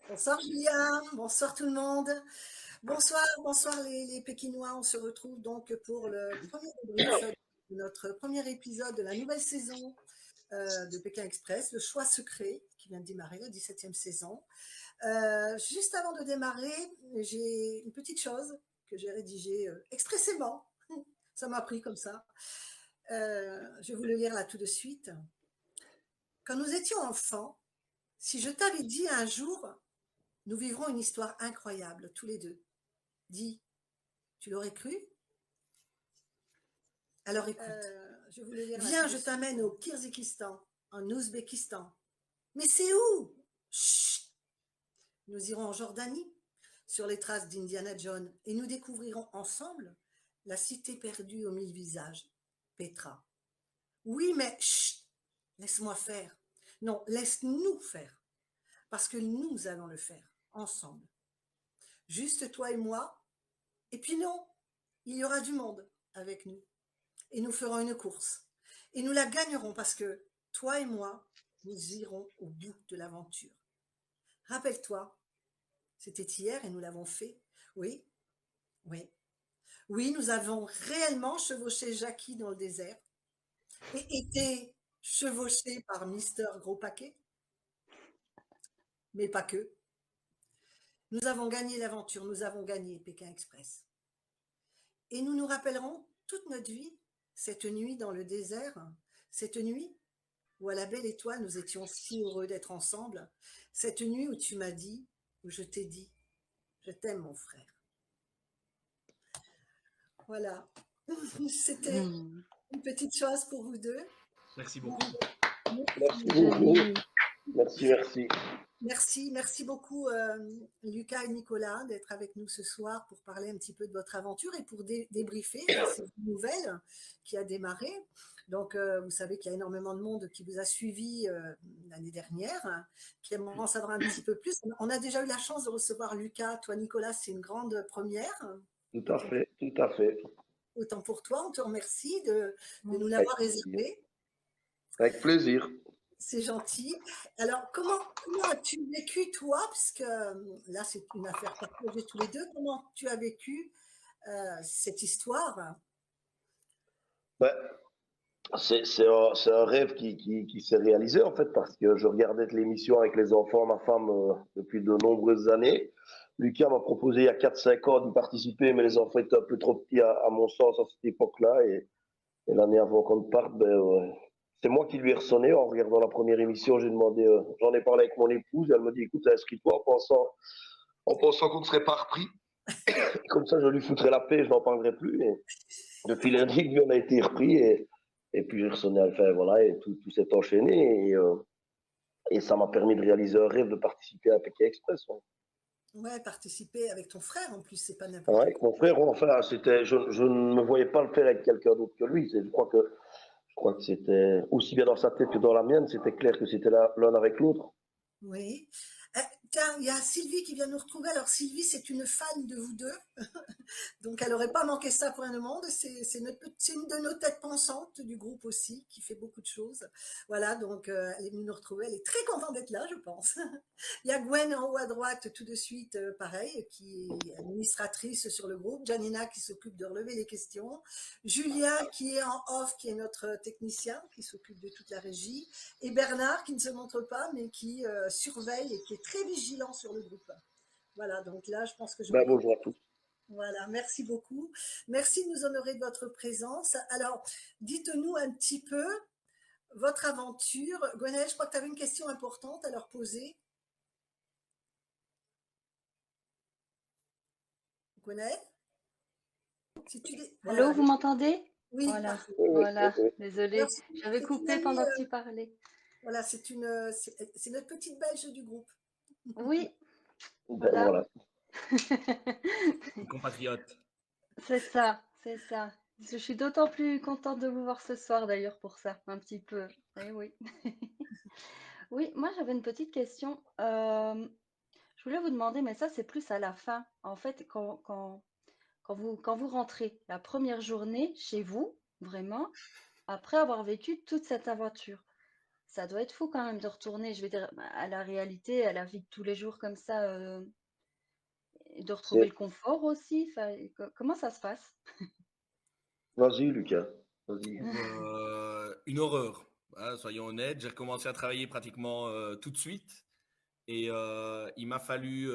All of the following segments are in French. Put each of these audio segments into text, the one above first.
Bonsoir Julien, bonsoir tout le monde. Bonsoir les Pékinois. On se retrouve donc pour le premier débrief de notre premier épisode de la nouvelle saison de Pékin Express, le choix secret, qui vient de démarrer la 17e saison. Juste avant de démarrer, j'ai une petite chose que j'ai rédigée expressément. Ça m'a pris comme ça. Je vais vous le lire là tout de suite. Quand nous étions enfants, si je t'avais dit un jour, nous vivrons une histoire incroyable, tous les deux. Dis, tu l'aurais cru? Alors écoute, je voulais lire viens, je t'amène au Kyrgyzstan, en Ouzbékistan. Mais c'est où? Chut. Nous irons en Jordanie, sur les traces d'Indiana Jones, et nous découvrirons ensemble la cité perdue aux 1000 visages, Petra. Oui, mais chut, laisse-moi faire. Non, laisse-nous faire, parce que nous allons le faire, ensemble. Juste toi et moi, et puis non, il y aura du monde avec nous. Et nous ferons une course. Et nous la gagnerons parce que toi et moi, nous irons au bout de l'aventure. Rappelle-toi, c'était hier et nous l'avons fait. Oui, oui. Oui, nous avons réellement chevauché Jackie dans le désert et été chevauché par Mister Gros Paquet. Mais pas que. Nous avons gagné l'aventure, nous avons gagné Pékin Express. Et nous nous rappellerons toute notre vie cette nuit dans le désert, cette nuit où à la belle étoile nous étions si heureux d'être ensemble, cette nuit où tu m'as dit, où je t'ai dit, je t'aime mon frère. Voilà, c'était Mmh. une petite chose pour vous deux. Merci beaucoup. Merci beaucoup. Joli. Merci. Merci beaucoup Lucas et Nicolas d'être avec nous ce soir pour parler un petit peu de votre aventure et pour débriefer la saison nouvelle qui a démarré. Donc vous savez qu'il y a énormément de monde qui vous a suivi l'année dernière, qui aimerait en savoir un petit peu plus. On a déjà eu la chance de recevoir Lucas, toi Nicolas, c'est une grande première. Tout à fait, tout à fait. Autant pour toi, on te remercie de nous Avec l'avoir plaisir. réservé. Avec plaisir. C'est gentil. Alors, comment as-tu vécu, toi, puisque là, c'est une affaire partagée tous les deux, comment tu as vécu cette histoire? Ben, c'est un rêve qui s'est réalisé en fait parce que je regardais l'émission avec les enfants, ma femme, depuis de nombreuses années. Lucas m'a proposé il y a 4-5 ans d'y participer, mais les enfants étaient un peu trop petits à mon sens à cette époque-là. Et l'année avant qu'on parte, c'est moi qui lui ai ressonné en regardant la première émission. J'ai demandé, j'en ai parlé avec mon épouse, et elle m'a dit écoute, inscris-toi en pensant qu'on ne serait pas repris. Comme ça, je lui foutrais la paix, je n'en parlerai plus. Et depuis lundi, lui, on a été repris. Et puis j'ai ressonné, enfin voilà, et tout s'est enchaîné. Et ça m'a permis de réaliser un rêve de participer à Pékin Express. Ouais. Ouais, participer avec ton frère, en plus, c'est pas Ouais, n'importe avec quoi. mon frère, enfin, je ne me voyais pas le faire avec quelqu'un d'autre que lui. Je crois que c'était aussi bien dans sa tête que dans la mienne. C'était clair que c'était l'un avec l'autre. Oui. Tiens, il y a Sylvie qui vient nous retrouver. Alors, Sylvie, c'est une fan de vous deux. Donc, elle n'aurait pas manqué ça pour un monde. C'est une de nos têtes pensantes du groupe aussi, qui fait beaucoup de choses. Voilà, donc elle est venue nous retrouver. Elle est très contente d'être là, je pense. Il y a Gwen en haut à droite, tout de suite, pareil, qui est administratrice sur le groupe. Janina qui s'occupe de relever les questions. Julien qui est en off, qui est notre technicien, qui s'occupe de toute la régie. Et Bernard qui ne se montre pas, mais qui surveille et qui est très vigilant sur le groupe. Voilà, donc là, je pense que j'aurais Bonjour à tous. voilà, merci beaucoup. Merci de nous honorer de votre présence. Alors, dites-nous un petit peu votre aventure. Gwenaëlle, je crois que tu avais une question importante à leur poser. Gwenaëlle si tu Allô, voilà. vous m'entendez? Oui, Voilà, parfait. Oui, oui, voilà, oui. désolée, Alors, c'est j'avais c'est une coupé amie, pendant que tu parlais. voilà, c'est notre petite belge du groupe. Oui, Ben voilà. voilà. Une compatriote. C'est ça, c'est ça. Je suis d'autant plus contente de vous voir ce soir d'ailleurs pour ça, un petit peu. Eh oui. Oui, moi j'avais une petite question. Je voulais vous demander, mais ça c'est plus à la fin. En fait, quand vous rentrez la première journée chez vous, vraiment, après avoir vécu toute cette aventure. ça doit être fou quand même de retourner, je vais dire, à la réalité, à la vie de tous les jours comme ça, et de retrouver C'est... le confort aussi. Comment ça se passe? Vas-y, Lucas. Vas-y. Une horreur. Hein, soyons honnêtes, j'ai recommencé à travailler pratiquement tout de suite. Et il m'a fallu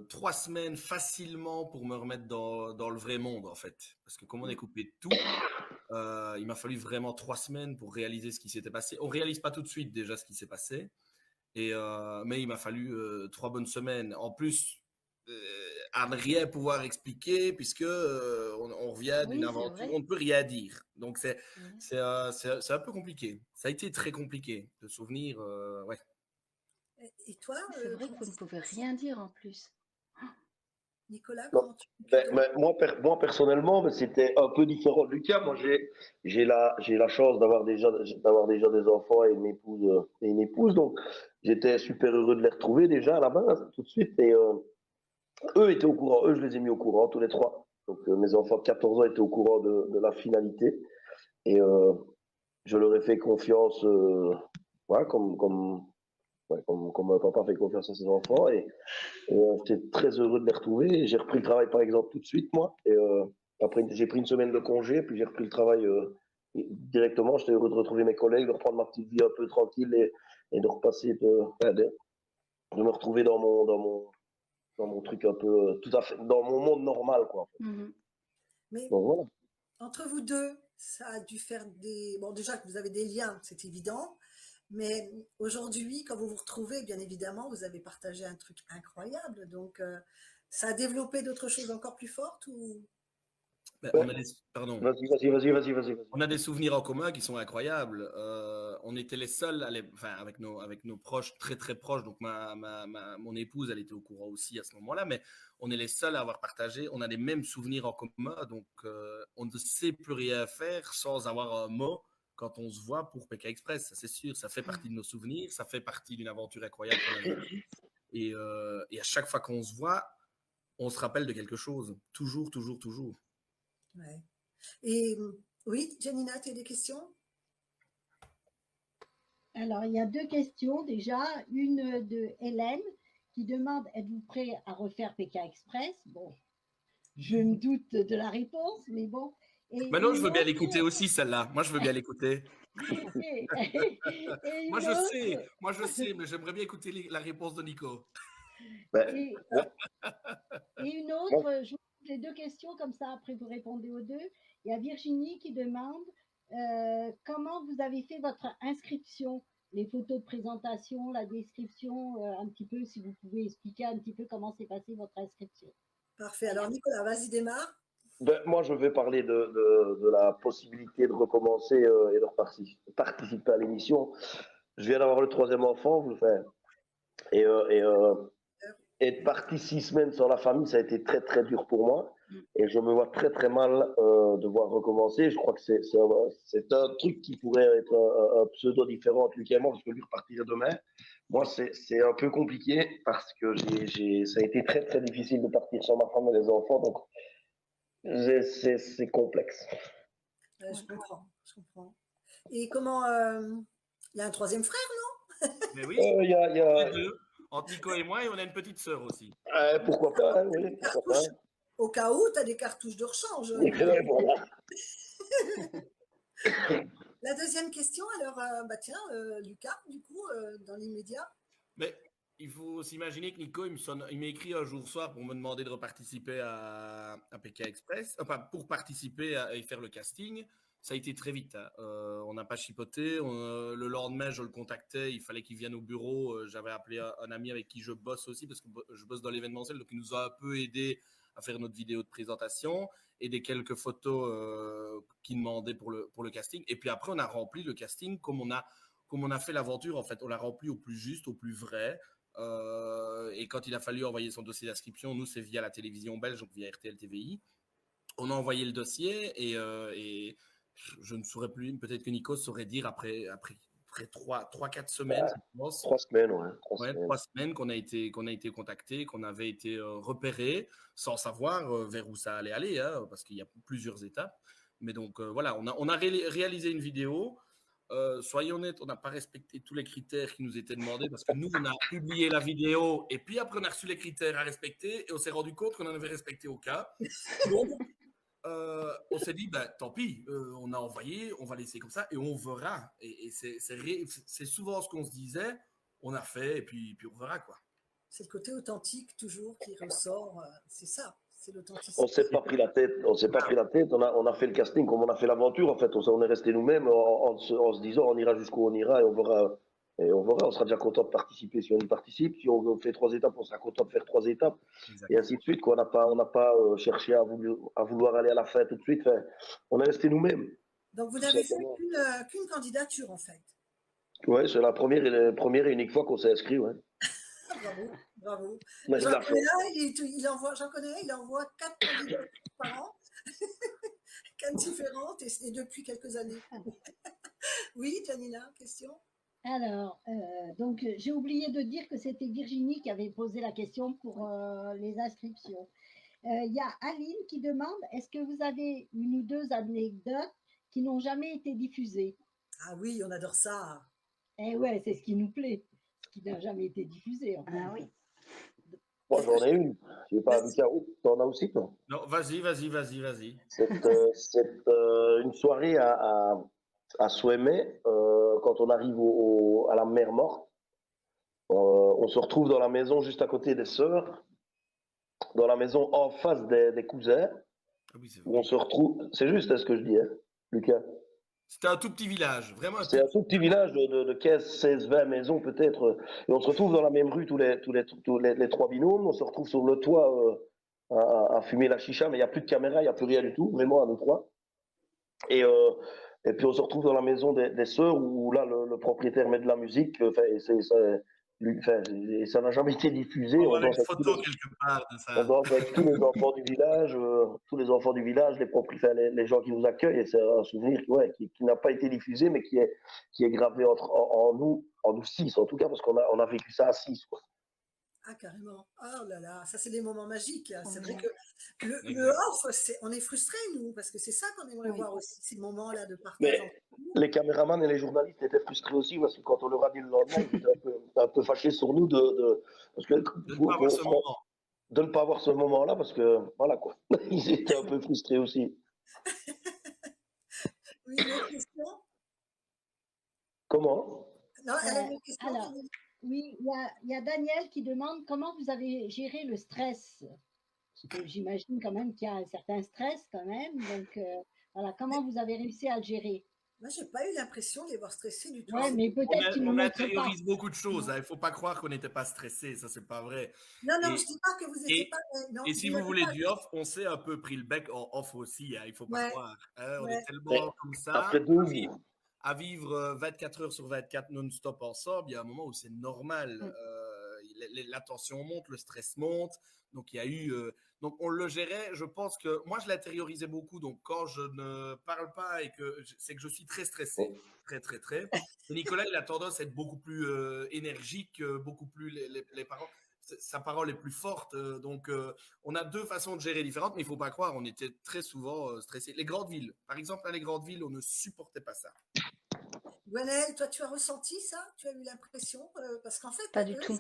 3 semaines facilement pour me remettre dans le vrai monde, en fait. Parce que comme on est coupé de tout, il m'a fallu vraiment 3 semaines pour réaliser ce qui s'était passé. On réalise pas tout de suite déjà ce qui s'est passé. Mais il m'a fallu 3 bonnes semaines. En plus, à ne rien pouvoir expliquer, puisque on revient d'une Oui, c'est aventure, vrai. on ne peut rien dire. Donc Ouais. c'est un peu compliqué. Ça a été très compliqué de souvenir. Ouais. Et toi, C'est vrai que comment vous ne ça se pouvez passe? rien dire en plus. Nicolas, Non. comment tu le vis? Moi, personnellement, ben, c'était un peu différent. Lucas, moi, j'ai la chance d'avoir déjà des enfants et une épouse. Donc, j'étais super heureux de les retrouver déjà à la base, tout de suite. Et eux étaient au courant. Eux, je les ai mis au courant, tous les trois. Donc, mes enfants de 14 ans étaient au courant de la finalité. Et je leur ai fait confiance, voilà, comme un papa fait confiance à ses enfants. Et j'étais très heureux de les retrouver. J'ai repris le travail, par exemple, tout de suite, moi. Et après, j'ai pris une semaine de congé, puis j'ai repris le travail directement. J'étais heureux de retrouver mes collègues, de reprendre ma petite vie un peu tranquille et de repasser, de me retrouver dans mon truc un peu, tout à fait, dans mon monde normal, quoi. Mhm. Mais Donc voilà. entre vous deux, ça a dû faire des... Bon, déjà que vous avez des liens, c'est évident. Mais aujourd'hui, quand vous vous retrouvez, bien évidemment, vous avez partagé un truc incroyable. Donc, ça a développé d'autres choses encore plus fortes ou... Ben, Ouais. pardon. Vas-y. On a des souvenirs en commun qui sont incroyables. On était les seuls, enfin, avec nos proches, très très proches. Donc mon épouse, elle était au courant aussi à ce moment-là, mais on est les seuls à avoir partagé. On a les mêmes souvenirs en commun, donc on ne sait plus rien faire sans avoir un mot quand on se voit pour PK Express. Ça, c'est sûr, ça fait partie de nos souvenirs, ça fait partie d'une aventure incroyable qu'on a vécue. Et à chaque fois qu'on se voit, on se rappelle de quelque chose. Toujours, toujours, toujours. Ouais. Et oui, Janina, tu as des questions? Alors, il y a deux questions déjà. Une de Hélène qui demande, êtes-vous prêt à refaire PK Express? Bon, je me doute de la réponse, mais bon. Et Maintenant, je une veux bien autre, l'écouter aussi, celle-là. Moi, je veux bien l'écouter. et une autre, Moi, je sais, mais j'aimerais bien écouter la réponse de Nico. Ben, et, moi, et une moi, autre, je vous pose les deux questions, comme ça après vous répondez aux deux. Il y a Virginie qui demande comment vous avez fait votre inscription, les photos de présentation, la description, un petit peu, si vous pouvez expliquer un petit peu comment s'est passée votre inscription. Parfait. Voilà. Alors, Nicolas, vas-y, démarre. moi, je vais parler de la possibilité de recommencer et de participer à l'émission. Je viens d'avoir le troisième enfant, et, euh, et, euh, être parti 6 semaines sans la famille, ça a été très très dur pour moi. Et je me vois très très mal devoir recommencer. Je crois que c'est un truc qui pourrait être un pseudo différent entre lui et moi, parce que lui repartirait demain. Moi, c'est un peu compliqué parce que ça a été très très difficile de partir sans ma femme et les enfants. Donc, c'est complexe. Je Ouais. comprends, je comprends. Et comment... Il y a un troisième frère, non? Mais oui, Il y a, il y les a- deux. Entre Nico et moi, et on a une petite sœur aussi. pourquoi pas, hein, oui, Des pourquoi pas. cartouches. Au cas où, tu as des cartouches de rechange. Ouais, voilà. La deuxième question, alors, bah tiens, Lucas, du coup, dans l'immédiat. Mais il faut s'imaginer que Nico, il m'a écrit un jour soir pour me demander de reparticiper à PK Express, enfin, pour participer et faire le casting. Ça a été très vite. Hein. On n'a pas chipoté. Le lendemain, je le contactais. Il fallait qu'il vienne au bureau. J'avais appelé un ami avec qui je bosse aussi, parce que je bosse dans l'événementiel. Donc, il nous a un peu aidé à faire notre vidéo de présentation et des quelques photos qu'il demandait pour le casting. Et puis après, on a rempli le casting comme on a fait l'aventure. En fait, on l'a rempli au plus juste, au plus vrai. Et quand il a fallu envoyer son dossier d'inscription, nous, c'est via la télévision belge, donc via RTL TVI. On a envoyé le dossier et je ne saurais plus, peut-être que Nico saurait dire après 4 semaines, je pense. 3 semaines, ouais. Ouais, 3 semaines qu'on a été contacté, qu'on avait été repéré, sans savoir vers où ça allait aller, hein, parce qu'il y a plusieurs étapes. Mais donc voilà, on a réalisé une vidéo. soyons honnêtes, on n'a pas respecté tous les critères qui nous étaient demandés parce que nous, on a publié la vidéo et puis après, on a reçu les critères à respecter et on s'est rendu compte qu'on en avait respecté aucun. Donc, on s'est dit, bah, tant pis, on a envoyé, on va laisser comme ça et on verra. Et c'est souvent ce qu'on se disait, on a fait et puis on verra quoi. C'est le côté authentique toujours qui ressort. C'est ça, c'est l'authenticité. On s'est pas pris la tête, on s'est pas pris la tête. On a fait le casting comme on a fait l'aventure. En fait, on est resté nous-mêmes en se disant, on ira jusqu'où on ira et on verra. Et on verra, on sera déjà content de participer si on y participe. Si on fait 3 étapes, on sera content de faire 3 étapes. Exactement. Et ainsi de suite. On n'a pas cherché à vouloir aller à la fin tout de suite. Enfin, on est resté nous-mêmes. Donc, vous n'avez fait qu'une candidature, en fait. Oui, c'est la première et unique fois qu'on s'est inscrit. Ouais. Bravo, bravo. Mais J'en connais un, il envoie 4 candidatures par an, 4 différentes, et depuis quelques années. Oui, Janina, question? Alors, donc j'ai oublié de dire que c'était Virginie qui avait posé la question pour les inscriptions. Il y a Aline qui demande, est-ce que vous avez une ou 2 anecdotes qui n'ont jamais été diffusées? Ah oui, on adore ça. Eh ouais, c'est ce qui nous plaît, ce qui n'a jamais été diffusé. En fait. Ah oui. Moi, j'en ai une. Je sais pas, Lucas, t'en as aussi, toi? Non, vas-y. C'est une soirée à Souémé, quand on arrive à la mer Morte. On se retrouve dans la maison juste à côté des sœurs, dans la maison en face des cousins, Ah oui, c'est où vrai. on se retrouve. C'est juste ce que je dis, hein, Lucas. C'était un tout petit village, vraiment. C'est un tout petit village de 15, 16, 20 maisons peut-être. Et on se retrouve dans la même rue, tous les 3 binômes. On se retrouve sur le toit à fumer la chicha, mais il n'y a plus de caméra, il n'y a plus rien du tout, vraiment à nous 3. Et puis on se retrouve dans la maison des sœurs où là le propriétaire met de la musique. Et ça n'a jamais été diffusé. On On voit une danse photo quelque part de on ça. danse avec tous les enfants du village, les gens qui nous accueillent. Et c'est un souvenir qui n'a pas été diffusé, mais qui est gravé en nous 6 en tout cas, parce qu'on a vécu ça à 6. Quoi. Ah, carrément. Oh là là, ça c'est des moments magiques. C'est vrai bien. que le off, on est frustrés, nous, parce que c'est ça qu'on aimerait voir aussi, ces moments-là de partage. Mais les caméramans et les journalistes étaient frustrés aussi, parce que quand on leur a dit le lendemain, ils étaient un peu fâchés sur nous parce que, De ne pas avoir ce moment. de ne pas avoir ce moment-là, parce que voilà quoi, ils étaient un peu frustrés aussi. Oui, une autre question? Comment? Non, elle a une question. Alors, oui, il y a Daniel qui demande comment vous avez géré le stress. Parce que j'imagine quand même qu'il y a un certain stress quand même. Donc, voilà, comment vous avez réussi à le gérer? Moi, j'ai pas eu l'impression d'y avoir stressé du tout. Ouais, mais peut-être qu'il ne On montre intériorise pas. beaucoup de choses. Il ne faut pas croire qu'on n'était pas stressé. Ça, c'est pas vrai. Non, Et- je dis pas que vous n'étiez pas. Non, Et si vous voulez du off, on s'est un peu pris le bec en off aussi. Il ne faut pas Ouais, croire. On ouais. est tellement comme ça. Après 2 À vivre 24 heures sur 24 non-stop ensemble, il y a un moment où c'est normal. La tension monte, le stress monte. Donc, il y a eu. Donc, on le gérait. Je pense que moi, je l'intériorisais beaucoup. Donc, quand je ne parle pas et que c'est que je suis très stressé, très, très, très. Et Nicolas, il a tendance à être beaucoup plus énergique, beaucoup plus les paroles. Sa parole est plus forte. Donc, on a 2 façons de gérer différentes, mais il ne faut pas croire, on était très souvent stressés. Les grandes villes, par exemple, à les grandes villes, on ne supportait pas ça. Gwenaëlle, toi, tu as ressenti ça? Tu as eu l'impression? Parce qu'en fait, Pas du tout.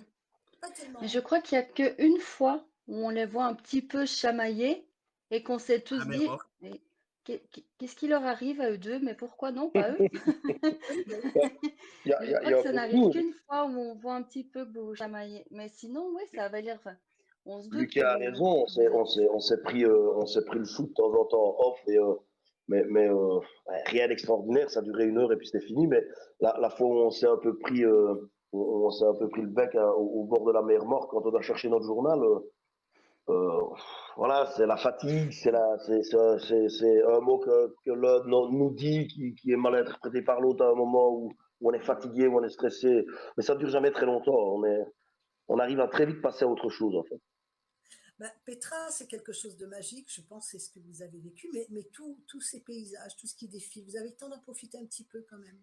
pas tellement. Mais je crois qu'il n'y a qu'une fois où on les voit un petit peu chamailler et qu'on s'est tous mer dit, Morte. mais qu'est-ce qui leur arrive à eux deux? Mais pourquoi non, pas eux? Il y Je crois a que un ça peu n'arrive tout. qu'une fois où on voit un petit peu que vous chamaillez. Mais sinon, oui, ça avait l'air. Enfin, on se doute Lucas a que. raison, on s'est pris le chou de temps en temps off, rien d'extraordinaire, ça durait 1 heure et puis c'était fini. Mais la fois où on s'est un peu pris, on s'est un peu pris le bec au bord de la mer Morte quand on a cherché notre journal. Voilà, c'est la fatigue, c'est un mot que l'un nous dit qui est mal interprété par l'autre à un moment où on est fatigué, où on est stressé. Mais ça dure jamais très longtemps. On arrive à très vite passer à autre chose en fait. Petra, c'est quelque chose de magique, je pense, c'est ce que vous avez vécu, mais tous ces paysages, tout ce qui défile, vous avez le temps d'en profiter un petit peu quand même.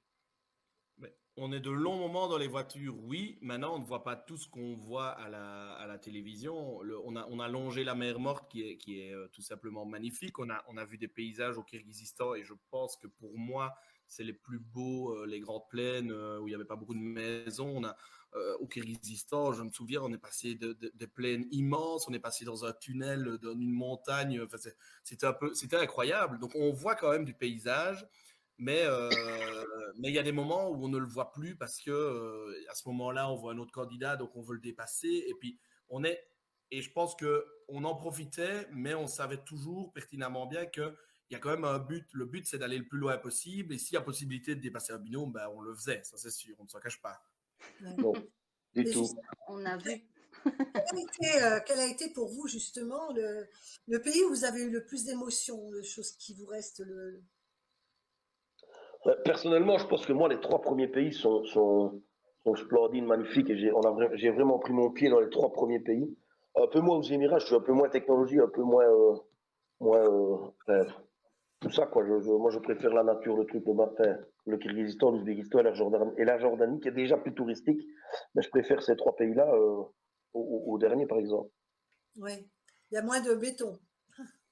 Mais on est de longs moments dans les voitures, oui. Maintenant, on ne voit pas tout ce qu'on voit à la télévision. On a longé la mer Morte qui est tout simplement magnifique. On a vu des paysages au Kirghizistan et je pense que pour moi, c'est les plus beaux, les grandes plaines où il n'y avait pas beaucoup de maisons. On a, au Kyrgyzstan, je me souviens, on est passé de plaines immenses, on est passé dans un tunnel, dans une montagne. Enfin, c'était incroyable. Donc on voit quand même du paysage. Mais il y a des moments où on ne le voit plus parce que à ce moment-là, on voit un autre candidat, donc on veut le dépasser. Et puis, et je pense qu'on en profitait, mais on savait toujours pertinemment bien qu'il y a quand même un but. Le but, c'est d'aller le plus loin possible. Et s'il y a possibilité de dépasser un binôme, ben, on le faisait, ça c'est sûr, on ne s'en cache pas. Ouais. Non, du Et tout. juste, On a vu. quel a été pour vous justement le pays où vous avez eu le plus d'émotions, le chose qui vous reste le... Personnellement, je pense que moi, les 3 premiers pays sont splendides, magnifiques, et j'ai vraiment pris mon pied dans les 3 premiers pays. Un peu moins aux Émirats, je suis un peu moins technologie, un peu moins tout ça, quoi. Moi, je préfère la nature, le truc, le Kyrgyzstan, l'Ouzbékistan et la Jordanie, qui est déjà plus touristique. Mais je préfère ces 3 pays-là au dernier, par exemple. Ouais. Il y a moins de béton.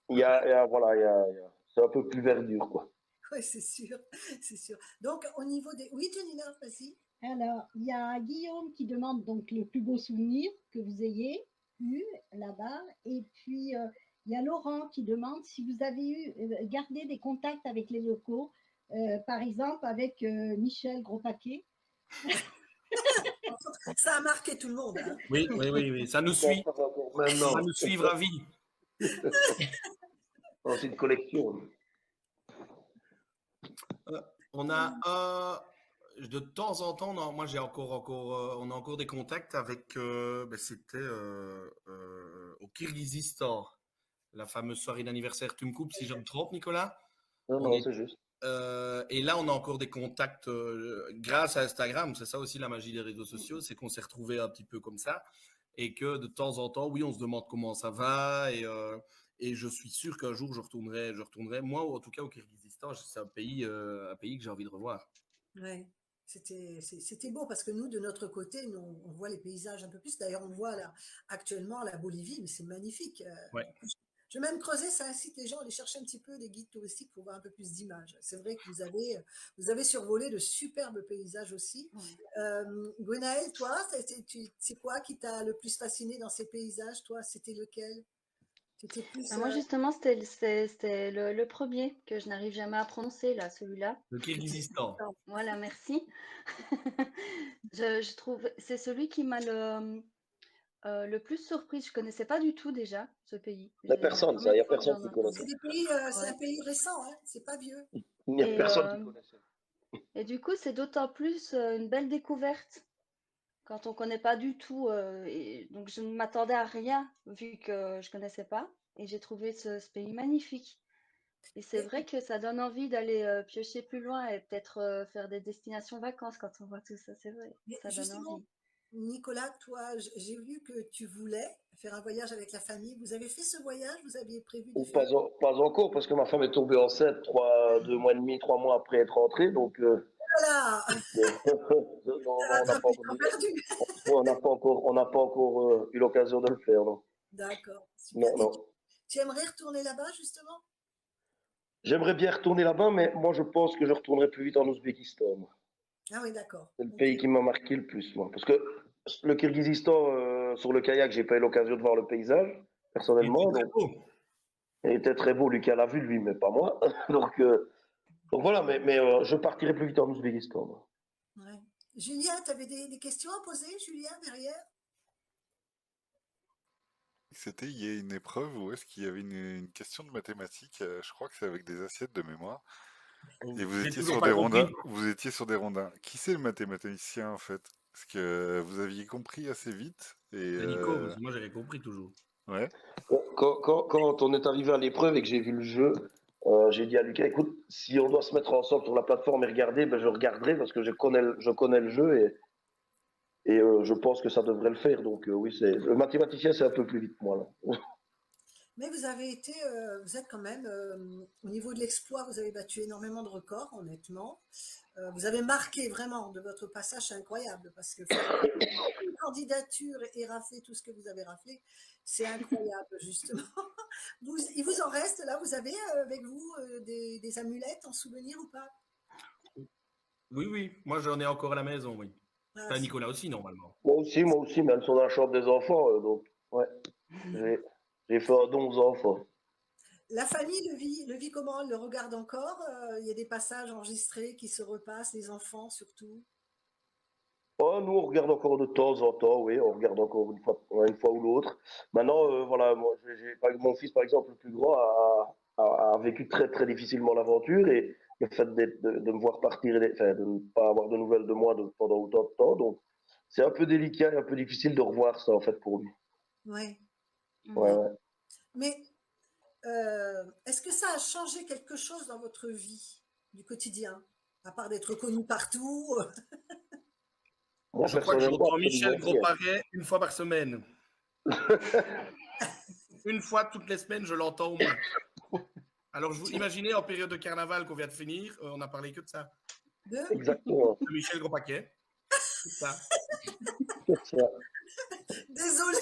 Voilà, c'est un peu plus verdure, quoi. Oui, c'est sûr, c'est sûr. Donc, au niveau des... Oui, Janina, vas-y. Alors, il y a Guillaume qui demande donc le plus beau souvenir que vous ayez eu là-bas. Et puis, il y a Laurent qui demande si vous avez gardé des contacts avec les locaux, par exemple avec Michel Gros-Paquet. Ça a marqué tout le monde, hein. Oui, oui, oui, oui, ça nous suit. Ça Maintenant, nous suivra à vie. c'est une collection. On a de temps en temps, moi j'ai on a encore des contacts avec, c'était au Kyrgyzstan, la fameuse soirée d'anniversaire. Tu me coupes si je me trompe, Nicolas? Non, On non, est, c'est juste. et là, on a encore des contacts grâce à Instagram. C'est ça aussi la magie des réseaux sociaux, c'est qu'on s'est retrouvés un petit peu comme ça et que de temps en temps, oui, on se demande comment ça va et je suis sûr qu'un jour je retournerai. Moi, en tout cas, au Kyrgyzstan, c'est un pays que j'ai envie de revoir. Ouais. C'était beau parce que nous, de notre côté, nous, on voit les paysages un peu plus. D'ailleurs, on voit là, actuellement la Bolivie, mais c'est magnifique. Ouais. Je vais même creuser, ça incite les gens à aller chercher un petit peu des guides touristiques pour voir un peu plus d'images. C'est vrai que vous avez survolé de superbes paysages aussi. Gwenaëlle, toi, c'est quoi qui t'a le plus fasciné dans ces paysages? Toi, c'était lequel? C'était plus... Moi, justement, c'était le premier que je n'arrive jamais à prononcer, là, celui-là. Le Kyrgyzstan. Voilà, merci. Je trouve, c'est celui qui m'a le plus surprise. Je connaissais pas du tout déjà ce pays. Il n'y a La personne, ça, il première n'y a fois que personne j'en qui entends. connaît c'est ça. des pays, c'est Ouais. un pays récent, hein, c'est pas vieux. Il n'y a Et, personne qui connaît ça. et du coup, c'est d'autant plus une belle découverte quand on connaît pas du tout. Et donc, je ne m'attendais à rien vu que je connaissais pas. Et j'ai trouvé ce pays magnifique. Et c'est Et, vrai que ça donne envie d'aller piocher plus loin et peut-être faire des destinations vacances quand on voit tout ça. C'est vrai, mais ça donne justement, envie. Nicolas, toi, j'ai vu que tu voulais faire un voyage avec la famille. Vous avez fait ce voyage? Vous aviez prévu de Ou faire... pas encore, parce que ma femme est tombée enceinte 2 mois et demi, 3 mois après être rentrée, donc Voilà, non, t'as on n'a pas attrapé encore, temps perdu. on n'a pas encore eu l'occasion de le faire, non. D'accord, super. Non, Et non. tu aimerais retourner là-bas, justement? J'aimerais bien retourner là-bas, mais moi je pense que je retournerai plus vite en Ouzbékistan, moi. Ah oui, d'accord. C'est le Ok. pays qui m'a marqué le plus, moi. Parce que le Kyrgyzstan, sur le kayak, j'ai pas eu l'occasion de voir le paysage, Il était personnellement. très Donc, beau. il était très beau, Lucas l'a vu, lui, mais pas moi. Donc voilà, mais je partirai plus vite en Ouzbékistan, moi. Ouais. Julien, tu avais des questions à poser, Julien, derrière? C'était, il y a une épreuve où est-ce qu'il y avait une question de mathématiques, je crois que c'est avec des assiettes de mémoire, et vous J'ai étiez toujours sur pas des compris. rondins, vous étiez sur des rondins. Qui c'est le mathématicien en fait? Parce que vous aviez compris assez vite, et C'est Nico, parce que moi j'avais compris toujours. ouais. Quand on est arrivé à l'épreuve et que j'ai vu le jeu, j'ai dit à Lucas, écoute, si on doit se mettre ensemble sur la plateforme et regarder, ben je regarderai parce que je connais le jeu et je pense que ça devrait le faire. Donc oui, le mathématicien, c'est un peu plus vite que moi là. Mais vous avez été, vous êtes quand même, au niveau de l'exploit, vous avez battu énormément de records, honnêtement. Vous avez marqué vraiment de votre passage, c'est incroyable, parce que faire une candidature et rafler tout ce que vous avez raflé, c'est incroyable, justement. Il vous en reste, là, vous avez avec vous des amulettes en souvenir ou pas? Oui, oui. Moi, j'en ai encore à la maison, oui. Ah, Enfin, Nicolas aussi, normalement. Moi aussi, mais elles sont dans la chambre des enfants, donc ouais, j'ai j'ai fait un don aux enfants. la famille le vit comment? Elle le regarde encore? Il y a des passages enregistrés qui se repassent, les enfants surtout. Oh, nous, on regarde encore de temps en temps, oui, on regarde encore une fois ou l'autre. Maintenant, voilà, moi, mon fils, par exemple, le plus grand, a vécu très, très difficilement l'aventure et le fait de me voir partir, enfin, de ne pas avoir de nouvelles de moi pendant autant de temps, donc c'est un peu délicat et un peu difficile de revoir ça, en fait, pour lui. Ouais, Ouais, ouais. ouais. Mais est-ce que ça a changé quelque chose dans votre vie du quotidien, à part d'être connu partout? Moi, Je crois que personnellement, j'entends Michel absolument rien. Gros-Paré une fois par semaine. Une fois toutes les semaines, je l'entends au moins. Alors, je vous imaginez en période de carnaval qu'on vient de finir, on n'a parlé que de ça. Exactement. De Michel Gros-Paquet. C'est ça. C'est ça. Désolé,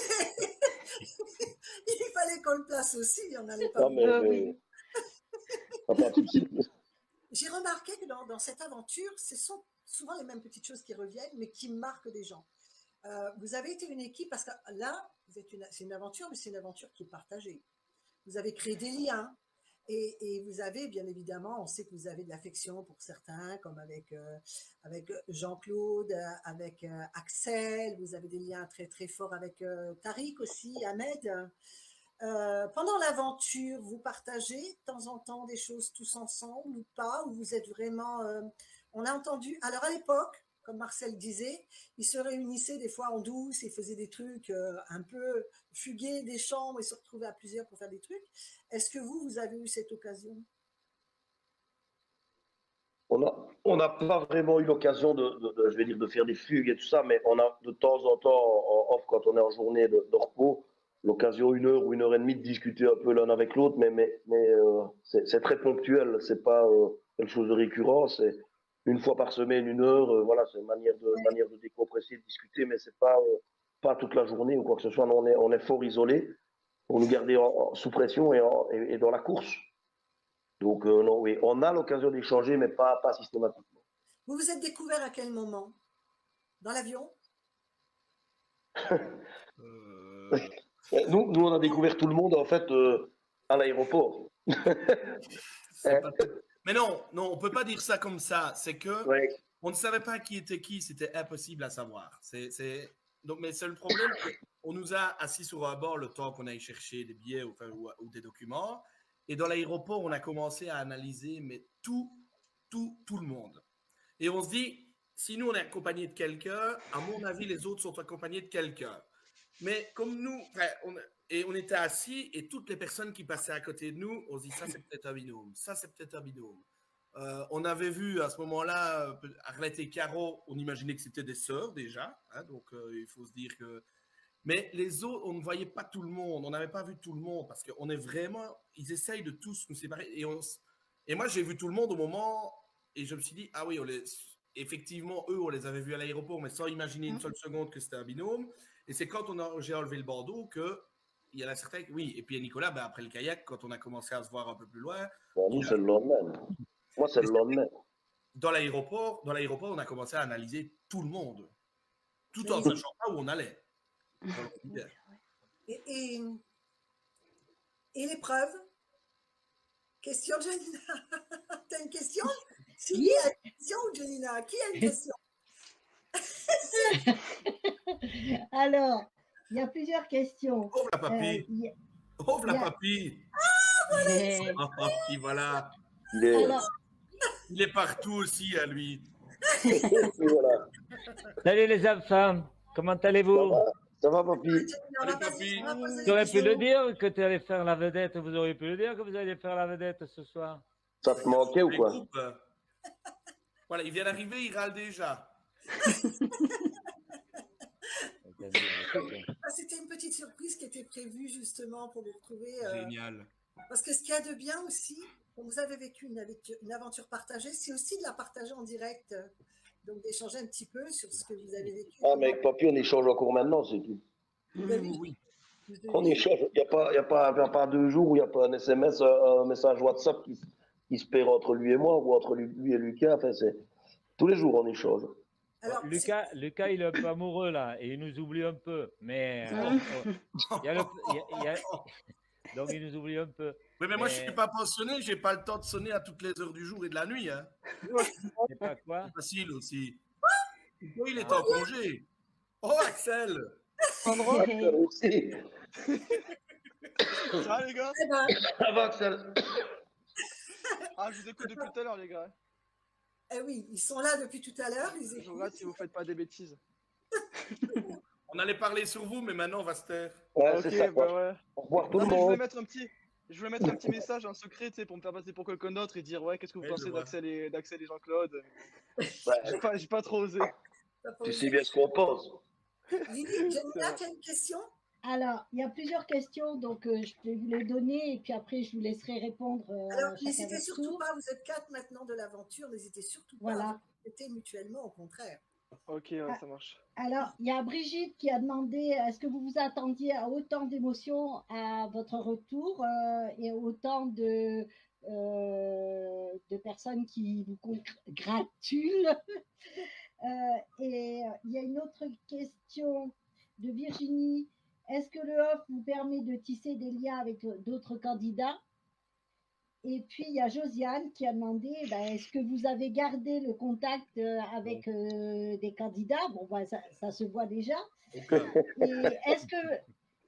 il fallait qu'on le place aussi, on n'allait pas. Non, mais Oui. pas de souci. J'ai remarqué que dans cette aventure, ce sont souvent les mêmes petites choses qui reviennent, mais qui marquent des gens. Vous avez été une équipe parce que là, c'est une aventure, mais c'est une aventure qui est partagée. Vous avez créé des liens et vous avez, bien évidemment, on sait que vous avez de l'affection pour certains, comme avec Jean-Claude, avec Axel, vous avez des liens très très forts avec Tariq aussi, Ahmed. Pendant l'aventure, vous partagez de temps en temps des choses tous ensemble ou pas, ou vous êtes vraiment... on a entendu... Alors à l'époque, comme Marcel disait, ils se réunissaient des fois en douce et faisaient des trucs un peu fugués des chambres et se retrouvaient à plusieurs pour faire des trucs. Est-ce que vous avez eu cette occasion? On n'a pas vraiment eu l'occasion je vais dire, de faire des fugues et tout ça, mais on a de temps en temps, en off, quand on est en journée de repos, l'occasion 1 heure ou 1 heure et demie de discuter un peu l'un avec l'autre, mais c'est très ponctuel, c'est pas quelque chose de récurrent, c'est une fois par semaine, 1 heure, voilà, c'est une manière de décompresser, de discuter, mais c'est pas toute la journée ou quoi que ce soit, non, on est fort isolé pour nous garder sous pression et dans la course. Donc, non, oui, on a l'occasion d'échanger, mais pas systématiquement. Vous vous êtes découvert à quel moment? Dans l'avion? Euh, Nous, on a découvert tout le monde, en fait, à l'aéroport. c'est pas... Mais non, non, on peut pas dire ça comme ça. C'est que Ouais. on ne savait pas qui était qui, c'était impossible à savoir. Donc, mais c'est le problème, on nous a assis sur un bord le temps qu'on aille chercher des billets ou des documents. Et dans l'aéroport, on a commencé à analyser mais tout le monde. Et on se dit, si nous, on est accompagné de quelqu'un, à mon avis, les autres sont accompagnés de quelqu'un. Mais comme nous, on était assis et toutes les personnes qui passaient à côté de nous, on se dit, ça, c'est peut-être un binôme. Ça, c'est peut-être un binôme. On avait vu à ce moment-là Arlette et Caro, on imaginait que c'était des sœurs déjà. Hein, donc, il faut se dire que... Mais les autres, on ne voyait pas tout le monde. On n'avait pas vu tout le monde parce qu'on est vraiment... Ils essayent de tous nous séparer. Et moi, j'ai vu tout le monde au moment... Et je me suis dit, ah oui, effectivement, eux, on les avait vus à l'aéroport, mais sans imaginer une seule seconde que c'était un binôme. Et c'est quand j'ai enlevé le bandeau que il y en a certains... Oui, et puis Nicolas, ben, après le kayak, quand on a commencé à se voir un peu plus loin... Bon, nous, c'est le lendemain. Moi, c'est le lendemain. Dans l'aéroport, on a commencé à analyser tout le monde, tout en ne sachant pas où on allait. Et l'épreuve? Question, Janina. T'as une question? Qui a une question, Janina? Qui a une question? Alors, il y a plusieurs questions. Ouvre la papy. Ouvre la papy. Ah, voilà. Alors, Il est partout aussi, à lui. Voilà. Salut les enfants, comment allez-vous? Ça va, papy? Salut, papy. Tu aurais pu le dire que tu allais faire la vedette, vous auriez pu le dire que vous alliez faire la vedette ce soir. Ça te manquait ou quoi? Voilà, il vient d'arriver, il râle déjà. C'était une petite surprise qui était prévue justement pour vous retrouver. Génial. Parce que ce qu'il y a de bien aussi, quand vous avez vécu une aventure partagée, c'est aussi de la partager en direct. Donc d'échanger un petit peu sur ce que vous avez vécu. Ah, mais avec papy, on échange encore maintenant, c'est tout. Oui. On échange. Il n'y a pas 2 jours où il n'y a pas un SMS, un message WhatsApp qui se perd entre lui et moi, ou entre lui et Lucas. Enfin, Tous les jours, on échange. Alors, Lucas, il est un peu amoureux là et il nous oublie un peu. Mais il y a donc il nous oublie un peu. Oui, mais moi, je ne suis pas pensionné, je n'ai pas le temps de sonner à toutes les heures du jour et de la nuit. Hein. C'est pas quoi? C'est facile aussi. Oui, il est en congé. Oh, Axel! Sandro, Axel aussi. ça va les gars? eh ben, Ça va, Axel? Ah, je vous écoute depuis tout à l'heure les gars. eh oui, ils sont là depuis tout à l'heure. Ils Je écoutent. regarde si vous faites pas des bêtises. On allait parler sur vous, mais maintenant, on va se taire. Ouais, Ok, c'est ça. bah ouais. Au revoir tout Non, le mais je voulais monde. mettre un petit message en secret, tu sais, pour me faire passer pour quelqu'un d'autre et dire ouais, qu'est-ce que vous Ouais, je pensez vois. d'Axel et Jean-Claude. Ouais, J'ai pas trop osé. T'as pas tu osé. sais bien ce qu'on pense. Lily, C'est Jamila, vrai. tu as une question? Alors, il y a plusieurs questions, donc je vais vous les donner et puis après, je vous laisserai répondre Alors, chacun n'hésitez votre surtout tour. pas, vous êtes 4 maintenant de l'aventure, n'hésitez surtout pas à Voilà. vous compléter mutuellement, au contraire. Ok, ouais, ça marche. Alors, il y a Brigitte qui a demandé est-ce que vous vous attendiez à autant d'émotions à votre retour et autant de personnes qui vous congratulent. Et il y a une autre question de Virginie. Est-ce que le off vous permet de tisser des liens avec d'autres candidats? Et puis, il y a Josiane qui a demandé est-ce que vous avez gardé le contact avec des candidats? Bon, ça se voit déjà. Aucun.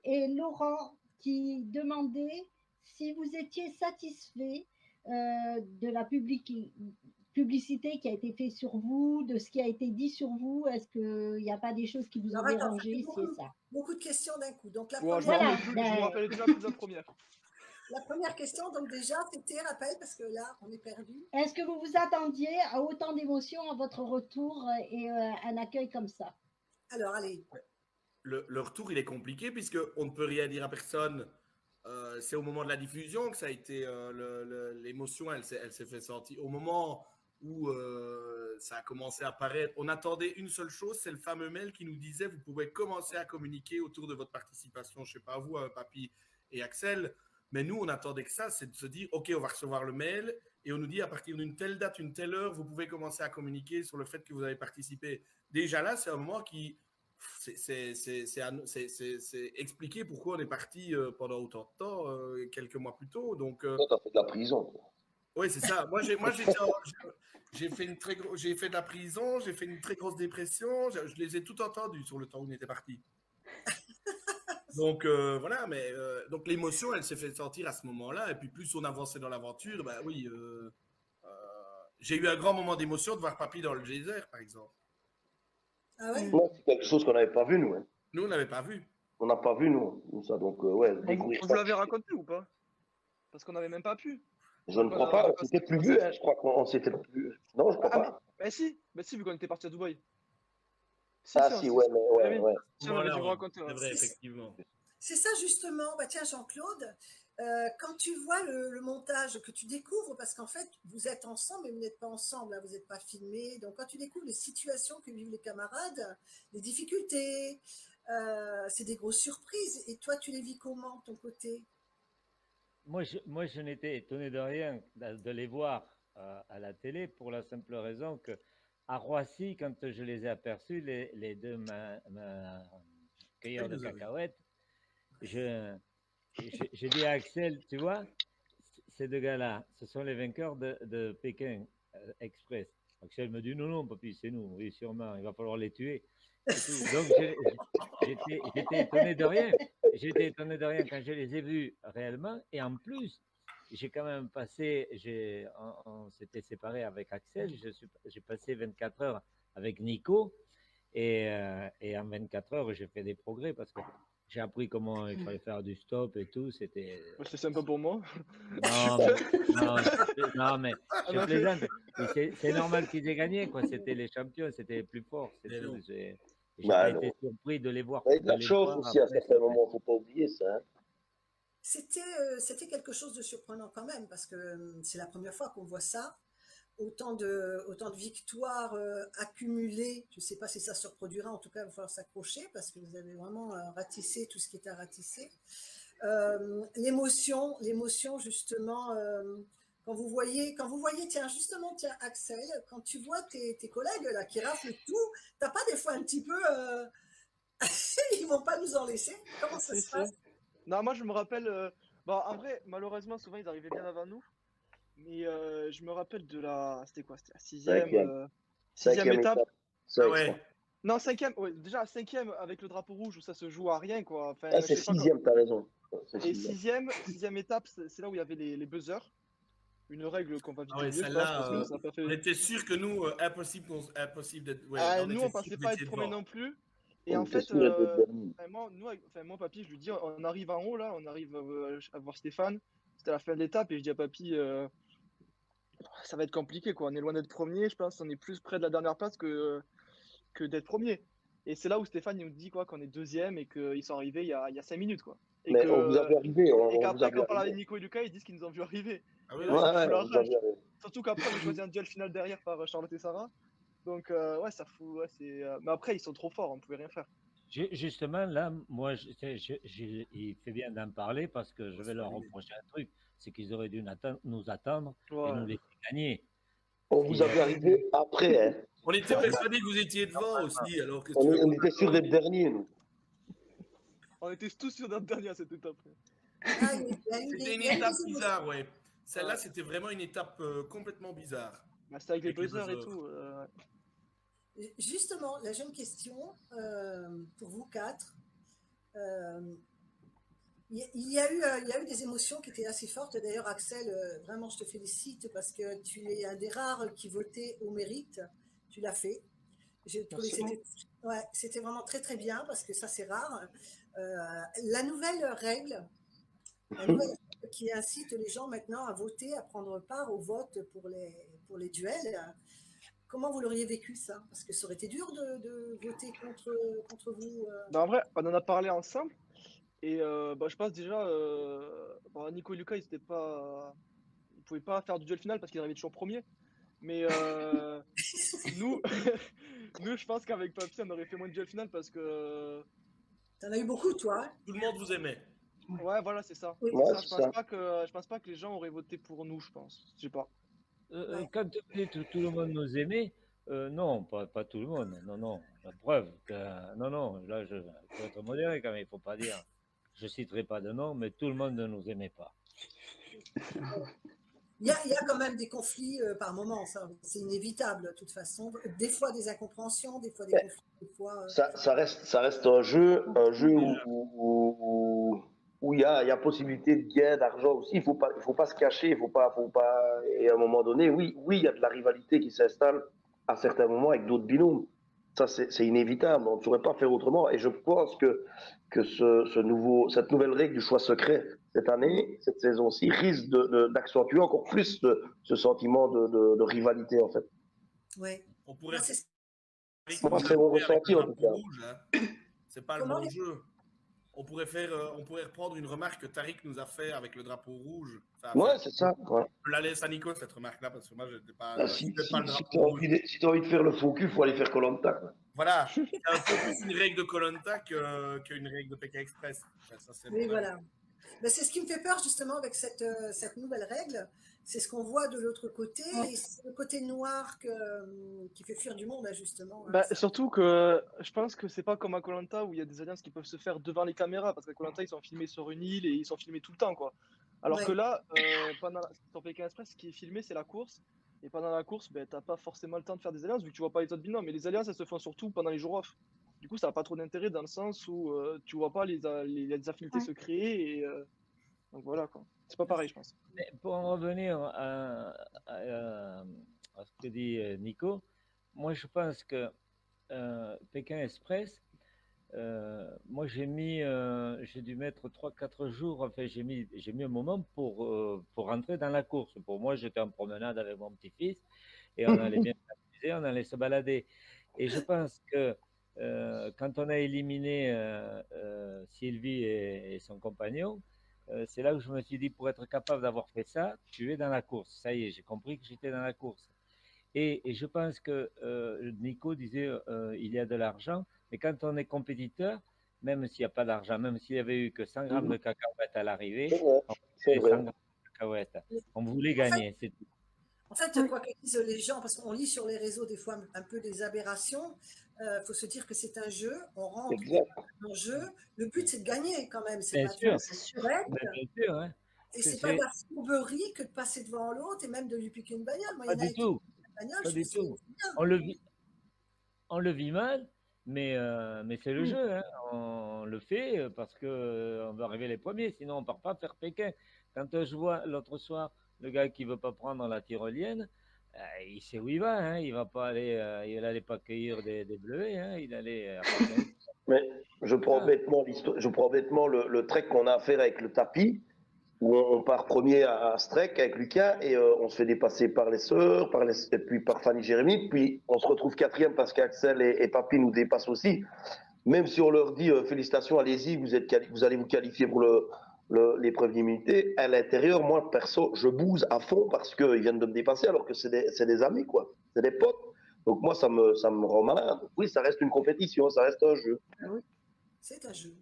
Et Laurent qui demandait si vous étiez satisfait de la publicité qui a été faite sur vous, de ce qui a été dit sur vous. Est-ce qu'il n'y a pas des choses qui vous ont Alors, attends, ça dérangé, fait c'est ça? beaucoup de questions d'un coup. Donc, la Ouais, je première, me Voilà, rappelle plus, je me rappelle déjà plus de la première. la première question, donc déjà, c'était, rappel, parce que là, on est perdu. est-ce que vous vous attendiez à autant d'émotions à votre retour et un accueil comme ça? Alors, allez, Le retour, il est compliqué puisqu'on ne peut rien dire à personne. C'est au moment de la diffusion que ça a été l'émotion, elle s'est fait sentir. Au moment où ça a commencé à apparaître, on attendait une seule chose, c'est le fameux mail qui nous disait vous pouvez commencer à communiquer autour de votre participation. Je ne sais pas vous, Papy et Axel, mais nous on attendait que ça, c'est de se dire ok, on va recevoir le mail et on nous dit à partir d'une telle date, une telle heure, vous pouvez commencer à communiquer sur le fait que vous avez participé. Déjà là, c'est un moment qui c'est expliquer pourquoi on est parti pendant autant de temps, quelques mois plus tôt. Donc, Toi, t'as fait de la prison. Toi. oui, c'est ça. Moi, j'ai fait de la prison, j'ai fait une très grosse dépression. Je les ai tout entendus sur le temps où on était parti. Donc voilà, mais donc l'émotion, elle s'est fait sentir à ce moment-là. Et puis plus on avançait dans l'aventure, bah oui, j'ai eu un grand moment d'émotion de voir Papy dans le geyser, par exemple. ah ouais? Non, c'est quelque chose qu'on n'avait pas vu, nous. Hein. Nous, on n'avait pas vu. On n'a pas vu, nous. Ça, donc, ouais, découvrir On ça. vous l'avez raconté ou pas? Parce qu'on n'avait même pas pu. Je ne crois pas. On s'était plus vu, hein. Je crois qu'on s'était plus. Non, je crois pas. Mais si, vu qu'on était parti à Dubaï. Ah, si, ouais, mais ouais, ouais. Si, on avait dû vous raconter. C'est vrai, effectivement. C'est ça justement, bah tiens Jean-Claude, quand tu vois le montage que tu découvres, parce qu'en fait vous êtes ensemble mais vous n'êtes pas ensemble, là, vous n'êtes pas filmés, donc quand tu découvres les situations que vivent les camarades, les difficultés, c'est des grosses surprises, et toi tu les vis comment de ton côté? Moi, je n'étais étonné de rien de les voir à la télé pour la simple raison que à Roissy, quand je les ai aperçus, les deux cueilleurs de cacahuètes, j'ai dit à Axel, tu vois, ces deux gars-là, ce sont les vainqueurs de Pékin Express. Axel me dit, non, papy, c'est nous, oui, sûrement, il va falloir les tuer. Donc, j'étais étonné de rien. J'étais étonné de rien quand je les ai vus réellement. Et en plus, j'ai quand même passé, on s'était séparés avec Axel, j'ai passé 24 heures avec Nico. Et en 24 heures, j'ai fait des progrès parce que j'ai appris comment il fallait faire du stop et tout. C'était sympa pour moi. Non, mais je plaisante. C'est normal qu'ils aient gagné, quoi. C'était les champions, c'était les plus forts. C'est tout. J'ai pas été surpris de les voir. Il y a de la chance aussi à certains moments, il ne faut pas oublier ça. Hein. C'était quelque chose de surprenant quand même, parce que c'est la première fois qu'on voit ça. Autant de victoires accumulées, je ne sais pas si ça se reproduira, en tout cas il va falloir s'accrocher parce que vous avez vraiment ratissé tout ce qui était à ratisser. L'émotion justement, quand vous voyez, tiens, justement, tiens, Axel, quand tu vois tes collègues là qui raflent tout, t'as pas des fois un petit peu, ils vont pas nous en laisser? Comment ça Si, se si. passe? Non, moi je me rappelle. Bon, en vrai, malheureusement, souvent ils arrivaient bien avant nous. Mais je me rappelle de la. C'était quoi? C'était la Cinquième. sixième Cinquième étape. étape. Ah Ça, ouais. Non, cinquième. Ouais, déjà, cinquième avec le drapeau rouge où ça se joue à rien, quoi. Enfin, Ah, je c'est sais pas quand. sixième, t'as raison. C'est Et sixième. sixième étape, c'est là où il y avait les buzzers. Une règle qu'on va vite Ah ouais, oublier, je pense, parce que celle-là, ça n'a pas on fait. était sûr que nous, impossible d'être. Ouais, là, on Nous, était on sûr pensait que vous pas être étiez premier devant. non plus. Et On en était fait, sûr d'être dernier. moi, papy, je lui dis, on arrive en haut là, on arrive à voir Stéphane. C'était la fin de l'étape et je dis à papy, ça va être compliqué quoi. On est loin d'être premier, je pense, on est plus près de la dernière place que d'être premier. Et c'est là où Stéphane il nous dit quoi qu'on est deuxième et qu'ils sont arrivés il y a 5 minutes quoi. Et Mais on vous a que vu arriver. et On vous a qu'après vu quand on parle avec arriver. Nico et Lucas, ils disent qu'ils nous ont vu arriver. Ah Et oui, là, oui. ça fout Ouais, la on vous a rage. vu arriver. Surtout qu'après on est choisi un duel final derrière par Charlotte et Sarah. Donc ouais, ça fout. Ouais, c'est. Mais après ils sont trop forts, on pouvait rien faire. Justement, là, moi, il fait bien d'en parler parce que je vais leur reprocher un truc, c'est qu'ils auraient dû nous attendre et nous Ouais. laisser gagner. On Ce vous qui a est vu arriver après. Hein. On était normal. persuadés que vous étiez devant aussi, alors que tu On, veux on qu'on était sûr attende. d'être dernier, nous. On était tous sur notre dernier à cette étape. Ah, il C'était une y a eu étape des émotions. bizarre, ouais. Celle-là, Ouais. c'était vraiment une étape complètement bizarre. Bah, c'était avec les Avec les buzzers et buzzers. tout. Justement, là, j'ai une question pour vous quatre. Il y a eu des émotions qui étaient assez fortes. D'ailleurs, Axel, vraiment, je te félicite parce que tu es un des rares qui votait au mérite. Tu l'as fait. J'ai trouvé que c'était vraiment très, très bien parce que ça, c'est rare. La nouvelle règle qui incite les gens maintenant à voter, à prendre part au vote pour les duels. Comment vous l'auriez vécu ça? Parce que ça aurait été dur de voter contre vous. Non, en vrai, on en a parlé ensemble. Et bah, je pense déjà, bon, Nico et Lucas, ils pouvaient pas faire du duel final parce qu'ils arrivaient toujours premier. Mais nous, nous, je pense qu'avec Papy, on aurait fait moins de duel final parce que. T'en as eu beaucoup, toi. Hein? Tout le monde vous aimait. Ouais, voilà, c'est ça. Oui. Ouais, C'est ça. c'est ça. Je pense pas que les gens auraient voté pour nous, je pense. Je sais pas. Ouais. Quand tu dis tout le monde nous aimait, non, pas tout le monde. Non, non. La preuve que, non, non, là, je faut être modéré quand même. Il ne faut pas dire, je ne citerai pas de nom, mais tout le monde ne nous aimait pas. Il y a quand même des conflits par moment, ça, c'est inévitable de toute façon. Des fois des incompréhensions, des fois des conflits, des fois. Ça reste un jeu où il y a possibilité de gain d'argent aussi. Il faut pas se cacher, il faut pas. Et à un moment donné, oui, il y a de la rivalité qui s'installe à certains moments avec d'autres binômes. Ça, c'est inévitable. On ne saurait pas faire autrement. Et je pense que cette nouvelle règle du choix secret cette année, cette saison-ci, risque d'accentuer encore plus ce sentiment de rivalité, en fait. Ouais. On pourrait. Moi, c'est mon ressenti, en tout cas. Rouge, hein. C'est pas le bon jeu. On pourrait reprendre une remarque que Tariq nous a fait avec le drapeau rouge. Ouais, c'est ça. Ouais. Je la laisse à Nico, cette remarque-là, parce que moi, je n'étais pas. Ah, si tu as envie de faire le faux cul, il faut aller faire Koh-Lanta. Voilà. C'est un peu plus une règle de Koh-Lanta qu'une règle de PK Express. Ça, oui, voilà. Ben, c'est ce qui me fait peur, justement, avec cette nouvelle règle. C'est ce qu'on voit de l'autre côté, et c'est le côté noir qui fait fuir du monde, justement. Bah, surtout que je pense que c'est pas comme à Koh-Lanta où il y a des alliances qui peuvent se faire devant les caméras, parce qu'à Koh-Lanta, ils sont filmés sur une île et ils sont filmés tout le temps, quoi. Alors que là, sur Pékin Express, ce qui est filmé, c'est la course. Et pendant la course, ben, t'as pas forcément le temps de faire des alliances, vu que tu vois pas les autres binômes. Mais les alliances, elles se font surtout pendant les jours off. Du coup, ça n'a pas trop d'intérêt dans le sens où tu vois pas les affinités se créer. Et, donc voilà, quoi. C'est pas pareil, je pense. Mais pour en revenir à ce que dit Nico, moi je pense que Pékin Express, moi j'ai dû mettre 3-4 jours, enfin j'ai mis un moment pour rentrer dans la course. Pour moi, j'étais en promenade avec mon petit-fils et on allait bien s'amuser, on allait se balader. Et je pense que quand on a éliminé Sylvie et son compagnon, c'est là où je me suis dit, pour être capable d'avoir fait ça, tu es dans la course. Ça y est, j'ai compris que j'étais dans la course. Et je pense que Nico disait, il y a de l'argent, mais quand on est compétiteur, même s'il n'y a pas d'argent, même s'il n'y avait eu que 100 grammes de cacahuètes à l'arrivée, C'est vrai. on fait 100 grammes de cacahuètes. On voulait gagner, c'est tout. En fait, Oui. quoi que disent les gens, parce qu'on lit sur les réseaux des fois un peu des aberrations, faut se dire que c'est un jeu, on rentre Exact. dans le jeu. Le but, c'est de gagner quand même, c'est Bien pas de sûr, faire C'est sûr. correct, mais bien sûr, hein. et C'est c'est pas de la fourberie que de passer devant l'autre et même de lui piquer une bagnole. Moi, il y pas en a du qui tout, une bagnole, pas je fais du tout. c'est bien. On le vit mal, mais c'est le Oui. jeu, hein. On le fait parce que on veut arriver les premiers, sinon on part pas faire Pékin. Quand je vois l'autre soir le gars qui veut pas prendre la tyrolienne, il sait où il va, hein. Il va pas aller, il allait pas cueillir des bleuets, hein. Il allait à Pékin. Mais je prends Ah, bêtement je prends bêtement le trek qu'on a à faire avec le tapis, où on part premier à ce trek avec Lucas et on se fait dépasser par les sœurs, et puis par Fanny Jérémy, puis on se retrouve quatrième parce qu'Axel et Papy nous dépassent aussi. Même si on leur dit félicitations, allez-y, vous allez vous qualifier pour l'épreuve d'immunité, à l'intérieur, moi perso, je bouse à fond parce qu'ils viennent de me dépasser alors que c'est des amis, quoi. C'est des potes. Donc moi, ça me rend malade. Oui, ça reste une compétition, ça reste un jeu. Ah oui, c'est un jeu.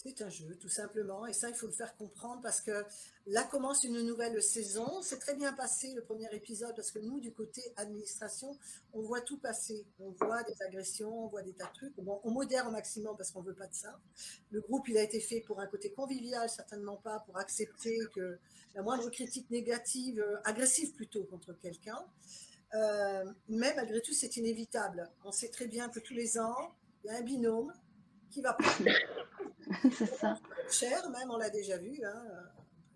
C'est un jeu, tout simplement. Et ça, il faut le faire comprendre parce que là commence une nouvelle saison. C'est très bien passé le premier épisode parce que nous, du côté administration, on voit tout passer. On voit des agressions, on voit des tas de trucs. Bon, on modère au maximum parce qu'on ne veut pas de ça. Le groupe, il a été fait pour un côté convivial, certainement pas pour accepter que la moindre critique négative, agressive plutôt contre quelqu'un. Mais malgré tout, c'est inévitable. On sait très bien que tous les ans, il y a un binôme qui va prendre C'est ça. cher, même, on l'a déjà vu, hein,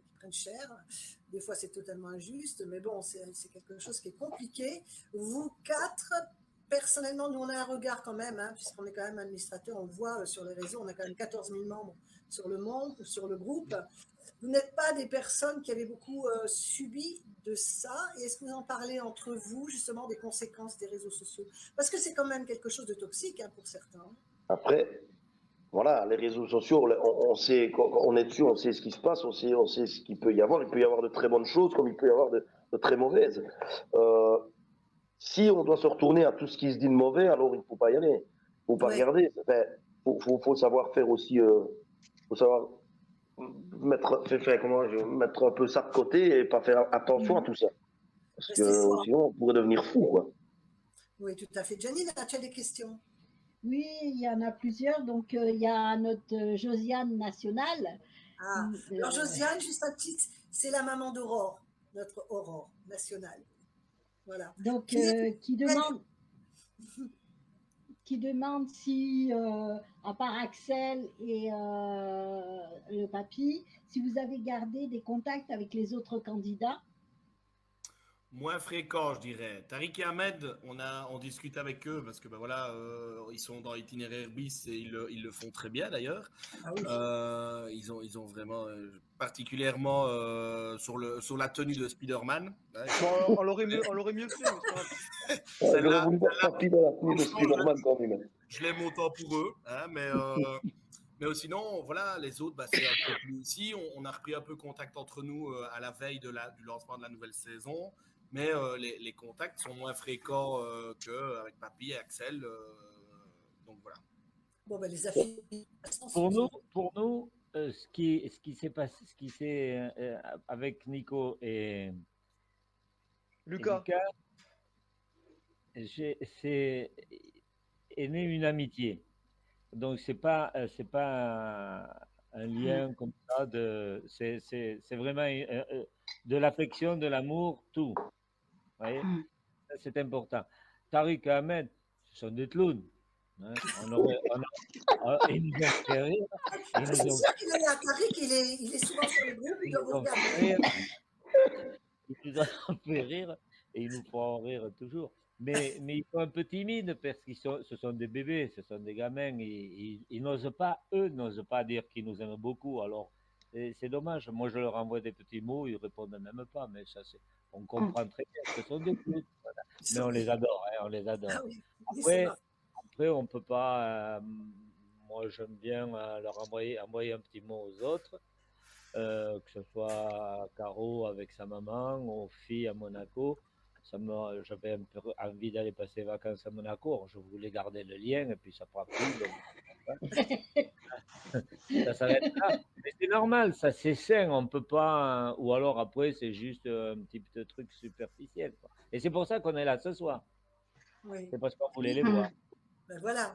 qui prennent cher. Des fois, c'est totalement injuste, mais bon, c'est quelque chose qui est compliqué. Vous quatre, personnellement, nous, on a un regard quand même, hein, puisqu'on est quand même administrateur, on le voit sur les réseaux, on a quand même 14 000 membres sur le monde, sur le groupe. Vous n'êtes pas des personnes qui avaient beaucoup subi de ça. Et est-ce que vous en parlez entre vous, justement, des conséquences des réseaux sociaux? Parce que c'est quand même quelque chose de toxique, hein, pour certains. Après, voilà, les réseaux sociaux, on sait, quand on est dessus, on sait ce qui se passe, on sait ce qu'il peut y avoir. Il peut y avoir de très bonnes choses comme il peut y avoir de très mauvaises. Si on doit se retourner à tout ce qui se dit de mauvais, alors il ne faut pas y aller. Il ne faut pas Ouais. regarder. Faut savoir faire aussi, faut savoir mettre un peu ça de côté et pas faire attention à tout ça. Parce Restez que fort. sinon, on pourrait devenir fou, quoi. Oui, tout à fait. Janine, as-tu des questions? Oui, il y en a plusieurs. Donc, il y a notre Josiane nationale. Ah, alors Josiane, juste un petit, c'est la maman d'Aurore, notre Aurore nationale. Voilà. Donc, qui demande si, à part Axel et le papy, si vous avez gardé des contacts avec les autres candidats. Moins fréquent, je dirais. Tariq et Ahmed, on discute avec eux parce que ben voilà, ils sont dans l'itinéraire bis et ils le font très bien d'ailleurs. Ah oui. Ils ont vraiment, particulièrement sur la tenue de Spider-Man. Ouais. Bon, on l'aurait mieux fait, mais c'est pas grave. J'aurais voulu voir Papy dans la tenue de Spider-Man quand même. Je l'aime autant pour eux, hein, mais sinon, voilà, les autres, bah, c'est un peu plus ici. On a repris un peu contact entre nous à la veille du lancement de la nouvelle saison. Mais les contacts sont moins fréquents qu'avec Papy et Axel. Donc voilà. Bon, ben, les affiches. Pour nous ce qui s'est passé, avec Nico et Lucas, est né une amitié. Donc c'est pas un lien comme ça c'est vraiment de l'affection, de l'amour, tout. Vous voyez, c'est important. Tariq et Ahmed, ce sont des clowns. Hein. Ils nous ont fait rire. Je suis sûre qu'il est à Tariq, il est souvent sur le groupe, il doit vous regarder. Ils nous ont fait rire et ils nous font rire toujours. Mais ils sont un peu timides parce ce sont des bébés, ce sont des gamins. Ils n'osent pas dire qu'ils nous aiment beaucoup. Alors, c'est dommage. Moi, je leur envoie des petits mots, ils répondent même pas. Mais ça, on comprend très bien. Ce sont des clowns. Voilà. Mais on les adore, hein, on les adore. Ah oui, Après, on peut pas. Moi, j'aime bien leur envoyer un petit mot aux autres. Que ce soit Caro avec sa maman, aux filles à Monaco. J'avais un peu envie d'aller passer les vacances à Monaco. Je voulais garder le lien et puis ça prend plus. Donc, Ça s'arrête là. Mais c'est normal, ça c'est sain, on peut pas. Ou alors après, c'est juste un petit truc superficiel, quoi. Et c'est pour ça qu'on est là ce soir. Oui. C'est parce qu'on voulait les voir. Ben voilà.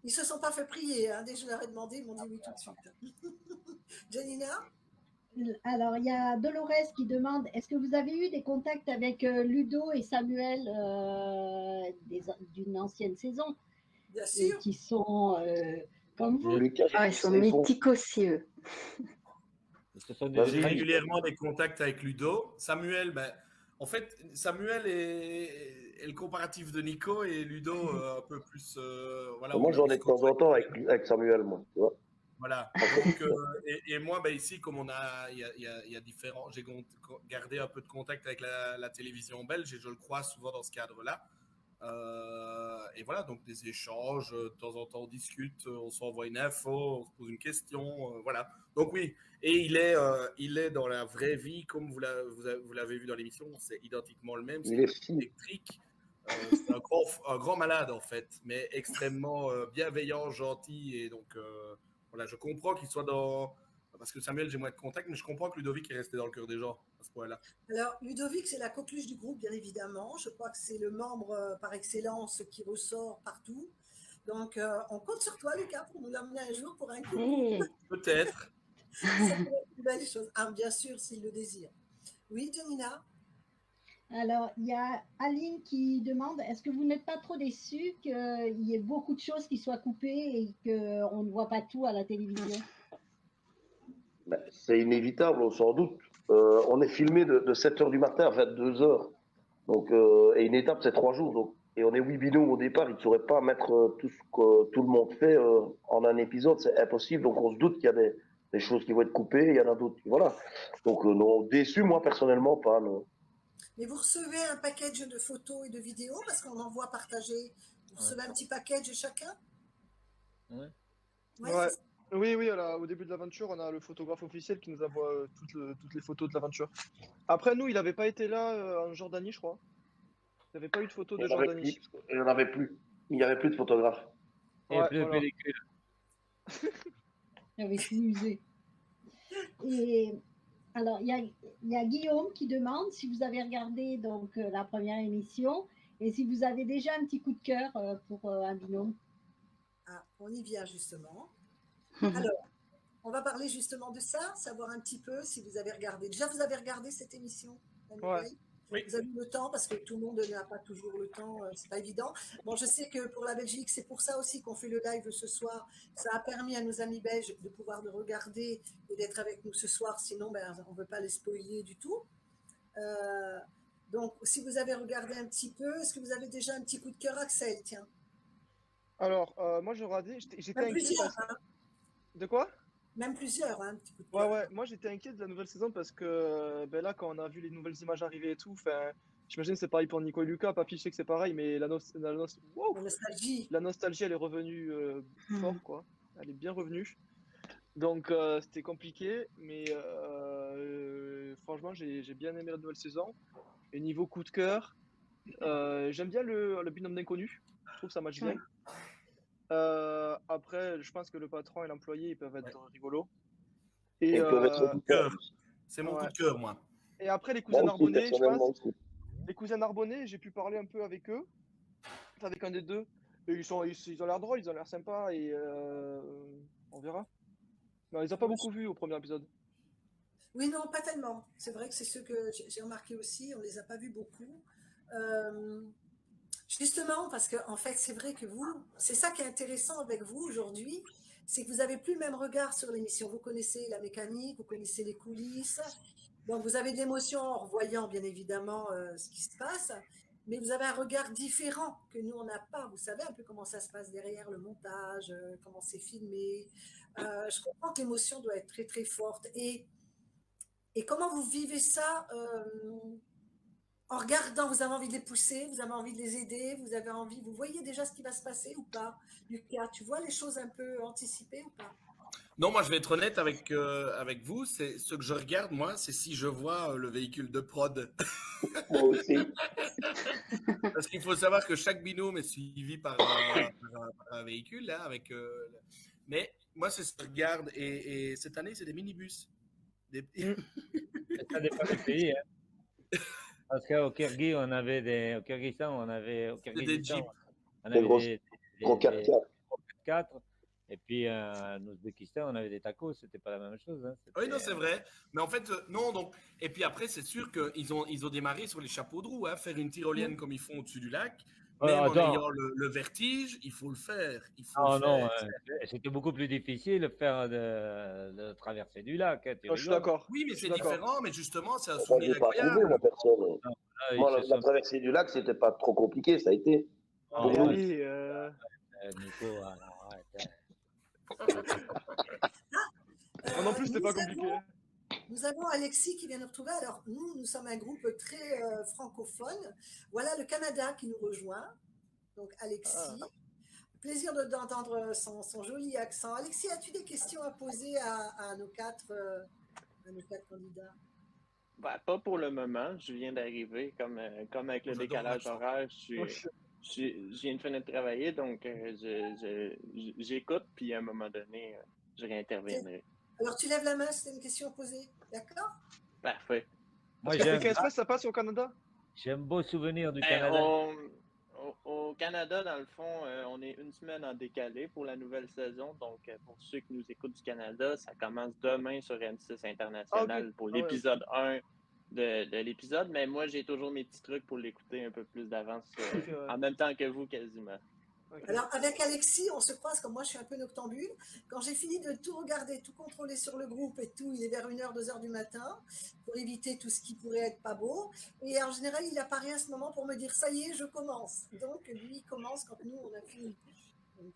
Ils se sont pas fait prier. Hein. Dès que je leur ai demandé, ils m'ont dit oui tout de suite. Janina? Alors, il y a Dolores qui demande, est-ce que vous avez eu des contacts avec Ludo et Samuel d'une ancienne saison? Bien sûr. Qui sont comme vous. Lucas, ils sont mythiques aussi, eux. J'ai régulièrement des contacts avec Ludo. Samuel, ben, en fait, Samuel est le comparatif de Nico et Ludo un peu plus. Voilà, moi, j'en ai de temps en temps avec Samuel, moi. Tu vois. Voilà. Donc, et moi, ben, ici, comme il y a différents. J'ai gardé un peu de contact avec la télévision belge et je le crois souvent dans ce cadre-là. Et voilà, donc des échanges, de temps en temps on discute, on s'envoie une info, on se pose une question, voilà. Donc oui, et il est dans la vraie vie, comme vous l'avez vu dans l'émission, c'est identiquement le même, c'est électrique, c'est un grand malade en fait, mais extrêmement bienveillant, gentil, et donc voilà, je comprends qu'il soit dans... Parce que Samuel, j'ai moins de contact, mais je comprends que Ludovic est resté dans le cœur des gens à ce point-là. Alors, Ludovic, c'est la coqueluche du groupe, bien évidemment. Je crois que c'est le membre par excellence qui ressort partout. Donc, on compte sur toi, Lucas, pour nous l'amener un jour pour un coup. Peut-être. Ça pourrait être une belle chose. Ah, bien sûr, s'il le désire. Oui, Janina? Alors, il y a Aline qui demande, est-ce que vous n'êtes pas trop déçus qu'il y ait beaucoup de choses qui soient coupées et qu'on ne voit pas tout à la télévision? Ben, c'est inévitable, on s'en doute. On est filmé de 7h du matin à 22h. Donc, et une étape, c'est 3 jours. Donc, et on est 8 binômes au départ. Ils ne sauraient pas mettre tout ce que tout le monde fait en un épisode. C'est impossible. Donc, on se doute qu'il y a des choses qui vont être coupées. Il y en a d'autres. Voilà. Donc, non, déçu, moi, personnellement, pas. Non. Mais vous recevez un package de photos et de vidéos parce qu'on envoie partager. Vous recevez un petit package chacun? Ouais. Oui, au début de l'aventure, on a le photographe officiel qui nous envoie toutes les photos de l'aventure. Après, nous, il n'avait pas été là en Jordanie, je crois. Il n'y avait pas eu de photos de Jordanie. Il n'y en avait plus. Il n'y avait plus de photographe. Il n'y avait plus de pellicule. Il y avait tout usé. Et alors, il y a Guillaume qui demande si vous avez regardé donc la première émission et si vous avez déjà un petit coup de cœur pour un binôme. Ah, on y vient justement. Alors, on va parler justement de ça, savoir un petit peu si vous avez regardé. Déjà, vous avez regardé cette émission, la nouvelle? Oui. Vous avez eu le temps parce que tout le monde n'a pas toujours le temps, c'est pas évident. Bon, je sais que pour la Belgique, c'est pour ça aussi qu'on fait le live ce soir. Ça a permis à nos amis belges de pouvoir le regarder et d'être avec nous ce soir. Sinon, on ne veut pas les spoiler du tout. Donc, si vous avez regardé un petit peu, est-ce que vous avez déjà un petit coup de cœur, Axel? Tiens. Alors, moi, je regardais, j'étais inquiet. De quoi? Même plusieurs, hein, un petit coup de cœur. Ouais, moi j'étais inquiet de la nouvelle saison parce que là, quand on a vu les nouvelles images arriver et tout, j'imagine que c'est pareil pour Nico et Lucas. Papy, je sais que c'est pareil, mais la nostalgie, elle est revenue fort, quoi. Elle est bien revenue. Donc, c'était compliqué, mais franchement, j'ai bien aimé la nouvelle saison. Et niveau coup de cœur, j'aime bien le binôme d'inconnus. Je trouve que ça marche bien. Après, je pense que le patron et l'employé, ils peuvent être rigolos. Et c'est mon coup de cœur, moi. Et après, les cousins Narbonnais, je pense. Les cousins Narbonnais, j'ai pu parler un peu avec eux, avec un des deux. Et ils ont l'air drôles, ils ont l'air sympas et on verra. Non, ils n'ont pas beaucoup vu au premier épisode. Oui, non, pas tellement. C'est vrai que c'est ce que j'ai remarqué aussi. On ne les a pas vus beaucoup. Justement, parce que en fait, c'est vrai que c'est ça qui est intéressant avec vous aujourd'hui, c'est que vous n'avez plus le même regard sur l'émission. Vous connaissez la mécanique, vous connaissez les coulisses, donc vous avez de l'émotion en revoyant bien évidemment ce qui se passe, mais vous avez un regard différent que nous, on n'a pas. Vous savez un peu comment ça se passe derrière le montage, comment c'est filmé. Je comprends que l'émotion doit être très, très forte. Et comment vous vivez ça en regardant, vous avez envie de les pousser, vous avez envie de les aider, vous voyez déjà ce qui va se passer ou pas? Lucas, tu vois les choses un peu anticipées ou pas? Non, moi je vais être honnête avec vous, c'est ce que je regarde, moi, c'est si je vois le véhicule de prod. Moi aussi. Parce qu'il faut savoir que chaque binôme est suivi par un véhicule, là, avec Mais moi, c'est ce que je regarde. Et cette année, c'est des minibus. Ça dépend des pays. Hein. Parce qu'au Kyrgyzstan, on avait des Jeeps. on Des avait gros des 4x4. 4. Et puis en Ouzbékistan, on avait des tacos. C'était pas la même chose. Hein. Oui, non, c'est vrai. Mais en fait, non. Donc, et puis après, c'est sûr qu'ils ont démarré sur les chapeaux de roue, hein, faire une tyrolienne comme ils font au-dessus du lac. Même en ayant le vertige, il faut le faire. Non, c'était beaucoup plus difficile de traverser du lac. Hein, je suis d'accord. Oui, mais c'est différent. Mais justement, c'est un Moi, souvenir j'ai pas trouvé, incroyable. moi, personne. Moi, la traversée du lac, c'était pas trop compliqué, ça a été. Pour nous. Nico, arrête. Non plus, c'était pas compliqué. Nous avons Alexis qui vient nous retrouver. Alors, nous sommes un groupe très francophone. Voilà le Canada qui nous rejoint. Donc, Alexis. Plaisir d'entendre son joli accent. Alexis, as-tu des questions à poser à nos quatre candidats? Bah, pas pour le moment. Je viens d'arriver. Comme avec le décalage horaire, je viens de finir de travailler. Donc, j'écoute. Puis, à un moment donné, je réinterviendrai. Alors, tu lèves la main si tu as une question à poser. D'accord? Parfait. Moi, Express, ça passe au Canada? J'ai un beau souvenir du Canada. Au Canada, dans le fond, on est une semaine en décalé pour la nouvelle saison. Donc, pour ceux qui nous écoutent du Canada, ça commence demain sur M6 International pour l'épisode 1 de l'épisode. Mais moi, j'ai toujours mes petits trucs pour l'écouter un peu plus d'avance, en même temps que vous, quasiment. Alors, avec Alexis, on se croise, comme moi, je suis un peu noctambule. Quand j'ai fini de tout regarder, tout contrôler sur le groupe et tout, il est vers 1h, 2h du matin, pour éviter tout ce qui pourrait être pas beau. Et en général, il apparaît à ce moment pour me dire, ça y est, je commence. Donc, lui, il commence quand nous, on a fini. Donc,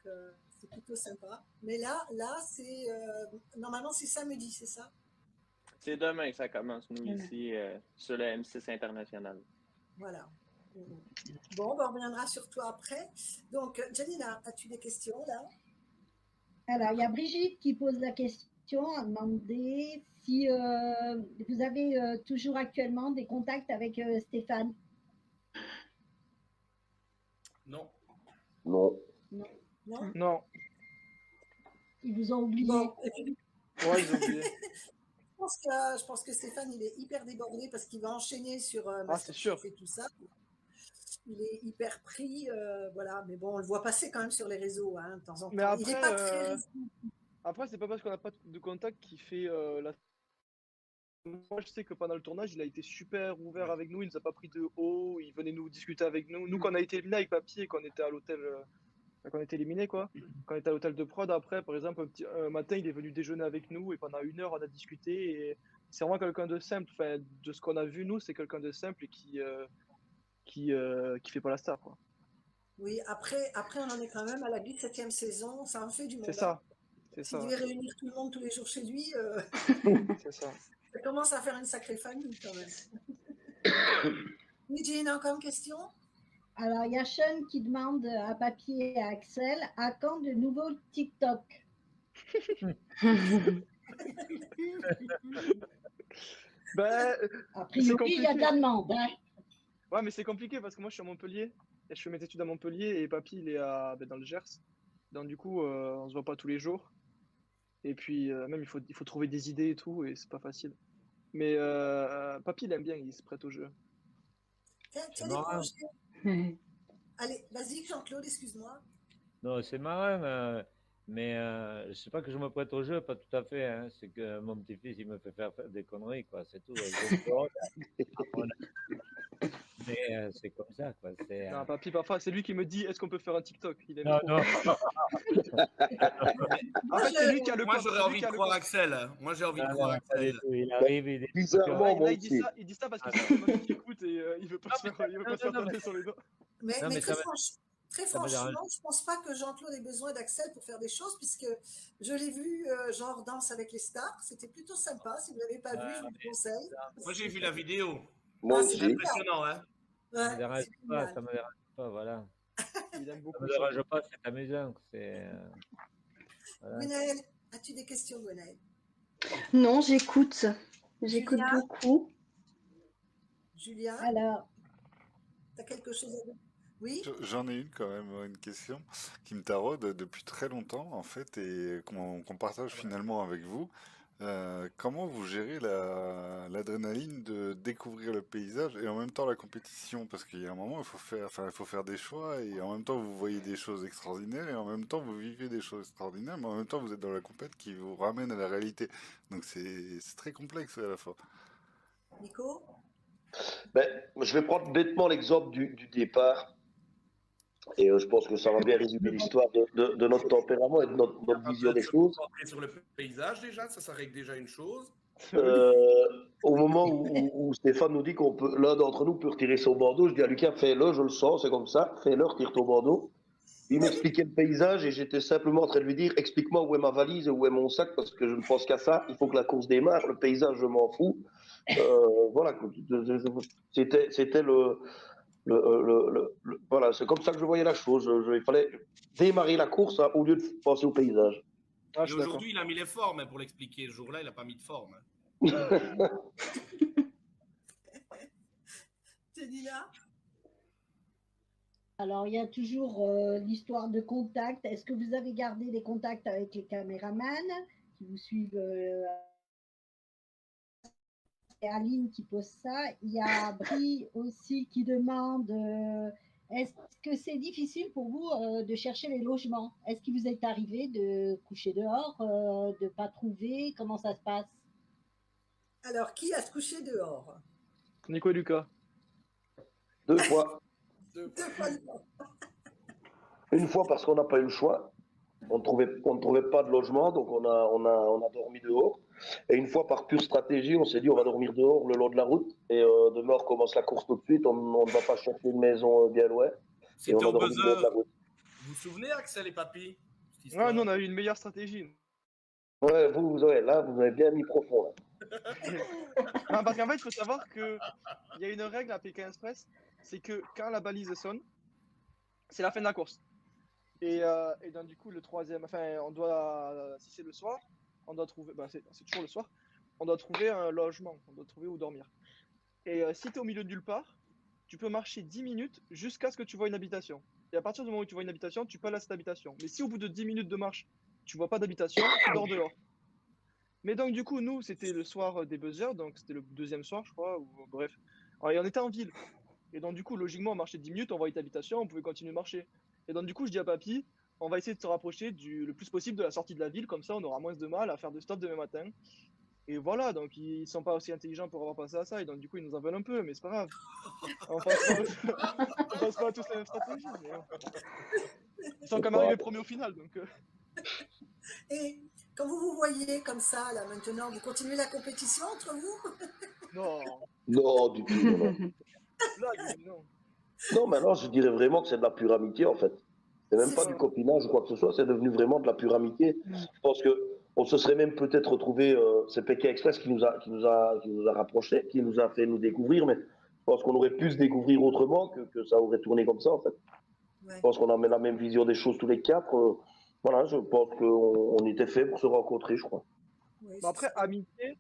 c'est plutôt sympa. Mais là c'est normalement, c'est samedi, c'est ça? C'est demain que ça commence, nous, ici, sur le M6 International. Voilà. Bon, on reviendra sur toi après. Donc, Janina, as-tu des questions là? Alors, il y a Brigitte qui pose la question, a demandé si vous avez toujours actuellement des contacts avec Stéphane. Non. Ils vous ont oublié. Bon. Ouais, ils ont oublié. Je pense que Stéphane, il est hyper débordé parce qu'il va enchaîner sur c'est sûr. et tout ça. Il est hyper pris, voilà. Mais bon, on le voit passer quand même sur les réseaux, hein, de temps en temps. Mais après, il n'est pas très... Après, c'est pas parce qu'on n'a pas de contact qui fait la... Moi, je sais que pendant le tournage, il a été super ouvert avec nous. Il nous a pas pris de haut. Il venait nous discuter avec nous. Nous, quand on a été éliminés avec Papy et qu'on était à l'hôtel... Quand on était éliminé, quoi. Quand on était à l'hôtel de prod, après, par exemple, un matin, il est venu déjeuner avec nous et pendant 1 heure, on a discuté. Et c'est vraiment quelqu'un de simple. Enfin, de ce qu'on a vu, nous, c'est quelqu'un de simple et qui fait pas la star, quoi. Oui, après, on en est quand même à la 17e saison. Ça en fait du monde. C'est ça. S'il devait réunir tout le monde tous les jours chez lui, c'est ça. Ça commence à faire une sacrée famille quand même. Oui, Jane, encore une question? Alors, il y a Sean qui demande à Papy et à Axel, à quand de nouveaux TikTok? A priori, il y a de la demande. Hein. Ouais, mais c'est compliqué parce que moi, je suis à Montpellier et je fais mes études à Montpellier et Papy, il est dans le Gers. Donc, du coup, on se voit pas tous les jours. Et puis, même, il faut trouver des idées et tout et c'est pas facile. Mais Papy, il aime bien, il se prête au jeu. Tiens, des projets. Allez, vas-y, Jean-Claude, excuse-moi. Non, c'est marrant, mais je sais pas que je me prête au jeu, pas tout à fait. Hein. C'est que mon petit-fils, il me fait faire des conneries, quoi. C'est tout. Mais c'est comme ça, quoi. Non, Papy, parfois, c'est lui qui me dit est-ce qu'on peut faire un TikTok? Il aime non. En fait, c'est lui qui a le Moi, j'aurais envie de croire Axel. Moi, j'ai envie de croire Axel. Il arrive, il est bizarrement, moi il dit ça parce que c'est moi qui écoute et il veut pas se faire taper sur les doigts. Mais très franchement, je pense pas que Jean-Claude ait besoin d'Axel pour faire des choses, puisque je l'ai vu, genre Danse avec les stars. C'était plutôt sympa. Si vous l'avez pas vu, je vous le conseille. Moi, j'ai vu la vidéo. Moi aussi. C'est impressionnant, hein. Ça me dérange pas, voilà. Il aime beaucoup. Ça me dérange pas, c'est amusant. Voilà. Gwenaëlle, as-tu des questions, Gwenaëlle? Non, j'écoute. J'écoute beaucoup. Julien, alors, tu as quelque chose à dire? Oui. J'en ai une quand même, une question qui me taraude depuis très longtemps en fait et qu'on partage finalement avec vous. Comment vous gérez l'adrénaline de découvrir le paysage et en même temps la compétition? Parce qu'il y a un moment, il faut faire des choix et en même temps vous voyez des choses extraordinaires et en même temps vous vivez des choses extraordinaires, mais en même temps vous êtes dans la compète qui vous ramène à la réalité. Donc c'est très complexe à la fois. Nico? Ben, je vais prendre bêtement l'exemple du départ. Et je pense que ça va bien résumer l'histoire de notre tempérament et de notre vision des Se choses. concentrer sur le paysage déjà, ça règle déjà une chose. Au moment où Stéphane nous dit qu'on peut, l'un d'entre nous peut retirer son bandeau, je dis à Lucas, fais-le, je le sens, c'est comme ça, fais-le, retire ton bandeau. Il m'expliquait le paysage et j'étais simplement en train de lui dire, explique-moi où est ma valise et où est mon sac parce que je ne pense qu'à ça, il faut que la course démarre, le paysage, je m'en fous. Voilà, c'était voilà, c'est comme ça que je voyais la chose. Il fallait démarrer la course hein, au lieu de penser au paysage. Ah, Et aujourd'hui, il a mis les formes hein, pour l'expliquer. Ce jour-là, il n'a pas mis de forme. Céline? Alors, il y a toujours l'histoire de contact. Est-ce que vous avez gardé des contacts avec les caméramans qui vous suivent C'est Aline qui pose ça. Il y a Brie aussi qui demande est-ce que c'est difficile pour vous de chercher les logements? Est-ce qu'il vous est arrivé de coucher dehors, de ne pas trouver? Comment ça se passe? Alors, qui a se couché dehors? Nico et Lucas. 2 fois. 2 fois dehors. Une fois parce qu'on n'a pas eu le choix. On ne trouvait pas de logement, donc on a dormi dehors. Et une fois par pure stratégie, on s'est dit on va dormir dehors le long de la route. Et demain, on commence la course tout de suite. On ne va pas chercher une maison bien loin. Et on a dormi le long de la route. Vous vous souvenez, Axel et Papy? Ouais, nous, on a eu une meilleure stratégie. Ouais, vous avez bien mis profond. Là. Non, parce qu'en fait, il faut savoir qu'il y a une règle à Pékin Express, c'est que quand la balise sonne, c'est la fin de la course. Et donc, du coup, le troisième, enfin, on doit, si c'est le soir, on doit trouver, c'est toujours le soir, on doit trouver un logement, on doit trouver où dormir. Et si tu es au milieu de nulle part, tu peux marcher 10 minutes jusqu'à ce que tu vois une habitation. Et à partir du moment où tu vois une habitation, tu peux aller à cette habitation. Mais si au bout de 10 minutes de marche, tu vois pas d'habitation, tu dors dehors. Mais donc, du coup, nous, c'était le soir des buzzers, donc c'était le deuxième soir, je crois, ou bref. Alors, et on était en ville. Et donc, du coup, logiquement, on marchait 10 minutes, on voyait une habitation, on pouvait continuer de marcher. Et donc, du coup, je dis à Papy, on va essayer de se rapprocher le plus possible de la sortie de la ville, comme ça, on aura moins de mal à faire de stop demain matin. Et voilà, donc ils sont pas aussi intelligents pour avoir pensé à ça, et donc du coup, ils nous en veulent un peu, mais c'est pas grave. On passe pas tous la même stratégie. Mais ils sont quand même arrivés premiers au final, donc. Et quand vous vous voyez comme ça, là, maintenant, vous continuez la compétition entre vous? Non. Non, du tout. Non. Non. Non, maintenant, je dirais vraiment que c'est de la pure amitié, en fait. C'est même pas du copinage ou quoi que ce soit, c'est devenu vraiment de la pure amitié. Je pense qu'on se serait même peut-être retrouvé, c'est Pékin Express qui nous a rapprochés, qui nous a fait nous découvrir, mais je pense qu'on aurait pu se découvrir autrement que ça aurait tourné comme ça, en fait. Ouais. Je pense qu'on a la même vision des choses tous les quatre. Voilà, je pense qu'on était fait pour se rencontrer, je crois. Oui, bon, après, amitié,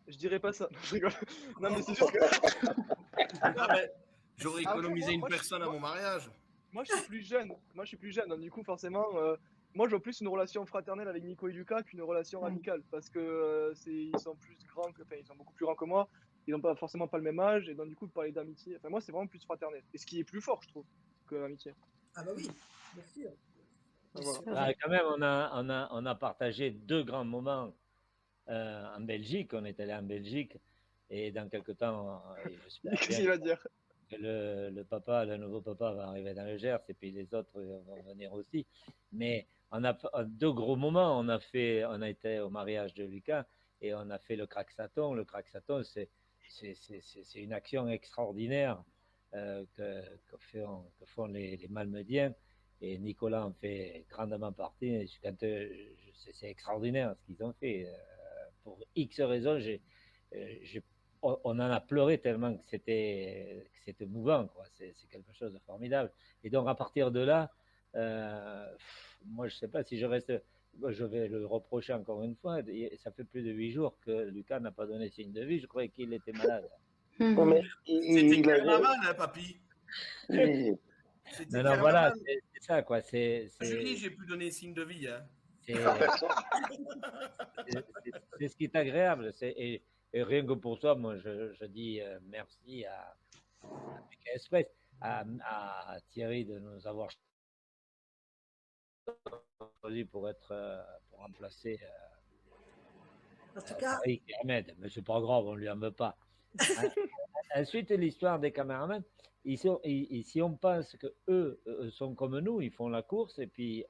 je dirais pas ça. Je rigole. Non, mais c'est juste que. J'aurais économisé une personne à mon mariage. Moi, je suis plus jeune. Donc, du coup, forcément, moi, je vois plus une relation fraternelle avec Nico et Lucas qu'une relation amicale. Parce que ils sont plus grands, ils sont beaucoup plus grands que moi. Ils n'ont pas forcément pas le même âge. Et donc, du coup, parler d'amitié. Enfin, moi, c'est vraiment plus fraternel. Et ce qui est plus fort, je trouve, que l'amitié. Ah, bah oui, bien sûr. Voilà. Quand même, on a partagé 2 grands moments en Belgique. On est allé en Belgique. Et dans quelques temps, qu'est-ce qu'il va dire? Le nouveau papa va arriver dans le Gers et puis les autres vont venir aussi. Mais on a 2 gros moments. On a été au mariage de Lucas et on a fait le Craxaton. Le Craxaton, c'est une action extraordinaire que font les Malmediens. Et Nicolas en fait grandement partie. C'est extraordinaire ce qu'ils ont fait. Pour X raisons, on en a pleuré tellement que c'était mouvant, quoi. C'est quelque chose de formidable. Et donc, à partir de là, moi, je ne sais pas si je reste. Je vais le reprocher encore une fois. Ça fait plus de 8 jours que Lucas n'a pas donné signe de vie. Je croyais qu'il était malade. C'était carnaval, hein, papy? C'était Non, voilà, carrément. c'est ça, quoi. Julie, j'ai pu donner signe de vie. Hein. C'est ce qui est agréable. Et rien que pour ça, moi, je dis merci à PK Express, à Thierry de nous avoir choisi pour remplacer En tout cas, Tariq Ahmed. Mais c'est pas grave, on lui en veut pas. Ensuite, l'histoire des caméramans. Si on pense que eux sont comme nous, ils font la course et puis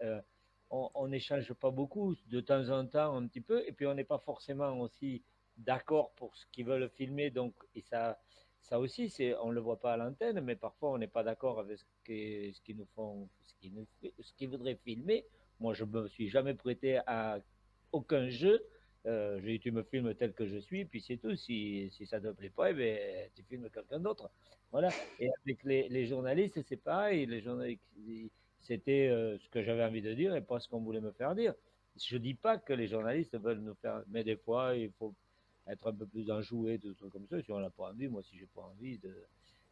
on n'échange pas beaucoup, de temps en temps un petit peu, et puis on n'est pas forcément aussi d'accord pour ce qu'ils veulent filmer. Donc, et ça aussi, on ne le voit pas à l'antenne, mais parfois on n'est pas d'accord avec ce qu'ils nous font, ce qu'ils voudraient filmer. Moi, je ne me suis jamais prêté à aucun jeu. J'ai dit, tu me filmes tel que je suis, puis c'est tout. Si ça ne te plaît pas, eh bien, tu filmes quelqu'un d'autre. Voilà. Et avec les journalistes, c'est pareil. Les journalistes, c'était ce que j'avais envie de dire et pas ce qu'on voulait me faire dire. Je ne dis pas que les journalistes veulent nous faire, mais des fois, il faut être un peu plus enjoué, des trucs comme ça. Si on n'a pas envie, moi, si j'ai pas envie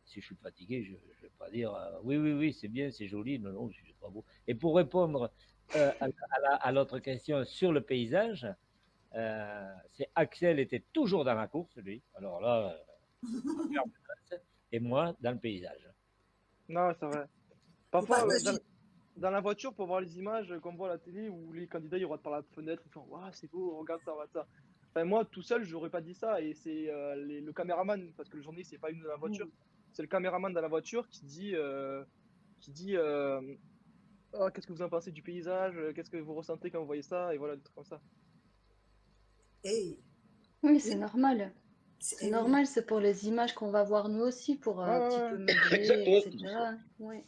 si je suis fatigué, je ne vais pas dire oui, c'est bien, c'est joli, non, c'est pas beau. Et pour répondre à l'autre question sur le paysage, c'est Axel était toujours dans la course, lui. Alors là, et moi dans le paysage. Non, c'est vrai. Parfois, dans la voiture, pour voir les images qu'on voit à la télé où les candidats ils regardent par la fenêtre, ils font waouh, c'est beau, regarde ça. Enfin, moi, tout seul, j'aurais pas dit ça. Et c'est le caméraman, parce que le journaliste, c'est pas une de la voiture, c'est le caméraman dans la voiture qui dit oh, qu'est-ce que vous en pensez du paysage, qu'est-ce que vous ressentez quand vous voyez ça, et voilà, des trucs comme ça. Hey. Oui, c'est normal. C'est normal, c'est pour les images qu'on va voir nous aussi, pour un petit peu meubler, etc. Ouais.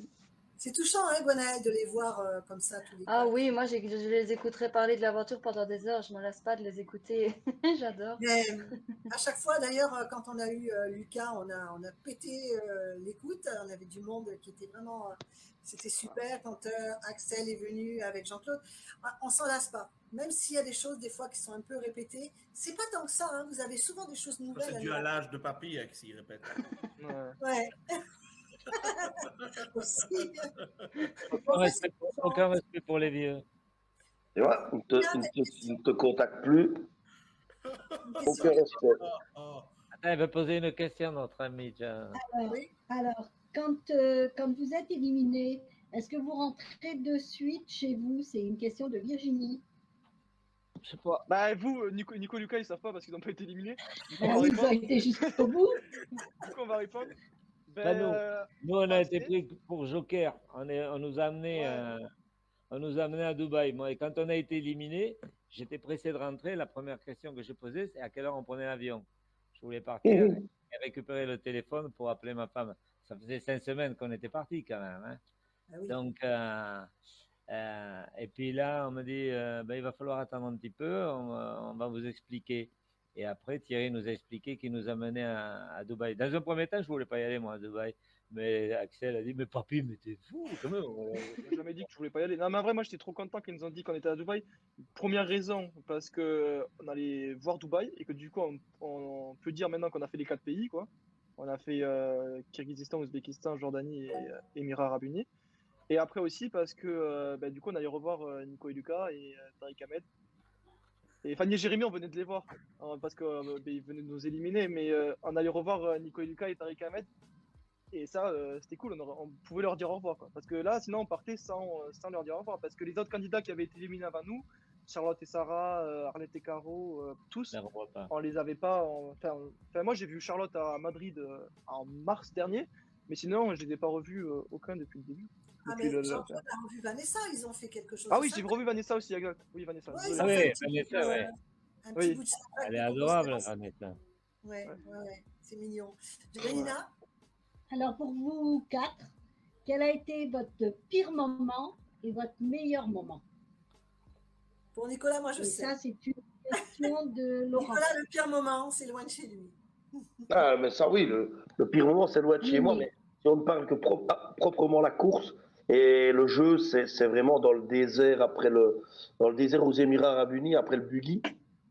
C'est touchant, hein, Gwenaëlle, de les voir comme ça tous les Ah oui, moi je les écouterai parler de la voiture pendant des heures, je ne me lasse pas de les écouter, j'adore. À chaque fois, d'ailleurs, quand on a eu Lucas, on a pété l'écoute, on avait du monde qui était vraiment, c'était super. Quand Axel est venu avec Jean-Claude, on s'en lasse pas. Même s'il y a des choses des fois qui sont un peu répétées, c'est pas tant que ça, hein, vous avez souvent des choses nouvelles. C'est dû à l'âge de papy s'il répète. Ouais. Aussi. Aucun respect pour les vieux. Tu vois, ils ne te contactent plus. Aucun respect. Attends, elle veut poser une question, notre ami. Alors, quand vous êtes éliminé, est-ce que vous rentrez de suite chez vous? C'est une question de Virginie. Je sais pas. Bah, vous, Nico et Lucas, ils savent pas parce qu'ils n'ont pas été éliminés. Ils ont été jusqu'au bout. Du coup, on va répondre. Nous, on a été pris pour Joker. On nous a amenés à Dubaï. Moi, et quand on a été éliminé, j'étais pressé de rentrer. La première question que j'ai posée, c'est à quelle heure on prenait l'avion. Je voulais partir et récupérer le téléphone pour appeler ma femme. Ça faisait 5 semaines qu'on était partis quand même. Hein. Ah oui. Donc, et puis là, on me dit, il va falloir attendre un petit peu, on va vous expliquer. Et après, Thierry nous a expliqué qu'il nous amenait à Dubaï. Dans un premier temps, je ne voulais pas y aller, moi, à Dubaï. Mais Axel a dit, mais papy, mais t'es fou, quand même. J'ai jamais dit que je voulais pas y aller. Non, mais en vrai, moi, j'étais trop content qu'ils nous ont dit qu'on était à Dubaï. Première raison, parce qu'on allait voir Dubaï et que du coup, on peut dire maintenant qu'on a fait les 4 pays, quoi. On a fait Kirghizistan, Ouzbékistan, Jordanie et Émirats Arabes Unis. Et après aussi parce que du coup, on allait revoir Nico et Lucas et Tariq Ahmed. Et Fanny et Jérémy, on venait de les voir hein, parce qu'ils venaient de nous éliminer. Mais on allait revoir Nico et Lucas et Tariq Ahmed. Et ça, c'était cool. On pouvait leur dire au revoir. Quoi. Parce que là, sinon, on partait sans leur dire au revoir. Parce que les autres candidats qui avaient été éliminés avant nous, Charlotte et Sarah, Arlette et Caro, tous, on les avait pas. Enfin, moi, j'ai vu Charlotte à Madrid en mars dernier. Mais sinon, je ne les ai pas revus aucun depuis le début. Ah, mais Jean-Claude a revu Vanessa, ils ont fait quelque chose. Ah oui, j'ai revu Vanessa aussi, exact. Oui, Vanessa. Ouais, ils ont fait un petit bout de Elle est adorable, Vanessa. Ouais, c'est mignon. Janina? Alors, pour vous 4, quel a été votre pire moment et votre meilleur moment? Pour Nicolas, moi je sais. Ça, c'est une question de Laurent. Nicolas, le pire moment, c'est loin de chez lui. Ah, mais ça, oui, le pire moment, c'est loin de chez moi. Mais si on ne parle que proprement la course, et le jeu, c'est vraiment dans le désert, dans le désert aux Émirats Arabes Unis, après le buggy.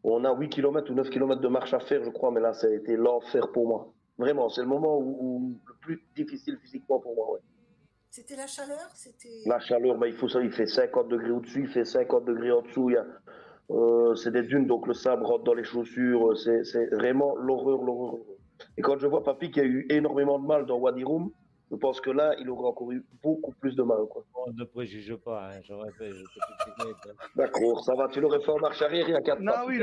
On a 8 km ou 9 km de marche à faire, je crois, mais là, ça a été l'enfer pour moi. Vraiment, c'est le moment où le plus difficile physiquement pour moi. Ouais. C'était la chaleur? C'était... La chaleur, il faut ça, il fait 50 degrés au-dessus, il fait 50 degrés en dessous. C'est des dunes, donc le sable rentre dans les chaussures. C'est vraiment l'horreur, l'horreur. Et quand je vois Papy qui a eu énormément de mal dans Wadi Rum, je pense que là, il aurait encore eu beaucoup plus de mal, quoi. On ne préjuge pas, hein, j'aurais fait. D'accord, ça va. Tu l'aurais fait en marche arrière et à 4 Non, pattes. oui, il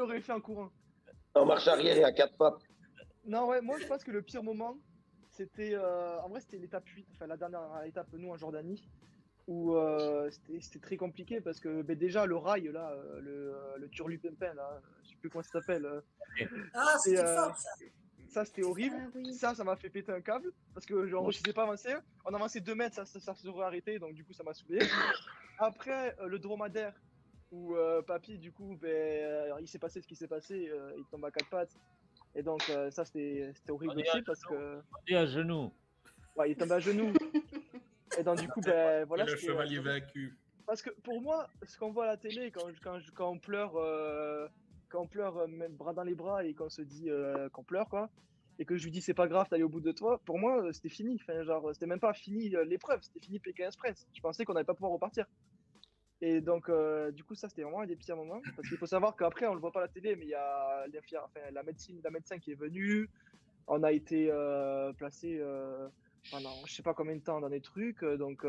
aurait fait en courant. En marche arrière et à 4 pattes. Non, ouais, moi je pense que le pire moment, c'était en vrai, c'était l'étape 8, enfin la dernière étape, nous en Jordanie, où c'était très compliqué parce que déjà le rail, là, le Turlu-Pimpin, là, je sais plus comment ça s'appelle. Ah, c'était fort, ça. Ça, c'était horrible. Ah oui. Ça m'a fait péter un câble parce que genre, je sais pas avancer. On avançait 2 mètres, ça se serait arrêté, donc du coup, ça m'a saoulé. Après, le dromadaire, où Papy, du coup, il s'est passé ce qui s'est passé, il tombe à 4 pattes. Et donc, ça, c'était horrible aussi parce que. Il est à genoux. Ouais, il est tombé à genoux. Et donc, du coup, voilà. Le chevalier vaincu. Parce que pour moi, ce qu'on voit à la télé, quand on pleure, même bras dans les bras et qu'on se dit qu'on pleure, quoi, et que je lui dis c'est pas grave, t'allais au bout de toi, pour moi, c'était fini. Enfin, genre, c'était même pas fini l'épreuve, c'était fini Pékin Express. Je pensais qu'on n'allait pas pouvoir repartir. Et donc, du coup, ça, c'était vraiment un des pires moments. Parce qu'il faut savoir qu'après, on le voit pas à la télé, mais il y a la médecin qui est venue. On a été placé pendant je sais pas combien de temps dans des trucs. Donc,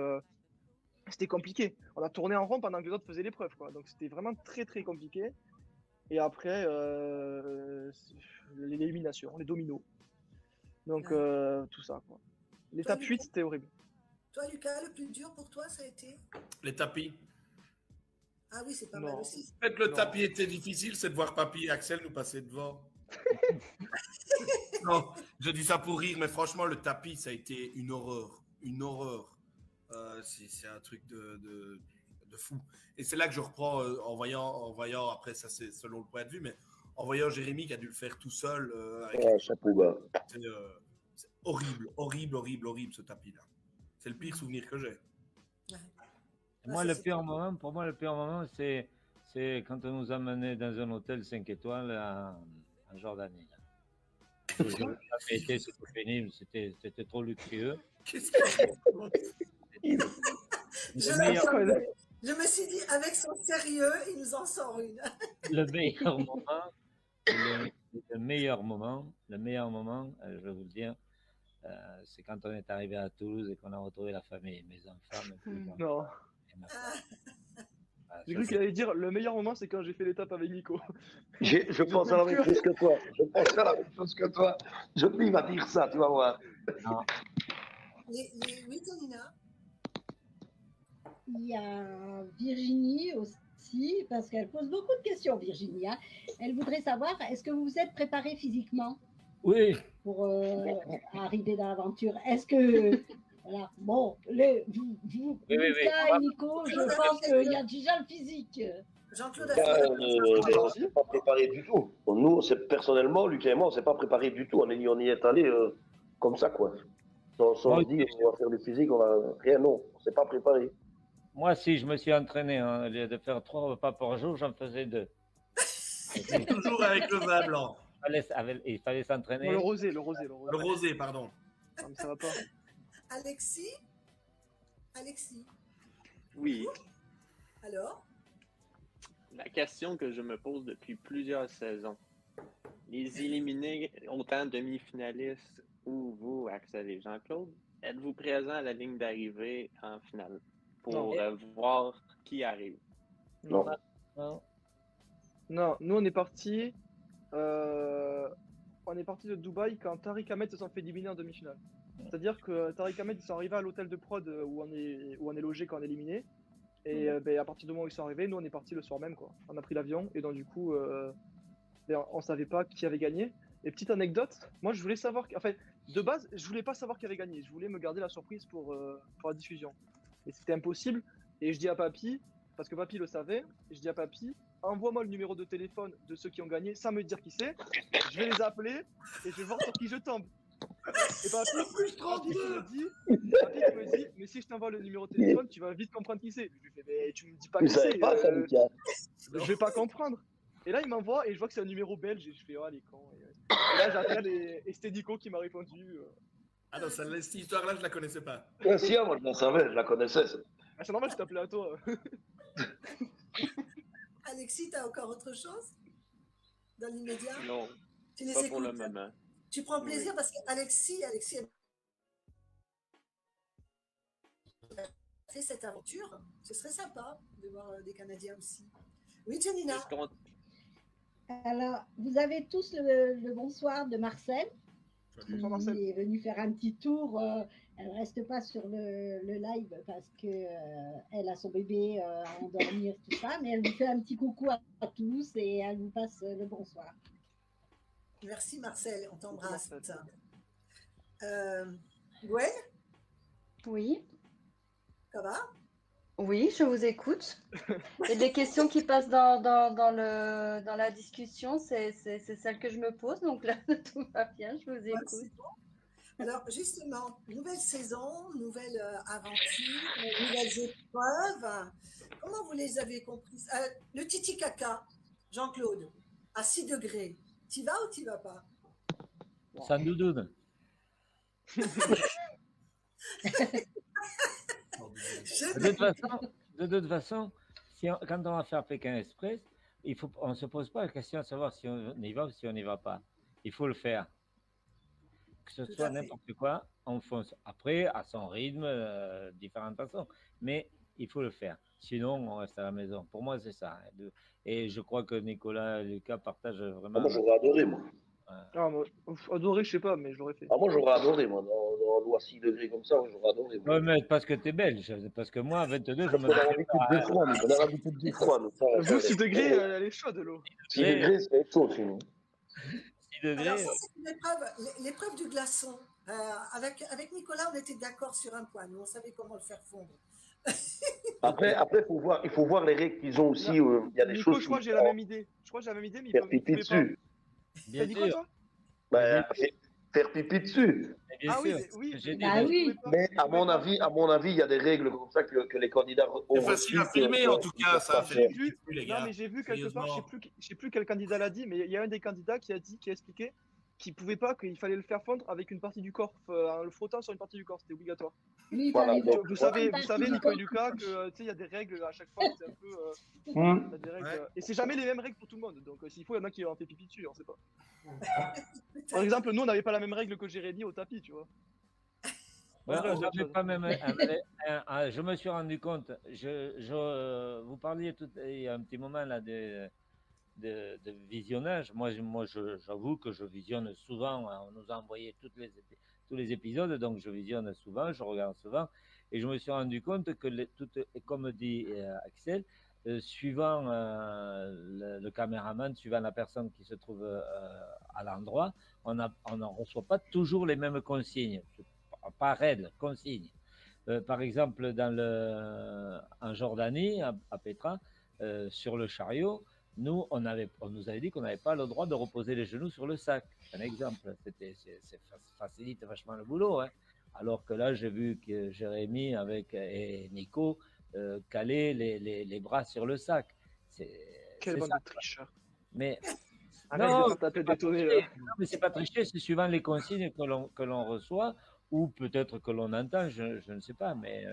c'était compliqué. On a tourné en rond pendant que les autres faisaient l'épreuve, quoi. Donc, c'était vraiment très, très compliqué. Et après, l'élimination, les dominos. Donc, tout ça, quoi. L'étape 8, c'était horrible. Toi, Lucas, le plus dur pour toi, ça a été? Les tapis. Ah oui, c'est pas mal aussi. En fait, le tapis était difficile, c'est de voir Papy et Axel nous passer devant. Non, je dis ça pour rire, mais franchement, le tapis, ça a été une horreur. Une horreur. C'est un truc de fou. Et c'est là que je reprends en voyant, après ça c'est selon le point de vue, mais en voyant Jérémy qui a dû le faire tout seul. Chapeau bas. C'est horrible, horrible, horrible, horrible ce tapis-là. C'est le pire souvenir que j'ai. Moi, le pire moment, c'est quand on nous a menés dans un hôtel 5 étoiles en Jordanie. C'était pénible, c'était trop luxueux. Je me suis dit, avec son sérieux, il nous en sort une. Le meilleur moment, je vais vous le dire, c'est quand on est arrivé à Toulouse et qu'on a retrouvé la famille, mes enfants, mes petits-enfants. Non. J'ai cru qu'il allait dire le meilleur moment, c'est quand j'ai fait l'étape avec Nico. Je pense à la même chose que toi. Il va dire ça, tu vas voir. Oui, Tonina. Il y a Virginie aussi, parce qu'elle pose beaucoup de questions, Virginie. Hein. Elle voudrait savoir, est-ce que vous vous êtes préparé physiquement? Oui. Pour arriver dans l'aventure. Est-ce que... Voilà. Bon, vous Lucas et Nico, je pense qu'il y a déjà le physique. Jean-Claude on s'est pas préparé du tout. Nous, personnellement, Lucas et moi, on s'est pas préparé du tout. On y est allé comme ça, quoi. Sans se dire, on va faire du physique, on va rien, non. On s'est pas préparé. Moi, si je me suis entraîné, hein, au lieu de faire 3 repas par jour, j'en faisais 2. Toujours avec le vin blanc. Il fallait s'entraîner. Le rosé, pardon. Non, mais ça va pas. Alexis. Oui. Alors? La question que je me pose depuis plusieurs saisons. Les éliminés, autant demi-finalistes ou vous, Axel et Jean-Claude, êtes-vous présents à la ligne d'arrivée en finale pour voir qui arrive? Non. Non, nous on est partis de Dubaï quand Tariq Ahmed se sont fait éliminer en demi-finale. C'est-à-dire que Tariq Ahmed, ils sont arrivés à l'hôtel de prod où on est logé quand on est éliminé. Et à partir du moment où ils sont arrivés, nous on est partis le soir même, quoi. On a pris l'avion et donc du coup, on savait pas qui avait gagné. Et petite anecdote, moi je voulais savoir, de base, je voulais pas savoir qui avait gagné. Je voulais me garder la surprise pour la diffusion. Et c'était impossible. Et je dis à Papy, parce que Papy le savait, et je dis à Papy, envoie-moi le numéro de téléphone de ceux qui ont gagné, sans me dire qui c'est. Je vais les appeler et je vais voir sur qui je tombe. Et Papy me dit, mais si je t'envoie le numéro de téléphone, tu vas vite comprendre qui c'est. Je lui fais, mais tu me dis pas qui c'est. Je vais pas comprendre. Et là, il m'envoie et je vois que c'est un numéro belge et je fais, oh, les cons. Et là, j'appelle et c'était Nico qui m'a répondu. Ah non, cette histoire-là, je la connaissais pas. Ouais, si, moi je la savais, je la connaissais. Ah, c'est normal, je t'appelais à toi. Alexis, tu as encore autre chose dans l'immédiat? Non, Tu les pas pour le écoutes? moment. Tu prends plaisir Oui. parce qu'Alexis a fait cette aventure. Ce serait sympa de voir des Canadiens aussi. Oui, Janina. Est-ce qu'on- Alors, vous avez tous le bonsoir de Marcel, Bonsoir, Marcel. qui est venu faire un petit tour. Elle ne reste pas sur le live parce qu'elle a son bébé à endormir, tout ça, mais elle vous fait un petit coucou à tous et elle vous passe le bonsoir. Merci Marcel, on t'embrasse. Marcel. Gwen, Oui, ça va? oui, je vous écoute. Et les questions qui passent dans la discussion, c'est celles que je me pose. Donc là, tout va bien, je vous Ouais, écoute. c'est bon. Alors justement, nouvelle saison, nouvelle aventure, nouvelles épreuves. Comment vous les avez comprises? Le Titi Caca, Jean-Claude, à 6 degrés. T'y vas ou t'y vas pas? Sans doudoune. De toute façon, quand on va faire Pékin Express, on ne se pose pas la question de savoir si on y va ou si on n'y va pas. Il faut le faire. Que ce Tout soit à fait. n'importe quoi, on fonce. Après, à son rythme, différentes façons. Mais il faut le faire. Sinon, on reste à la maison. Pour moi, c'est ça. Et je crois que Nicolas et Lucas partagent Ah, vraiment. moi j'aurais adoré, moi. Ah, moi, adoré, je sais pas, mais je l'aurais fait. Ah, moi j'aurais adoré, moi. Dans l'eau à 6 degrés comme ça, j'aurais adoré. Moi. Ouais, mais parce que tu es belge. Parce que moi, à 22, je me On a l'habitude du froid, nous. On a l'habitude du froid, nous. Vous, 6 degrés, elle est chaude, l'eau. 6 degrés, c'est chaud chez nous. 6 degrés. Alors ça, c'est une épreuve, l'épreuve du glaçon. Avec Nicolas, on était d'accord sur un point. Nous, on savait comment le faire fondre. Après, il faut voir les règles qu'ils ont aussi. Non, Il y a des Nico, choses je crois que j'ai la même idée. Je crois que j'ai la même idée, mais faire il pipi pouvait pas. dessus. T'as dit quoi, toi? Ben, faire pipi dessus. Bien Ah oui, sûr. oui, J'ai dit, Bah il oui. pouvait pas. Mais Il à pouvait mon pas. avis, il y a des règles comme ça que les candidats ont C'est facile à reçues, filmer, en tout qu'ils cas, peuvent ça pas fait faire. du plus, les Non, gars. mais j'ai vu quelque part, Sérieusement. je sais plus quel candidat l'a dit, mais il y a un des candidats qui a expliqué qu'il pouvait pas, qu'il fallait le faire fondre avec une partie du corps, en le frottant sur une partie du corps, c'était obligatoire. Oui, il Voilà, fallait donc, voir Vous une savez, partie du Nico corps et Lucas, qui que tu sais, il y a des règles à chaque fois, c'est un peu. Il y a des règles, Ouais. et c'est jamais les mêmes règles pour tout le monde. Donc s'il faut, il y en a qui en fait pipi dessus, on sait pas. Par exemple, nous, on n'avait pas la même règle que Jérémy au tapis, tu vois. Ouais, En vrai, on c'est autre n'avait chose. pas même. Je me suis rendu compte. Vous parliez il y a un petit moment là de visionnage. Moi, j'avoue que je visionne souvent. On nous a envoyé tous les épisodes, donc je visionne souvent, je regarde souvent. Et je me suis rendu compte que, comme dit Axel, suivant le caméraman, suivant la personne qui se trouve à l'endroit, on n'en reçoit pas toujours les mêmes consignes. Pas règles, consignes. Par exemple, en Jordanie, à Petra, sur le chariot, on nous avait dit qu'on n'avait pas le droit de reposer les genoux sur le sac. Un exemple, ça facilite vachement le boulot. Hein. Alors que là, j'ai vu que Jérémy et Nico calaient les bras sur le sac. Quelle bande ça. de tricheurs. Mais Arrête non, de faire ta tête détonner, là. non, mais c'est pas tricher, c'est suivant les consignes que l'on reçoit ou peut-être que l'on entend, je ne sais pas, mais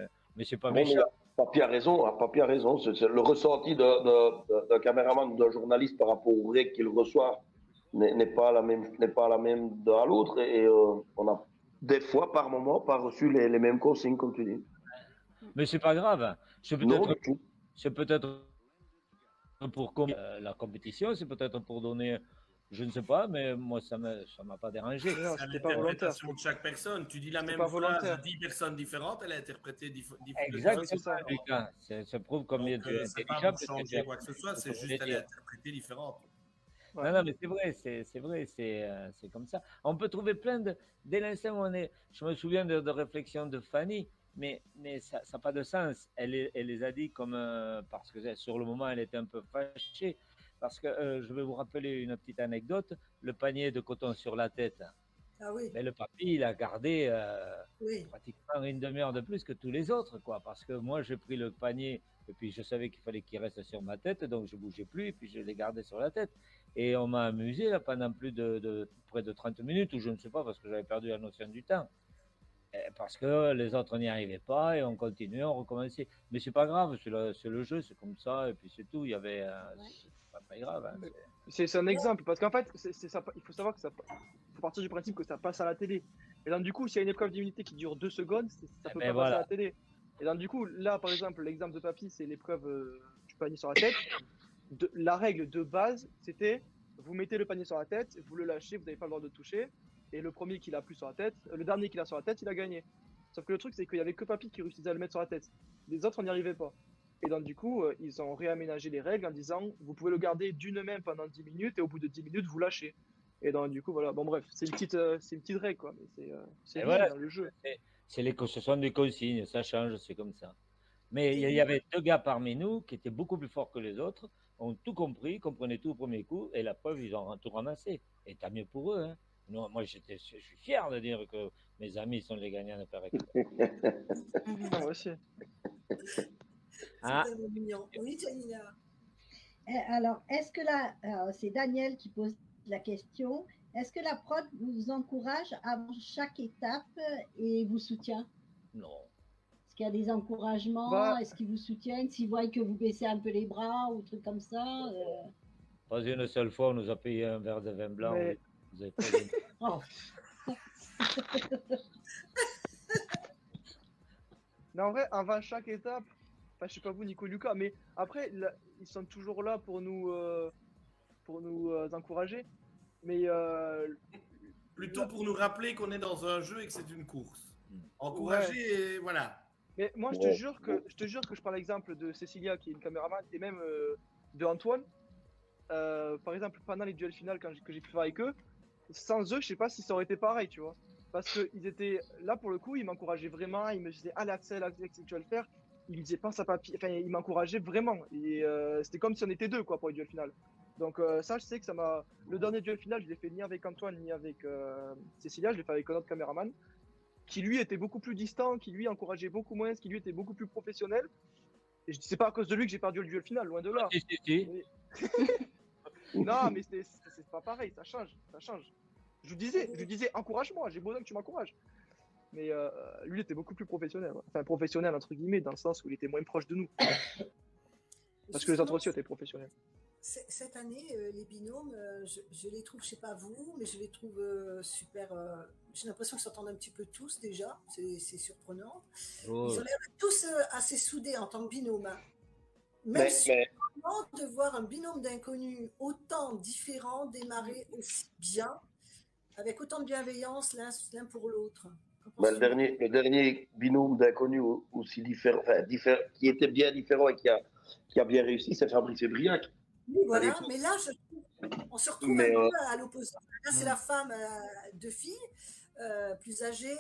c'est pas Non, mais méchant. Papy a raison, hein, Papy a raison. C'est le ressenti d'un caméraman ou d'un journaliste par rapport aux règles qu'il reçoit n'est pas la même d'un à l'autre. Et on a des fois, par moment, pas reçu les mêmes consignes, comme tu dis. Mais c'est pas grave. C'est Non, peut-être du tout. pour la compétition, c'est peut-être pour donner, je ne sais pas, mais moi ça m'a pas dérangé. Mais non, C'est c'était pas volontaire. l'interprétation de chaque personne. Tu dis la C'était même pas phrase volontaire. à 10 personnes différentes, elle est interprétée Exactement, c'est ça. Lucas. Ça prouve combien Donc, tu es c'est pas intelligent. pour changer quoi que ce soit, c'est juste elle est interprétée différente. Ouais. Non, non, mais c'est vrai, c'est comme ça. On peut trouver plein dès l'instant où on est. Je me souviens de réflexions de Fanny, mais ça n'a pas de sens. Elle les a dit comme parce que sur le moment, elle était un peu fâchée. Parce que je vais vous rappeler une petite anecdote, le panier de coton sur la tête. Ah oui, Mais le papy, il a gardé oui. pratiquement une demi-heure de plus que tous les autres, quoi. Parce que moi, j'ai pris le panier et puis je savais qu'il fallait qu'il reste sur ma tête, donc je bougeais plus et puis je l'ai gardé sur la tête. Et on m'a amusé là pendant près de 30 minutes, ou je ne sais pas, parce que j'avais perdu la notion du temps. Parce que les autres n'y arrivaient pas et on continuait, on recommençait. Mais c'est pas grave, c'est le jeu, c'est comme ça, et puis c'est tout. Il y avait. C'est pas grave. Hein, c'est un exemple, parce qu'en fait, ça, il faut savoir que ça faut partir du principe que ça passe à la télé. Et donc, du coup, s'il y a une épreuve d'immunité qui dure 2 secondes, ça peut pas passer à la télé. Et donc, du coup, là, par exemple, l'exemple de Papy, c'est l'épreuve du panier sur la tête. La règle de base, c'était vous mettez le panier sur la tête, vous le lâchez, vous n'avez pas le droit de toucher. Et le premier qui l'a plus sur la tête, le dernier qui l'a sur la tête, il a gagné. Sauf que le truc, c'est qu'il y avait que Papy qui réussissait à le mettre sur la tête. Les autres, on n'y arrivait pas. Et donc, du coup, ils ont réaménagé les règles en disant vous pouvez le garder d'une main pendant 10 minutes et au bout de 10 minutes, vous lâchez. Et donc, du coup, voilà. Bon, bref, c'est une petite règle, quoi. Mais c'est bien dans le jeu. Ce sont des consignes, ça change, c'est comme ça. Mais il y avait 2 gars parmi nous qui étaient beaucoup plus forts que les autres, ont tout compris, comprenaient tout au premier coup, et la preuve, ils ont tout ramassé. Et tant mieux pour eux. Hein. Non, moi, je suis fier de dire que mes amis sont les gagnants de Père Express. Moi aussi. C'est tellement mignon. Oui, Janina. Alors, est-ce que c'est Daniel qui pose la question. Est-ce que la prod vous encourage avant chaque étape et vous soutient? Non. Est-ce qu'il y a des encouragements? Est-ce qu'ils vous soutiennent? S'ils voient que vous baissez un peu les bras ou trucs comme ça? Pas une seule fois, on nous a payé un verre de vin blanc. Mais... Vous avez pas oh. Non, en vrai, avant chaque étape, enfin, je sais pas vous, Nico, Lucas, mais après, là, ils sont toujours là pour nous encourager. Mais plutôt pour nous rappeler qu'on est dans un jeu et que c'est une course. Encourager, et voilà. Mais moi, je te jure que je prends l'exemple de Cécilia, qui est une caméraman, et même de Antoine. Par exemple, pendant les duels finales que j'ai pu faire avec eux, sans eux, je sais pas si ça aurait été pareil, tu vois. Parce qu'ils étaient là pour le coup, ils m'encourageaient vraiment, ils me disaient allez Axel, tu vas le faire. Ils me disaient pense à Papy, enfin ils m'encourageaient vraiment. Et c'était comme si on était 2 quoi pour les duels finales. Donc ça, je sais que ça m'a. Le dernier duel final, je l'ai fait ni avec Antoine ni avec Cécilia, je l'ai fait avec un autre caméraman qui lui était beaucoup plus distant, qui lui encourageait beaucoup moins, qui lui était beaucoup plus professionnel. Et c'est pas à cause de lui que j'ai perdu le duel final, loin de là. Mais... non, mais c'est pas pareil, ça change. Je vous disais, encourage-moi, j'ai besoin que tu m'encourages. Mais lui, il était beaucoup plus professionnel. Enfin, professionnel, entre guillemets, dans le sens où il était moins proche de nous. Parce que les autres aussi étaient professionnels. Cette année, les binômes, je les trouve, je sais pas vous, mais je les trouve super. J'ai l'impression qu'ils s'entendent un petit peu tous déjà, c'est surprenant. Oh. Ils ont l'air tous assez soudés en tant que binôme. Hein. Même de voir un binôme d'inconnus autant différents démarrer aussi bien, avec autant de bienveillance l'un pour l'autre. Le dernier binôme d'inconnus aussi différent, qui était bien différent et qui a bien réussi, c'est Fabrice et Briac. Oui, voilà, mais là, on se retrouve un peu à l'opposé. Là, c'est la femme de filles, plus âgées,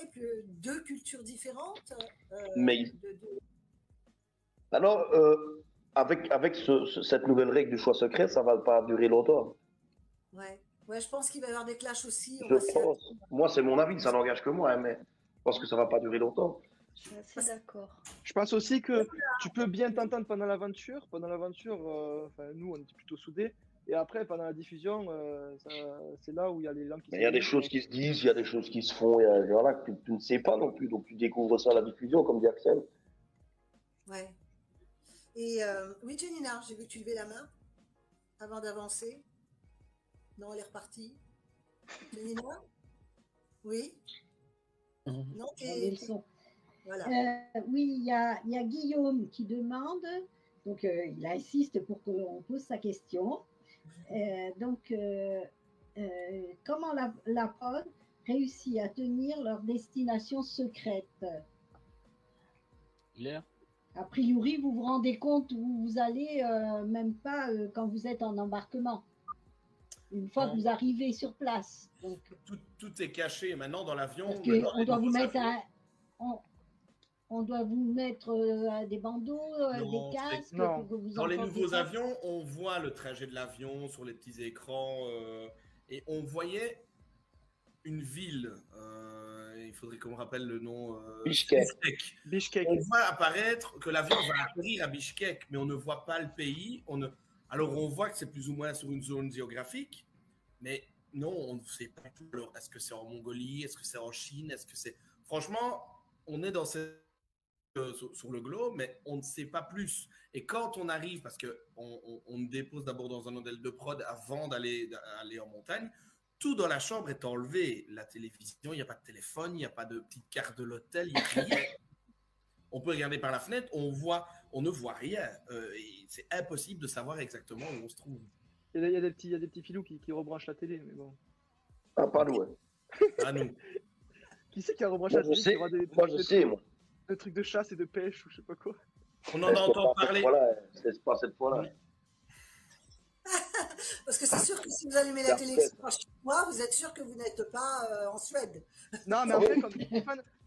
deux cultures différentes. Alors, avec cette nouvelle règle du choix secret, ça ne va pas durer longtemps. Ouais, je pense qu'il va y avoir des clashs aussi. Je pense. Moi, c'est mon avis, ça n'engage que moi, hein, mais je pense que ça ne va pas durer longtemps. Je suis assez d'accord. Je pense aussi que tu peux bien t'entendre pendant l'aventure. Pendant l'aventure, nous, on était plutôt soudés. Et après, pendant la diffusion, c'est là où il y a les langues qui se Il y a des choses qui se disent, il y a des choses qui se font. Voilà, tu ne sais pas non plus. Donc, tu découvres ça à la diffusion, comme dit Axel. Ouais. Et oui, Janina, j'ai vu que tu levais la main avant d'avancer. Non, elle est repartie. Janina? Oui? Non, voilà. Oui, il y a Guillaume qui demande, donc il insiste pour qu'on pose sa question. Comment la prod réussit à tenir leur destination secrète? A priori, vous vous rendez compte où vous allez, même pas quand vous êtes en embarquement. Une fois que vous arrivez sur place. Donc... Tout est caché maintenant dans l'avion. On doit vous mettre on doit vous mettre des bandeaux, des casques. Pour que vous dans les nouveaux avions, on voit le trajet de l'avion sur les petits écrans. Et on voyait une ville. Il faudrait qu'on me rappelle le nom. Bishkek. On voit apparaître que l'avion va atterrir à Bishkek, mais on ne voit pas le pays. Alors, on voit que c'est plus ou moins sur une zone géographique, mais non, on ne sait pas tout. Alors, est-ce que c'est en Mongolie? Est-ce que c'est en Chine? Est-ce que c'est... franchement, on est dans sur le globe, mais on ne sait pas plus. Et quand on arrive, parce qu'on me dépose d'abord dans un hôtel de prod avant d'aller en montagne, tout dans la chambre est enlevé. La télévision, il n'y a pas de téléphone, il n'y a pas de petite carte de l'hôtel, il n'y a rien. On peut regarder par la fenêtre, on ne voit rien. C'est impossible de savoir exactement où on se trouve. Il y a des petits filous qui rebranchent la télé, mais bon. Ah, pas nous, ouais. À nous. Qui c'est qui a rebranché la télé? Moi, je sais, moi. Des trucs de chasse et de pêche ou je sais pas quoi. On en entend parler. C'est pas cette fois-là. Parce que c'est sûr que si vous allumez la télé chez moi, vous êtes sûr que vous n'êtes pas en Suède. Non, mais après, comme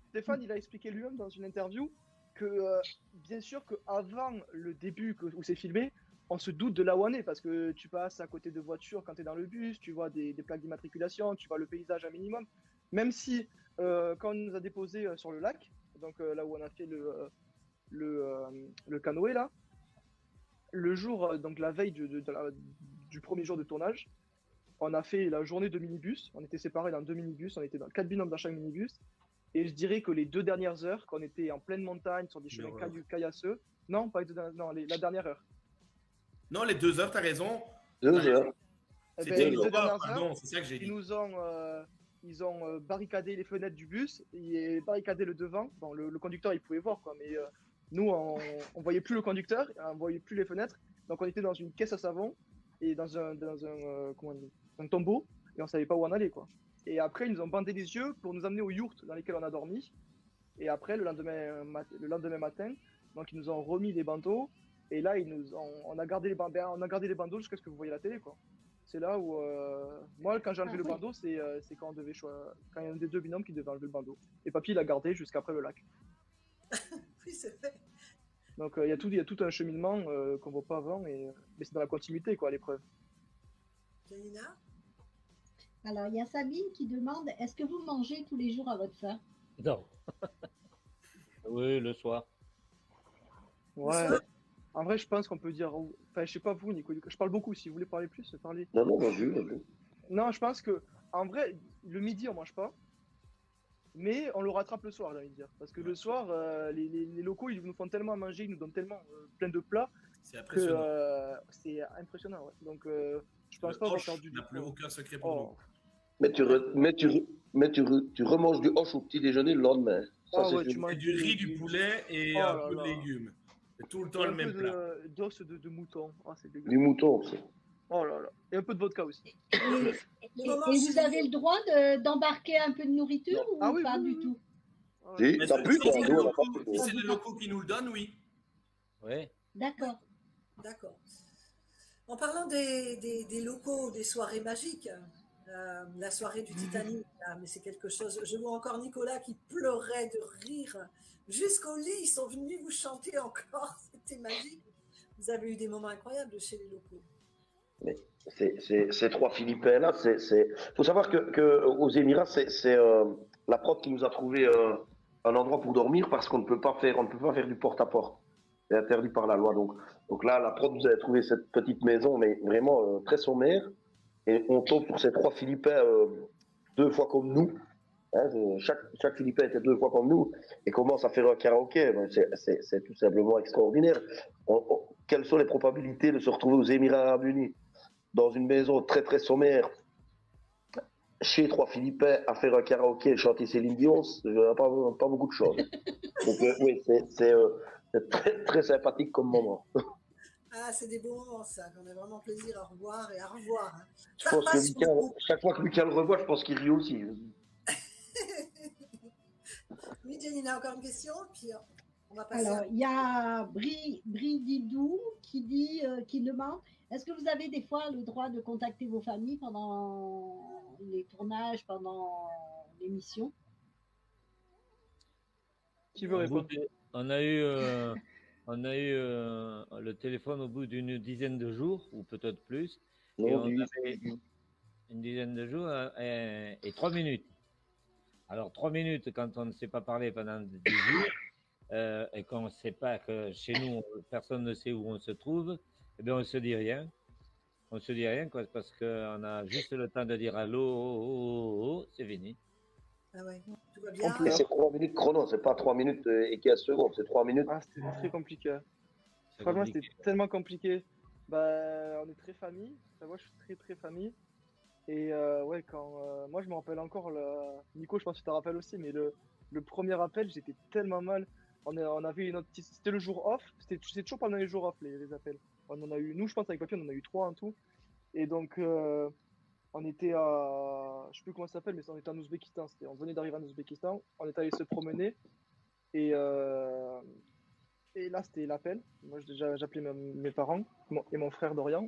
Stéphane, il a expliqué lui-même dans une interview que, bien sûr, qu'avant le début où c'est filmé, on se doute de là où on est, parce que tu passes à côté de voitures quand tu es dans le bus, tu vois des plaques d'immatriculation, tu vois le paysage un minimum. Même si, quand on nous a déposés sur le lac, donc là où on a fait le canoë, là, le jour, donc la veille du premier jour de tournage, on a fait la journée de minibus, on était séparés dans 2 minibus, on était dans 4 binômes dans chaque minibus, et je dirais que les 2 dernières heures, quand on était en pleine montagne, sur des chemins caillasseux, non, pas la dernière heure. Non, les 2 heures, t'as raison. 2 heures. Les 2 dernières heures, c'est ça que j'ai dit. Ils ont barricadé les fenêtres du bus et barricadé le devant. Bon, le conducteur, il pouvait voir, quoi, mais nous, on voyait plus le conducteur, on voyait plus les fenêtres. Donc, on était dans une caisse à savon et dans un tombeau et on savait pas où on allait, quoi. Et après, ils nous ont bandé les yeux pour nous amener aux yourtes dans lesquelles on a dormi. Et après, le lendemain matin, donc ils nous ont remis les bandeaux. Et là, on a gardé les bandeaux jusqu'à ce que vous voyez la télé, quoi. C'est là où, moi, quand j'ai enlevé le bandeau, c'est quand on devait quand il y a un des 2 binômes qui devait enlever le bandeau. Et papy l'a gardé jusqu'après le lac. Oui, c'est vrai. Donc, il y a tout un cheminement qu'on voit pas avant, mais c'est dans la continuité, quoi, l'épreuve. Janina? Alors, il y a Sabine qui demande, est-ce que vous mangez tous les jours à votre faim? Non. Oui, le soir. Ouais. En vrai, je pense qu'on peut dire. Enfin, je sais pas vous, Nico. Je parle beaucoup. Si vous voulez parler plus, parlez. Non, vas-y. Non, je pense que, en vrai, le midi, on mange pas. Mais on le rattrape le soir, j'ai envie de dire. Parce que le soir, les locaux, ils nous font tellement à manger, ils nous donnent tellement plein de plats. C'est impressionnant. Que c'est impressionnant, ouais. Donc, je pense pas qu'on va faire du. Il n'a plus aucun secret pour nous. Mais tu remanges du hoche au petit déjeuner le lendemain. Ça, ouais, tu manges du riz, du poulet et un peu de légumes. C'est tout le temps le même plat. D'os de mouton. Ah, c'est dégueu. Du mouton aussi. Oh là là. Et un peu de vodka aussi. Et vous avez le droit d'embarquer un peu de nourriture ou pas du tout? Si, ça pue, quoi. Si c'est les locaux qui nous le donnent, oui. Oui. D'accord. D'accord. En parlant des locaux, des soirées magiques, la soirée du Titanic, là, mais c'est quelque chose. Je vois encore Nicolas qui pleurait de rire jusqu'au lit. Ils sont venus vous chanter encore. C'était magique. Vous avez eu des moments incroyables chez les locaux. Mais ces 3 Philippins là, faut savoir que aux Émirats, c'est la prod qui nous a trouvé un endroit pour dormir parce qu'on ne peut pas faire du porte-à-porte. C'est interdit par la loi. Donc là, la prod nous avait trouvé cette petite maison, mais vraiment très sommaire. Et on tombe sur ces 3 Philippins 2 fois comme nous. Hein, chaque Philippin était 2 fois comme nous et commence à faire un karaoké. C'est tout simplement extraordinaire. Quelles sont les probabilités de se retrouver aux Émirats Arabes Unis dans une maison très très sommaire chez 3 Philippins à faire un karaoké et chanter Céline Dion? Pas beaucoup de choses. Donc oui, c'est très très sympathique comme moment. Ah, c'est des beaux moments, ça. On a vraiment plaisir à revoir et à revoir. Hein. Je pense que chaque fois que Lucas le revoit, je pense qu'il rit aussi. Oui, Janina, encore une question, puis on va passer. Alors, il y a Brididou qui demande, est-ce que vous avez des fois le droit de contacter vos familles pendant les tournages, pendant l'émission? Qui veut répondre? On a eu le téléphone au bout d'une dizaine de jours, ou peut-être plus. Et on avait une dizaine de jours et 3 minutes. Alors, 3 minutes quand on ne sait pas parler pendant 10 jours et qu'on ne sait pas que chez nous, personne ne sait où on se trouve, eh bien, on ne se dit rien. On ne se dit rien quoi, parce qu'on a juste le temps de dire allô, oh, oh, oh, c'est fini. Ah ouais, tout va En bien. plus, Et c'est 3 minutes chrono, c'est pas 3 minutes et 15 secondes, c'est 3 minutes. ah, c'était très compliqué. C'est Franchement, c'était compliqué. tellement compliqué. Bah, on est très famille. Ça va, je suis très très famille. Et ouais, moi je me rappelle encore, Nico, je pense que tu te rappelles aussi, mais le premier appel, j'étais tellement mal. On avait une autre petite. C'était le jour off, c'est toujours pendant les jours off les appels. On en a eu, nous je pense avec Papy, on en a eu 3 en tout. Et donc on était à. Je sais plus comment ça s'appelle, mais on était en Ouzbékistan. On venait d'arriver en Ouzbékistan, on est allé se promener. Et, euh, et là c'était l'appel. Moi j'appelais mes parents et mon frère Dorian.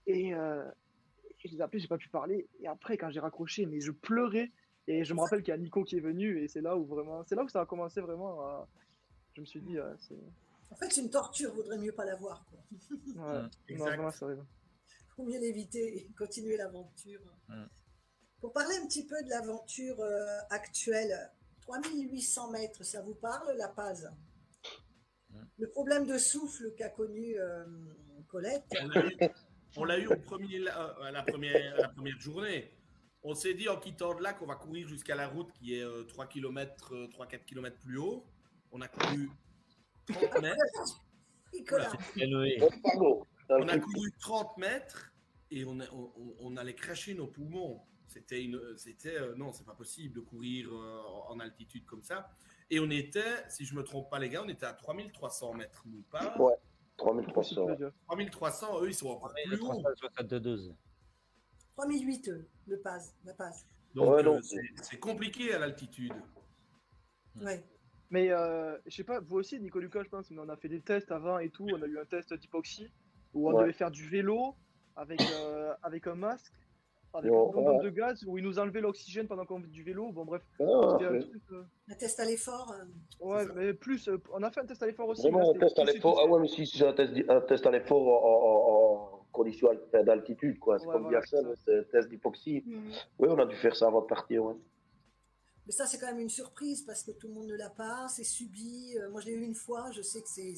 Et, je les ai appelés, j'ai pas pu parler. Et après, quand j'ai raccroché, mais je pleurais. Et je me rappelle qu'il y a Nico qui est venu. Et c'est là où ça a commencé vraiment. Je me suis dit, En fait, c'est une torture, vaudrait mieux pas l'avoir, quoi. ouais, non, Exact. vraiment, ça arrive. Faut mieux l'éviter et continuer l'aventure. Mm. Pour parler un petit peu de l'aventure actuelle, 3800 mètres, ça vous parle, La Paz? Le problème de souffle qu'a connu Colette. On l'a eu à la première journée. On s'est dit en quittant de là qu'on va courir jusqu'à la route qui est 3 4 km plus haut. On a couru 30 mètres. Nicolas. Noé. Pardon. On a couru 30 mètres et on allait cracher nos poumons. Non, c'est pas possible de courir en altitude comme ça. Et on était, si je me trompe pas les gars, on était à 3300 mètres, nous pas. Ouais, Possible 3300. de dire. 3300, eux, ils sont encore plus hauts. 372. 3008, La Paz. Donc, Ouais, donc, c'est compliqué à l'altitude. Ouais. Mais je sais pas, vous aussi, Nico Lucas, je pense, mais on a fait des tests avant et tout. On a eu un test d'hypoxie où on Ouais. devait faire du vélo avec un masque, avec Ouais, une bonbonne ouais. de gaz, où ils nous enlevaient l'oxygène pendant qu'on faisait du vélo. Bon, bref, Ah, c'était un ouais. truc. Un test à l'effort. Ouais, C'est ça. mais plus, on a fait un test à l'effort aussi, mais là, Vraiment, un c'était test à poussé, l'effort. Ah poussé. ouais, mais si c'est un test à l'effort en condition d'altitude, quoi. C'est Ouais, comme voilà, dit c'est Hassan, ça. c'est un test d'hypoxie. Mhm. Oui, on a dû faire ça avant de partir, ouais. Mais ça, c'est quand même une surprise parce que tout le monde ne l'a pas. C'est subi. Moi, je l'ai eu une fois. Je sais que c'est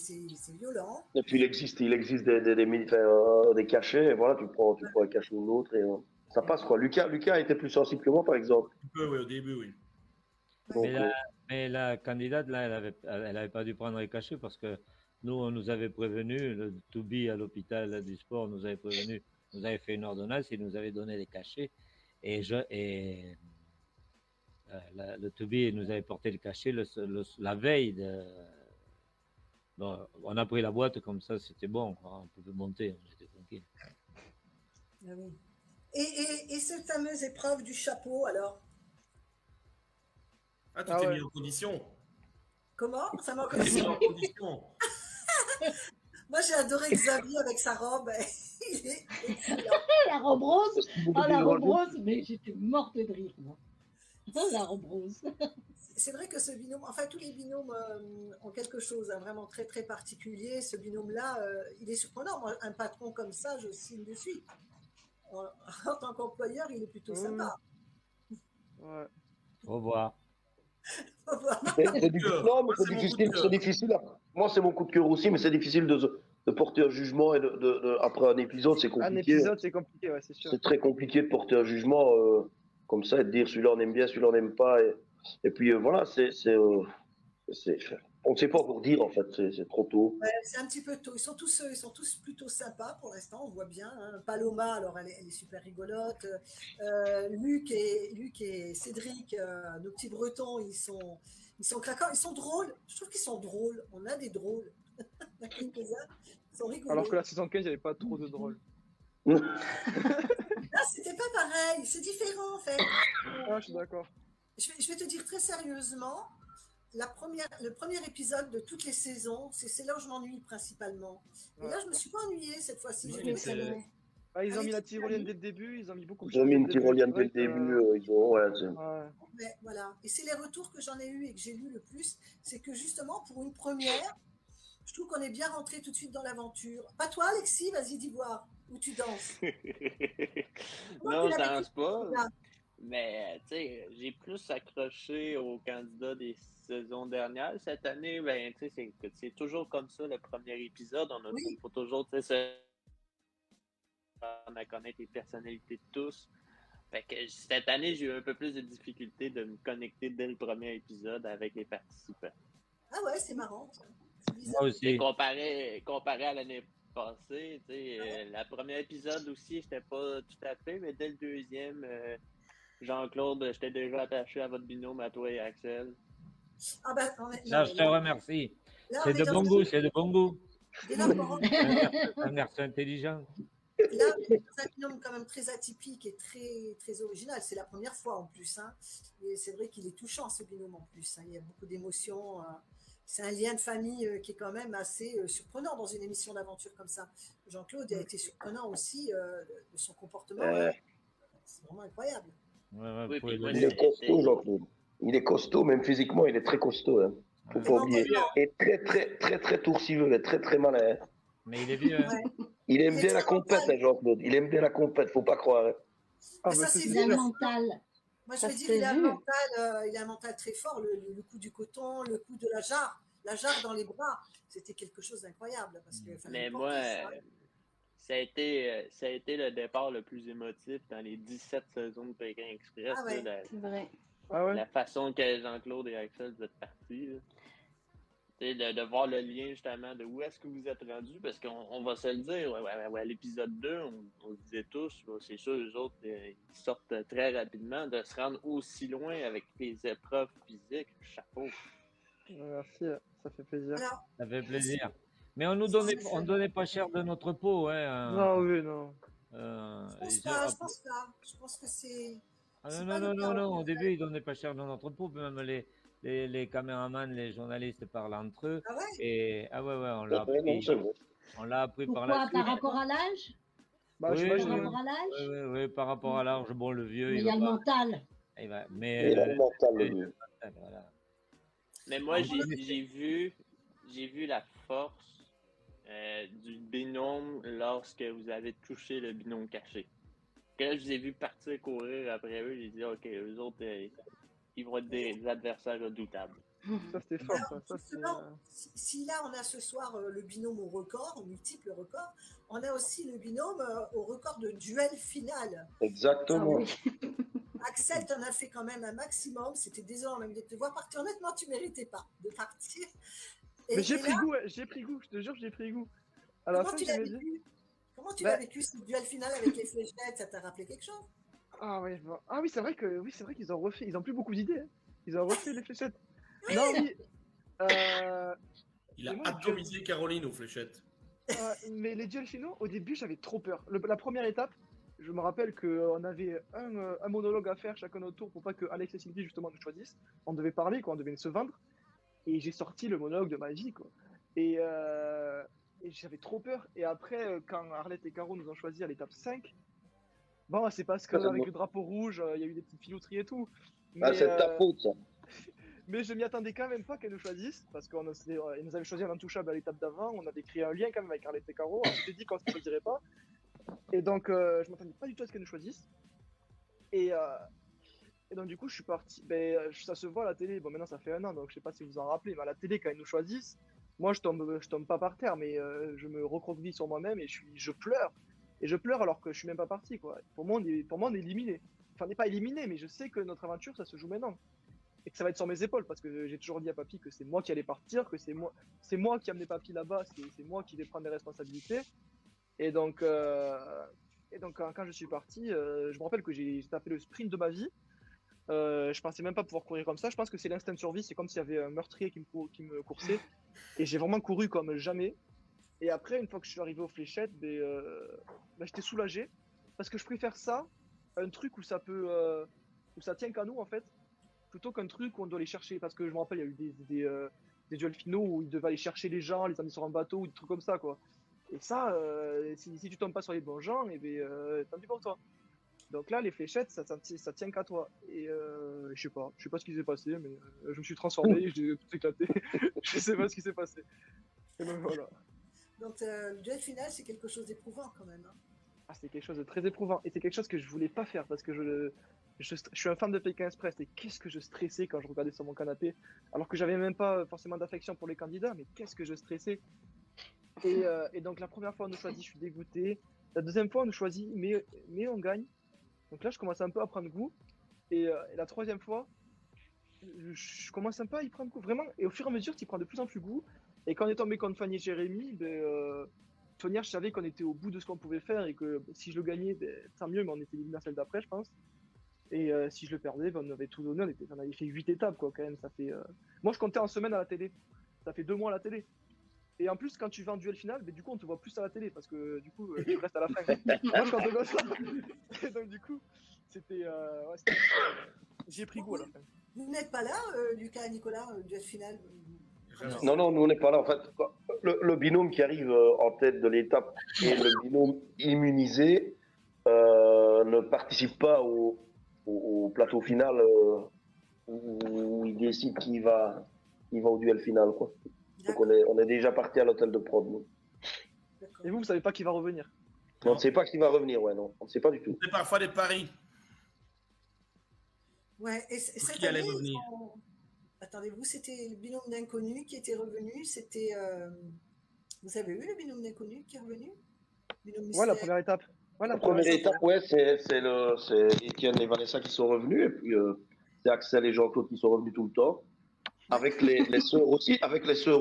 violent. Et puis il existe des cachets, et voilà, tu prends un cachet ou l'autre, et ça passe, quoi. Lucas a été plus sensible que moi, par exemple. Un peu, oui, au début, oui. Donc, Mais la candidate, là, elle avait pas dû prendre les cachets parce que nous, on nous avait prévenu, le Toubi à l'hôpital du sport nous avait prévenu, nous avait fait une ordonnance, il nous avait donné les cachets. Et le Toubi nous avait porté le cachet la veille. Bon, on a pris la boîte comme ça, c'était bon, on pouvait monter, on était tranquille. Ah oui. Et cette fameuse épreuve du chapeau, alors? Ah, tu Ah t'es ouais. mis en condition. Comment? Ça m'a Tu t'es mis en condition. Moi, j'ai adoré Xavier avec sa robe. Il est excellent. La robe rose. Beaucoup Oh, la de robe rôles. rose, mais j'étais morte de rire, moi. Oh, la robe rose. C'est vrai que ce binôme, enfin tous les binômes ont quelque chose vraiment très très particulier. Ce binôme-là, il est surprenant. Moi, un patron comme ça, je signe de suite. En tant qu'employeur, il est plutôt sympa. Ouais. Au revoir. Faut voir. C'est Coup de cœur. non, mais Moi, c'est c'est mon coup de difficile, cœur. c'est difficile. Moi, c'est mon coup de cœur aussi, mais c'est difficile de porter un jugement et après un épisode, c'est Un compliqué. épisode, c'est compliqué, ouais, c'est sûr. C'est très compliqué de porter un jugement comme ça et de dire celui-là on aime bien, celui-là on n'aime pas. Et puis voilà, on ne sait pas pour dire en fait, c'est trop tôt. Ouais, c'est un petit peu tôt. Ils sont tous plutôt sympas pour l'instant, on voit bien. Hein. Paloma, alors elle est super rigolote. Luc et Cédric, nos petits Bretons, ils sont craquants, ils sont drôles. Je trouve qu'ils sont drôles. On a des drôles. Il y en a quelques-uns, ils sont rigolos. Alors que la saison 15, il n'y avait pas trop de drôles. Là, c'était pas pareil, c'est différent en fait. Ah, je suis d'accord. Je vais te dire très sérieusement, le premier épisode de toutes les saisons, c'est là où je m'ennuie principalement. Et là, je me suis pas ennuyée cette fois-ci. Oui, J'ai trouvé ça c'est- bien. Ah, ils ont mis la Avec tyrolienne dès le début, ils ont mis beaucoup de Ils ont choses mis dès une le début. tyrolienne C'est dès le vrai début. que- Ils ont, ouais, Ouais. Mais voilà. Et c'est les retours que j'en ai eu et que j'ai lu le plus, c'est que justement, pour une première, je trouve qu'on est bien rentré tout de suite dans l'aventure. Pas toi, Alexis, vas-y, dis voir où tu danses. Comment Non, tu je l'avais danse fait, pas. celui-là? Mais tu sais, j'ai plus accroché aux candidats des saisons dernières. Cette année, ben, tu sais, c'est toujours comme ça le premier épisode. Oui. Faut toujours, tu sais, on a connaître les personnalités de tous. Fait que cette année, j'ai eu un peu plus de difficulté de me connecter dès le premier épisode avec les participants. Ah ouais, c'est marrant. Moi aussi. Comparé à l'année passée, la première épisode aussi, j'étais pas tout à fait, mais dès le deuxième, Jean-Claude, j'étais déjà attaché à votre binôme, à toi et Axel. Ah bah, Ça, je te remercie. Là, C'est de bon goût, c'est de bon goût. Un garçon intelligent. Là, c'est un binôme quand même très atypique et très, très original. C'est la première fois en plus. Hein. Et c'est vrai qu'il est touchant, ce binôme en plus. Hein. Il y a beaucoup d'émotions. C'est un lien de famille qui est quand même assez surprenant dans une émission d'aventure comme ça. Jean-Claude a été surprenant aussi de son comportement. Hein. C'est vraiment incroyable. Il est costaud, Jean-Claude. Il est costaud, même physiquement, il est très costaud. Hein. Faut pas oublier. Et très, très, très, très toursiveux, et très, très malin. Hein. Mais il est vieux. Hein. Il aime bien la compète, hein, Jean-Claude. Il aime bien la compète, faut pas croire. Hein. Ah, ça, c'est le mental. Moi, je veux dire, il a un mental très fort. Le coup du coton, le coup de la jarre dans les bras, c'était quelque chose d'incroyable. Mais moi, ça a été le départ le plus émotif dans les 17 saisons de Pékin Express. Ah ouais, c'est vrai. La façon que Jean-Claude et Axel vous êtes partis. De voir le lien justement de où est-ce que vous êtes rendus, parce qu'on va se le dire, à l'épisode 2, on se disait tous, c'est sûr, les autres, ils sortent très rapidement, de se rendre aussi loin avec les épreuves physiques, chapeau. Merci, ça fait plaisir. Ça fait plaisir. Mais on donnait pas cher de notre peau. Hein, non, oui, non. Je pense que c'est... Non, au début, ils donnaient pas cher de notre peau, même les caméramans, les journalistes parlent entre eux. Ah ouais? Et on l'a appris. On l'a appris par la suite. Par rapport à l'âge? Oui, par rapport à l'âge? Oui, par rapport à l'âge. Bon, le vieux. Mais il y a le mental. Il a le mental, le vieux. Voilà. Mais moi, j'ai vu la force du binôme lorsque vous avez touché le binôme caché. Quand je vous ai vu partir courir après eux, j'ai dit, OK, eux autres, ils vont être des adversaires redoutables. Ça, c'était fort. Si là, on a ce soir le binôme au record, au multiple record, on a aussi le binôme au record de duel final. Exactement. Axel, t'en as fait quand même un maximum. C'était désormais de te voir partir. Honnêtement, tu méritais pas de partir. Mais j'ai pris goût, je te jure, j'ai pris goût. Comment tu l'as vécu? Comment tu l'as vécu, ce duel final avec les fléchettes? Ça t'a rappelé quelque chose? Oui, c'est vrai qu'ils ont refait. Ils ont plus beaucoup d'idées. Hein. Ils ont refait les fléchettes. Oui. Non, oui. Il a atomisé Caroline aux fléchettes. Mais les duels finaux, au début, j'avais trop peur. La première étape, je me rappelle qu'on avait un monologue à faire chacun notre tour pour pas que Alex et Sylvie justement nous choisissent. On devait parler, quoi, on devait se vendre. Et j'ai sorti le monologue de ma vie, quoi. Et j'avais trop peur. Et après, quand Arlette et Caro nous ont choisi à l'étape 5, bon, c'est parce qu'avec le drapeau rouge, il y a eu des petites filouteries et tout. Mais, c'est de ta faute, ça. Mais je m'y attendais quand même pas qu'elles nous choisissent, parce qu'ils nous avaient choisi un intouchable à l'étape d'avant. On avait créé un lien quand même avec Arlette et Caro. On s'était dit qu'on ne se choisirait pas. Et donc, je m'attendais pas du tout à ce qu'elles nous choisissent. Et donc, du coup, je suis parti. Ça se voit à la télé. Bon, maintenant, ça fait 1 an, donc je sais pas si vous en rappelez, mais à la télé, quand ils nous choisissent, moi, je tombe pas par terre, mais je me recroqueville sur moi-même et je pleure. Et je pleure alors que je suis même pas parti, quoi. Pour moi, on est éliminé. Enfin, on n'est pas éliminé, mais je sais que notre aventure, ça se joue maintenant. Et que ça va être sur mes épaules, parce que j'ai toujours dit à Papy que c'est moi qui allais partir, que c'est moi qui amenais Papy là-bas, c'est moi qui vais prendre des responsabilités. Et donc quand je suis parti, je me rappelle que j'ai tapé le sprint de ma vie. Je pensais même pas pouvoir courir comme ça. Je pense que c'est l'instinct de survie. C'est comme s'il y avait un meurtrier qui me coursait. Et j'ai vraiment couru comme jamais. Et après, une fois que je suis arrivé aux fléchettes, j'étais soulagé. Parce que je préfère ça, un truc où ça tient qu'à nous, en fait, plutôt qu'un truc où on doit les chercher. Parce que je me rappelle, il y a eu des duels finaux où ils devaient aller chercher les gens, les amener sur un bateau ou des trucs comme ça, quoi. Et ça, si tu tombes pas sur les bons gens, tant pis pour toi. Donc là, les fléchettes, ça tient qu'à toi. Et je sais pas ce qui s'est passé, mais je me suis transformé, j'ai tout éclaté. Je sais pas ce qui s'est passé. Et donc voilà. Donc le duel final, c'est quelque chose d'éprouvant quand même. Hein. Ah, c'est quelque chose de très éprouvant. Et c'est quelque chose que je voulais pas faire parce que je suis un fan de Pékin Express. Et qu'est-ce que je stressais quand je regardais sur mon canapé. Alors que j'avais même pas forcément d'affection pour les candidats, mais qu'est-ce que je stressais. Et donc la première fois on nous choisit, je suis dégoûté. La deuxième fois on nous choisit, mais on gagne. Donc là, je commence un peu à prendre goût. Et la troisième fois, je commence un peu à y prendre goût, vraiment. Et au fur et à mesure, tu y prends de plus en plus goût. Et quand on est tombé contre Fanny et Jérémy, Tonia, je savais qu'on était au bout de ce qu'on pouvait faire et que si je le gagnais, tant mieux, mais on était éliminé à celle d'après, je pense. Et si je le perdais, on avait tout donné, on avait fait 8 étapes, quoi, quand même. Ça fait, Moi, je comptais en semaine à la télé. Ça fait 2 mois à la télé. Et en plus, quand tu vas en duel final, du coup, on te voit plus à la télé parce que du coup, tu restes à la fin. Moi, je comptais comme ça. Et donc, du coup, c'était. J'ai pris goût à la fin. Vous n'êtes pas là, Lucas et Nicolas, duel final? Non, nous on n'est pas là. En fait, le binôme qui arrive en tête de l'étape et le binôme immunisé ne participe pas au plateau final où il décide qui va au duel final, quoi. Donc on est déjà parti à l'hôtel de prod. Nous. Et vous savez pas qui va revenir? On ne sait pas qui va revenir, ouais, non. On ne sait pas du tout. C'est parfois des paris. Ouais, et cette Qui allait année, revenir. Attendez-vous, c'était le binôme d'inconnus qui était revenu. C'était. Vous avez vu le binôme d'inconnus qui est revenu? Ouais, la première étape. Ouais, la première étape, ouais, c'est Étienne et Vanessa qui sont revenus. Et puis, c'est Axel et Jean-Claude qui sont revenus tout le temps. Avec les sœurs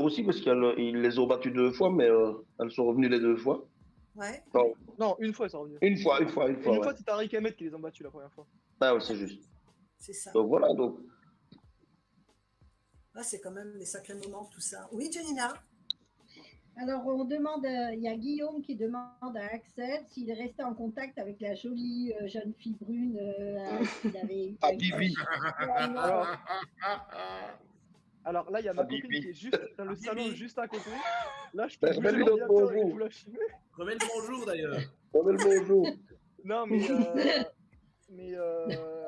aussi, parce qu'ils les ont battues 2 fois, mais elles sont revenues les 2 fois. Ouais. Non, une fois, elles sont revenues. Une fois. Une fois, Ouais. c'était Henri Kemet qui les ont battues la première fois. Ah oui, c'est juste. C'est ça. Donc voilà, donc. Ah, c'est quand même des sacrés moments, tout ça. Oui, Janina? Alors, on demande, il y a Guillaume qui demande à Axel s'il est resté en contact avec la jolie jeune fille brune qu'il avait eu. Ah, Bibi. Alors là, il y a ma copine qui est juste dans le salon, juste à côté. Là, je peux bouger Remets-lui le l'ordinateur et bonjour. vous la filmer. Remets le bonjour d'ailleurs. Remets le bonjour. Non, mais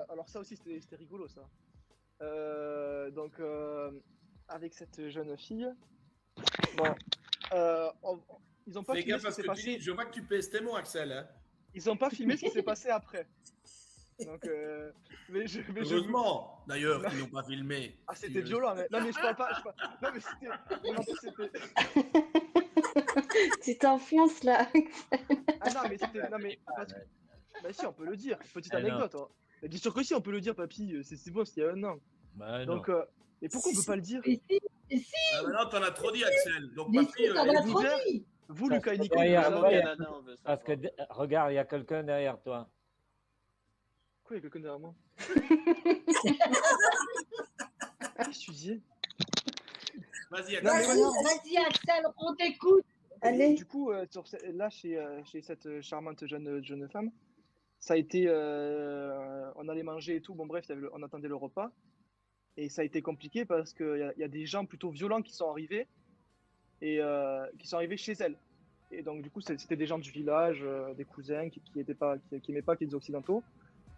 alors ça aussi, c'était rigolo, ça. Donc, avec cette jeune fille, bon, ils n'ont pas Fais filmé gaffe ce à qui ce s'est que tu dis. passé. Je vois que tu pèses tes mots, Axel. Hein. Ils n'ont pas filmé ce qui s'est passé après. Donc, Heureusement, d'ailleurs, qu'ils n'ont pas filmé. Ah, c'était violent. Mais... Non, mais je parle pas. Non, mais c'était. En plus, c'était. Tu t'enfonces là. Ah non, mais c'était. Non, mais. Bah si, on peut le dire. Petite anecdote. Hein. Mais bien sûr que si, on peut le dire, papy. C'est bon, c'était il y a 1 an. Bah, donc, mais pourquoi on peut pas le dire? Mais si. Ah, maintenant, t'en as trop dit, Axel. Donc, Mais papy, si, t'en as trop dit. Vous, Lucas et Nico, parce que regarde, il y a quelqu'un derrière toi. Quoi, il y a quelqu'un derrière moi? Qu'est-ce que tu dis? Vas-y, Axel. Vas-y, Axel, on t'écoute. Allez. Du coup, là, chez cette charmante jeune femme, ça a été. On allait manger et tout. Bon, bref, on attendait le repas. Et ça a été compliqué parce qu'il y a des gens plutôt violents qui sont arrivés. Et qui sont arrivés chez elle. Et donc, du coup, c'était des gens du village, des cousins qui n'aimaient pas les Occidentaux.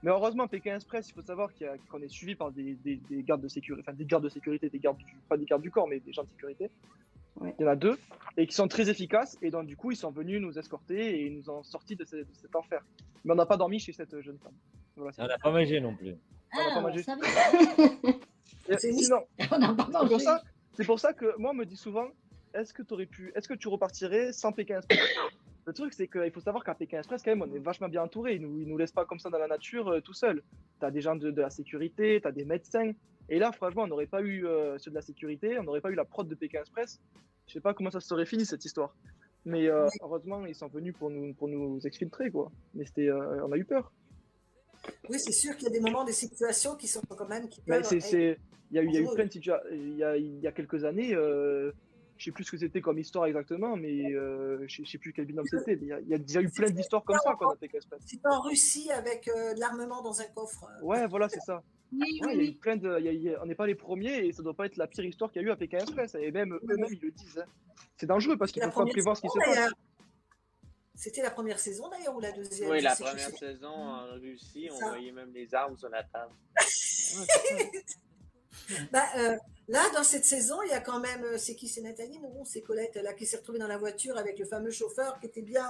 Mais heureusement, Pékin Express, il faut savoir qu'on est suivi par des gardes de sécurité, pas des gardes du corps, mais des gens de sécurité. Ouais. Il y en a 2, et qui sont très efficaces. Et donc, du coup, ils sont venus nous escorter et ils nous ont sortis de cet enfer. Mais on n'a pas dormi chez cette jeune femme. Voilà, on n'a pas mangé non plus. On n'a pas mangé. Sinon, on n'a pas mangé. C'est pour ça que moi, on me dit souvent, est-ce que tu repartirais sans Pékin Express? Le truc, c'est qu'il faut savoir qu'à Pékin Express, quand même, on est vachement bien entouré. Ils nous laissent pas comme ça dans la nature tout seul. Tu as des gens de la sécurité, tu as des médecins. Et là, franchement, on n'aurait pas eu ceux de la sécurité, on n'aurait pas eu la prod de Pékin Express. Je sais pas comment ça serait fini cette histoire. Mais heureusement, ils sont venus pour nous exfiltrer, quoi. Mais on a eu peur. Oui, c'est sûr qu'il y a des moments, des situations qui sont quand même. Il y a eu plein de situations. Il y a quelques années. Je sais plus ce que c'était comme histoire exactement, mais je sais plus quel binôme c'était. Il y a déjà eu plein d'histoires comme ça quand on a Pékin Express. C'était en Russie avec de l'armement dans un coffre. Ouais, voilà, c'est ça. Oui, ouais, oui. On n'est pas les premiers et ça doit pas être la pire histoire qu'il y a eu à Pékin Express. Et même eux-mêmes, ils le disent. Hein. C'est dangereux parce qu'ils ne peuvent pas prévoir ce qui se passe. C'était la première saison d'ailleurs ou la deuxième? Oui, la première saison en Russie, on voyait même les armes sur la table. Là, dans cette saison, il y a quand même, c'est qui, c'est Nathalie, non? C'est Colette, là, qui s'est retrouvée dans la voiture avec le fameux chauffeur qui était bien.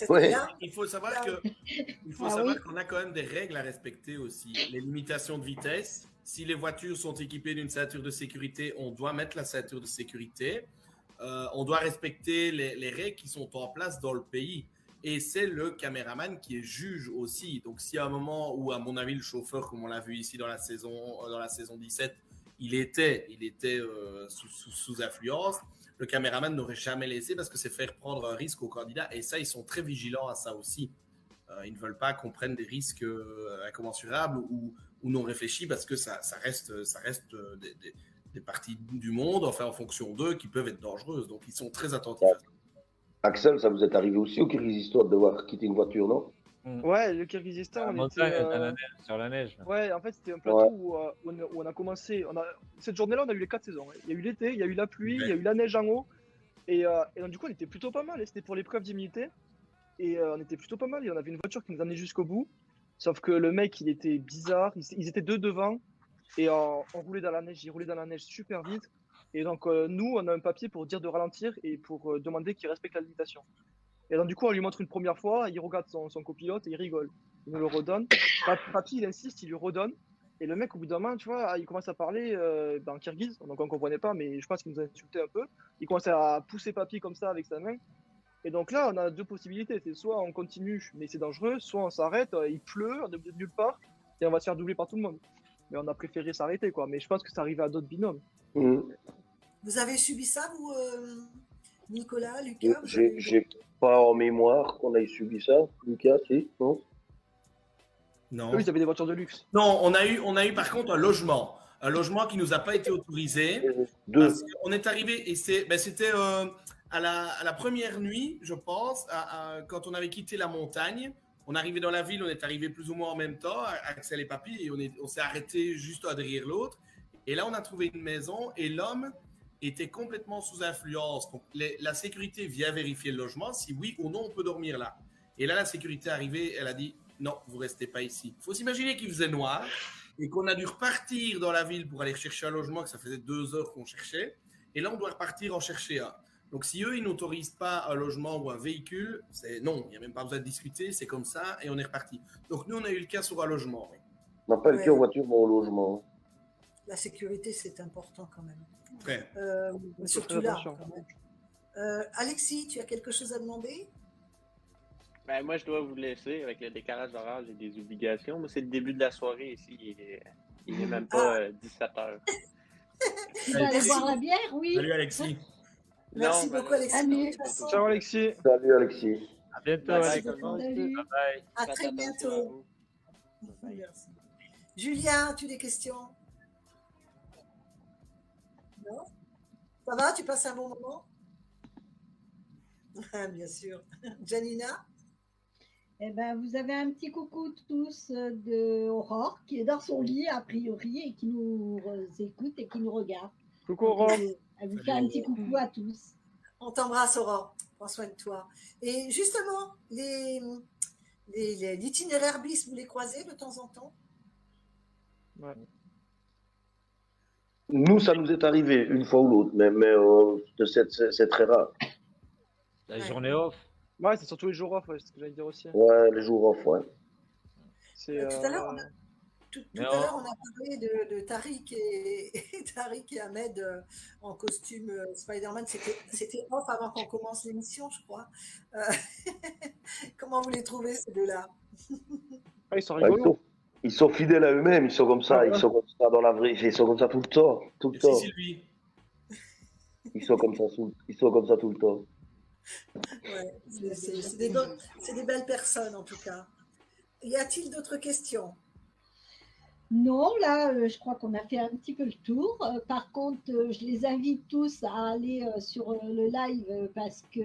Ouais. Il faut savoir qu'on a quand même des règles à respecter aussi. Les limitations de vitesse. Si les voitures sont équipées d'une ceinture de sécurité, on doit mettre la ceinture de sécurité. On doit respecter les règles qui sont en place dans le pays. Et c'est le caméraman qui est juge aussi. Donc, s'il y a un moment où, à mon avis, le chauffeur, comme on l'a vu ici dans la saison 17, il était sous influence, le caméraman n'aurait jamais laissé parce que c'est faire prendre un risque au candidat. Et ça, ils sont très vigilants à ça aussi. Ils ne veulent pas qu'on prenne des risques incommensurables ou non réfléchis parce que ça reste des parties du monde, enfin en fonction d'eux, qui peuvent être dangereuses. Donc, ils sont très attentifs à ça. Axel, ça vous est arrivé aussi au Kirghizistan de devoir quitter une voiture, non? Ouais, le Kirghizistan, on était sur la neige. Ouais, en fait, c'était un plateau où on a commencé. Cette journée-là, on a eu les 4 saisons. Il y a eu l'été, il y a eu la pluie, il y a eu la neige en haut. Et donc, du coup, on était plutôt pas mal. Et c'était pour l'épreuve d'immunité. Et on était plutôt pas mal. Et on avait une voiture qui nous amenait jusqu'au bout. Sauf que le mec, il était bizarre. Ils étaient deux devant. Et on roulait dans la neige. Ils roulaient dans la neige super vite. Et donc, nous, on a un papier pour dire de ralentir et pour demander qu'il respecte la limitation. Et donc, du coup, on lui montre une première fois, il regarde son copilote et il rigole. Il nous le redonne. Papy, il insiste, il lui redonne. Et le mec, au bout d'un moment, tu vois, il commence à parler en kirghiz. Donc, on ne comprenait pas, mais je pense qu'il nous a insulté un peu. Il commence à pousser Papy comme ça avec sa main. Et donc là, on a deux possibilités. C'est soit on continue, mais c'est dangereux, soit on s'arrête, il pleut, on est de nulle part, et on va se faire doubler par tout le monde. Mais on a préféré s'arrêter, quoi. Mais je pense que ça arrivait à d'autres binômes. Vous avez subi ça, vous, Nicolas, Lucas? J'ai pas en mémoire qu'on ait subi ça. Lucas, si, non? Non. Eux, ils avaient des voitures de luxe. Non, on a eu par contre un logement qui nous a pas été autorisé. On est arrivé et c'était à la première nuit, je pense, quand on avait quitté la montagne. On arrivait dans la ville, on est arrivé plus ou moins en même temps, Axel et Papy, et on s'est arrêté juste un derrière l'autre. Et là, on a trouvé une maison et l'homme était complètement sous influence. Donc, la sécurité vient vérifier le logement. Si oui ou non, on peut dormir là. Et là, la sécurité est arrivée, elle a dit non, vous restez pas ici. Il faut s'imaginer qu'il faisait noir et qu'on a dû repartir dans la ville pour aller chercher un logement, que ça faisait 2 heures qu'on cherchait. Et là, on doit repartir en chercher un. Donc, si eux, ils n'autorisent pas un logement ou un véhicule, c'est non, il n'y a même pas besoin de discuter, c'est comme ça et on est reparti. Donc, nous, on a eu le cas sur un logement. Oui. On n'a pas le cas en voiture, mais au logement. La sécurité, c'est important quand même. Ouais. Surtout là. Quand même. Alexis, tu as quelque chose à demander? Ben, moi, je dois vous laisser. Avec le décalage d'horaire, j'ai des obligations. Moi, c'est le début de la soirée ici. Il n'est même pas 17h. Tu vas aller boire la bière, oui. Salut, Alexis. Merci beaucoup, Alexis. Ciao, Alexis. Salut, Alexis. À bientôt, Alexis. Bye bye. À très bientôt. Merci. Julien, as-tu des questions? Non? Ça va? Tu passes un bon moment? Bien sûr. Janina? Eh ben, vous avez un petit coucou tous de Aurore qui est dans son lit a priori et qui nous écoute et qui nous regarde. Coucou Aurore. Elle vous fait un petit coucou à tous. On t'embrasse Aurore. Prends soin de toi. Et justement, l'itinéraire bis, vous les croisez de temps en temps? Ouais. Nous, ça nous est arrivé une fois ou l'autre, mais c'est très rare. La journée off? Ouais, c'est surtout les jours off, c'est ce que j'allais dire aussi. Ouais, les jours off, ouais. Tout à l'heure, on a parlé de Tariq et Ahmed en costume Spider-Man. C'était off avant qu'on commence l'émission, je crois. Comment vous les trouvez, ces deux-là? Ils sont rigolos. Ils sont fidèles à eux-mêmes, ils sont comme ça, ils sont comme ça dans la vraie vie, ils sont comme ça tout le temps. Tout le temps. Sylvie. Ils sont comme ça tout le temps. Ouais, c'est des belles personnes en tout cas. Y a-t-il d'autres questions? Non, là, je crois qu'on a fait un petit peu le tour. Par contre, je les invite tous à aller sur le live parce que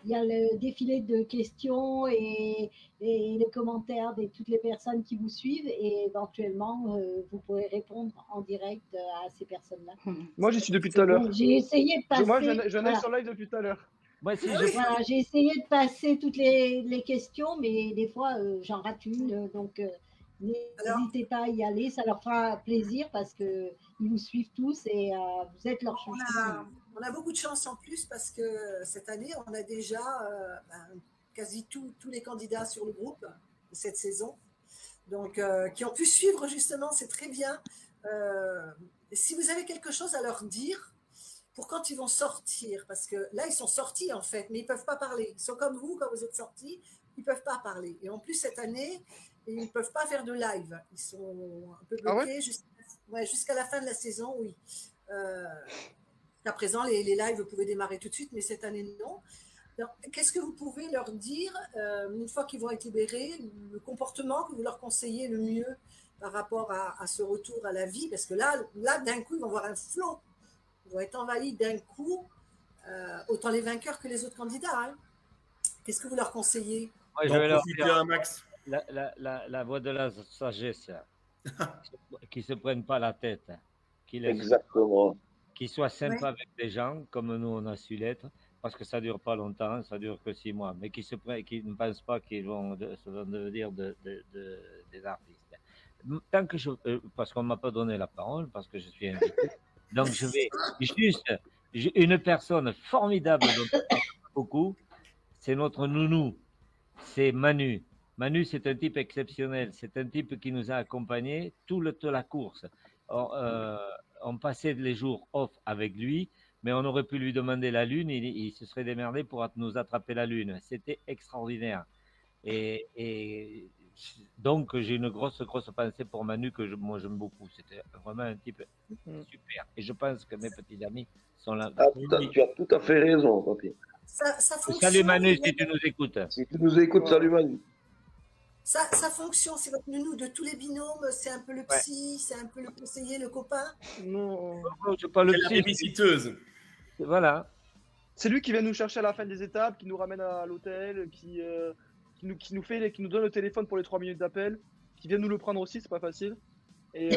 il y a le défilé de questions et les commentaires de toutes les personnes qui vous suivent et éventuellement, vous pourrez répondre en direct à ces personnes-là. Moi, j'y suis depuis tout à l'heure. J'ai essayé de passer. Moi, je n'ai sur live depuis tout à l'heure. Moi, si Voilà, j'ai essayé de passer toutes les questions, mais des fois, j'en rate une. Donc, n'hésitez pas à y aller. Ça leur fera plaisir parce qu'ils vous suivent tous et vous êtes leur chouchou. On a beaucoup de chance en plus parce que cette année, on a déjà quasi tous les candidats sur le groupe de cette saison. Donc, qui ont pu suivre justement, c'est très bien. Si vous avez quelque chose à leur dire, pour quand ils vont sortir, parce que là, ils sont sortis en fait, mais ils ne peuvent pas parler. Ils sont comme vous, quand vous êtes sortis, ils ne peuvent pas parler. Et en plus, cette année, ils ne peuvent pas faire de live. Ils sont un peu bloqués jusqu'à la fin de la saison, oui. À présent, les lives pouvaient démarrer tout de suite, mais cette année, non. Qu'est-ce que vous pouvez leur dire, une fois qu'ils vont être libérés, le comportement que vous leur conseillez le mieux par rapport à ce retour à la vie? Parce que là d'un coup, ils vont avoir un flot. Ils vont être envahis d'un coup, autant les vainqueurs que les autres candidats. Hein. Qu'est-ce que vous leur conseillez? Moi, je vais leur dire la voix de la sagesse, qu'ils ne se prennent pas la tête, Exactement. Qu'ils soient sympas avec des gens, comme nous on a su l'être, parce que ça ne dure pas longtemps, ça dure que 6 mois, mais qu'ils ne pensent pas qu'ils vont devenir des artistes. Tant que parce qu'on ne m'a pas donné la parole, parce que je suis invité, donc je vais juste, une personne formidable dont on parle beaucoup, c'est notre nounou, c'est Manu. Manu, c'est un type exceptionnel, c'est un type qui nous a accompagnés toute la course. On passait les jours off avec lui, mais on aurait pu lui demander la lune, il se serait démerdé pour nous attraper la lune. C'était extraordinaire. Et donc, j'ai une grosse pensée pour Manu que moi j'aime beaucoup. C'était vraiment un type super. Et je pense que mes petits amis sont là. Ah, tu as tout à fait raison, papi. Ça salut Manu, si tu nous écoutes. Si tu nous écoutes, salut Manu. Sa fonction, c'est votre nounou de tous les binômes, c'est un peu le psy, c'est un peu le conseiller, le copain. Non, c'est pas le psy. La bébisiteuse. Voilà. C'est lui qui vient nous chercher à la fin des étapes, qui nous ramène à l'hôtel, qui nous donne le téléphone pour les 3 minutes d'appel, qui vient nous le prendre aussi, c'est pas facile. Et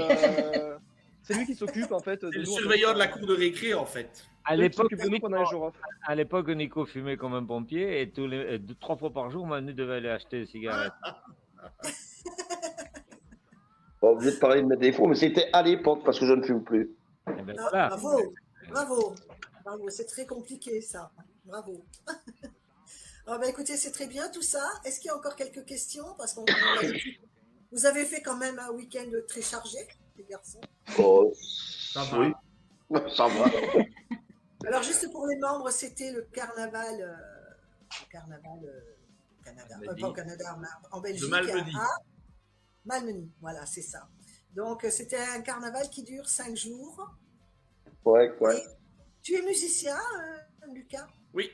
c'est lui qui s'occupe en fait. C'est le surveillant de la cour de récré en fait. À l'époque, de nous pendant les jours off. À l'époque, Nico fumait comme un pompier et 3 fois par jour, Manu devait aller acheter des cigarettes. Pas obligé de parler de mes défauts, mais c'était à l'époque parce que je ne fume plus. Eh ben, voilà. Bravo, c'est très compliqué ça. Bravo. Écoutez, c'est très bien tout ça. Est-ce qu'il y a encore quelques questions? Parce qu'on vous avez fait quand même un week-end très chargé, les garçons. Oh, ça va. Oui, ça va. Alors, juste pour les membres, c'était le carnaval au Canada, pas au Canada, en Belgique. De Malmedy. À Malmedy, voilà, c'est ça. Donc, c'était un carnaval qui dure 5 jours. Ouais. Et tu es musicien, Lucas? Oui.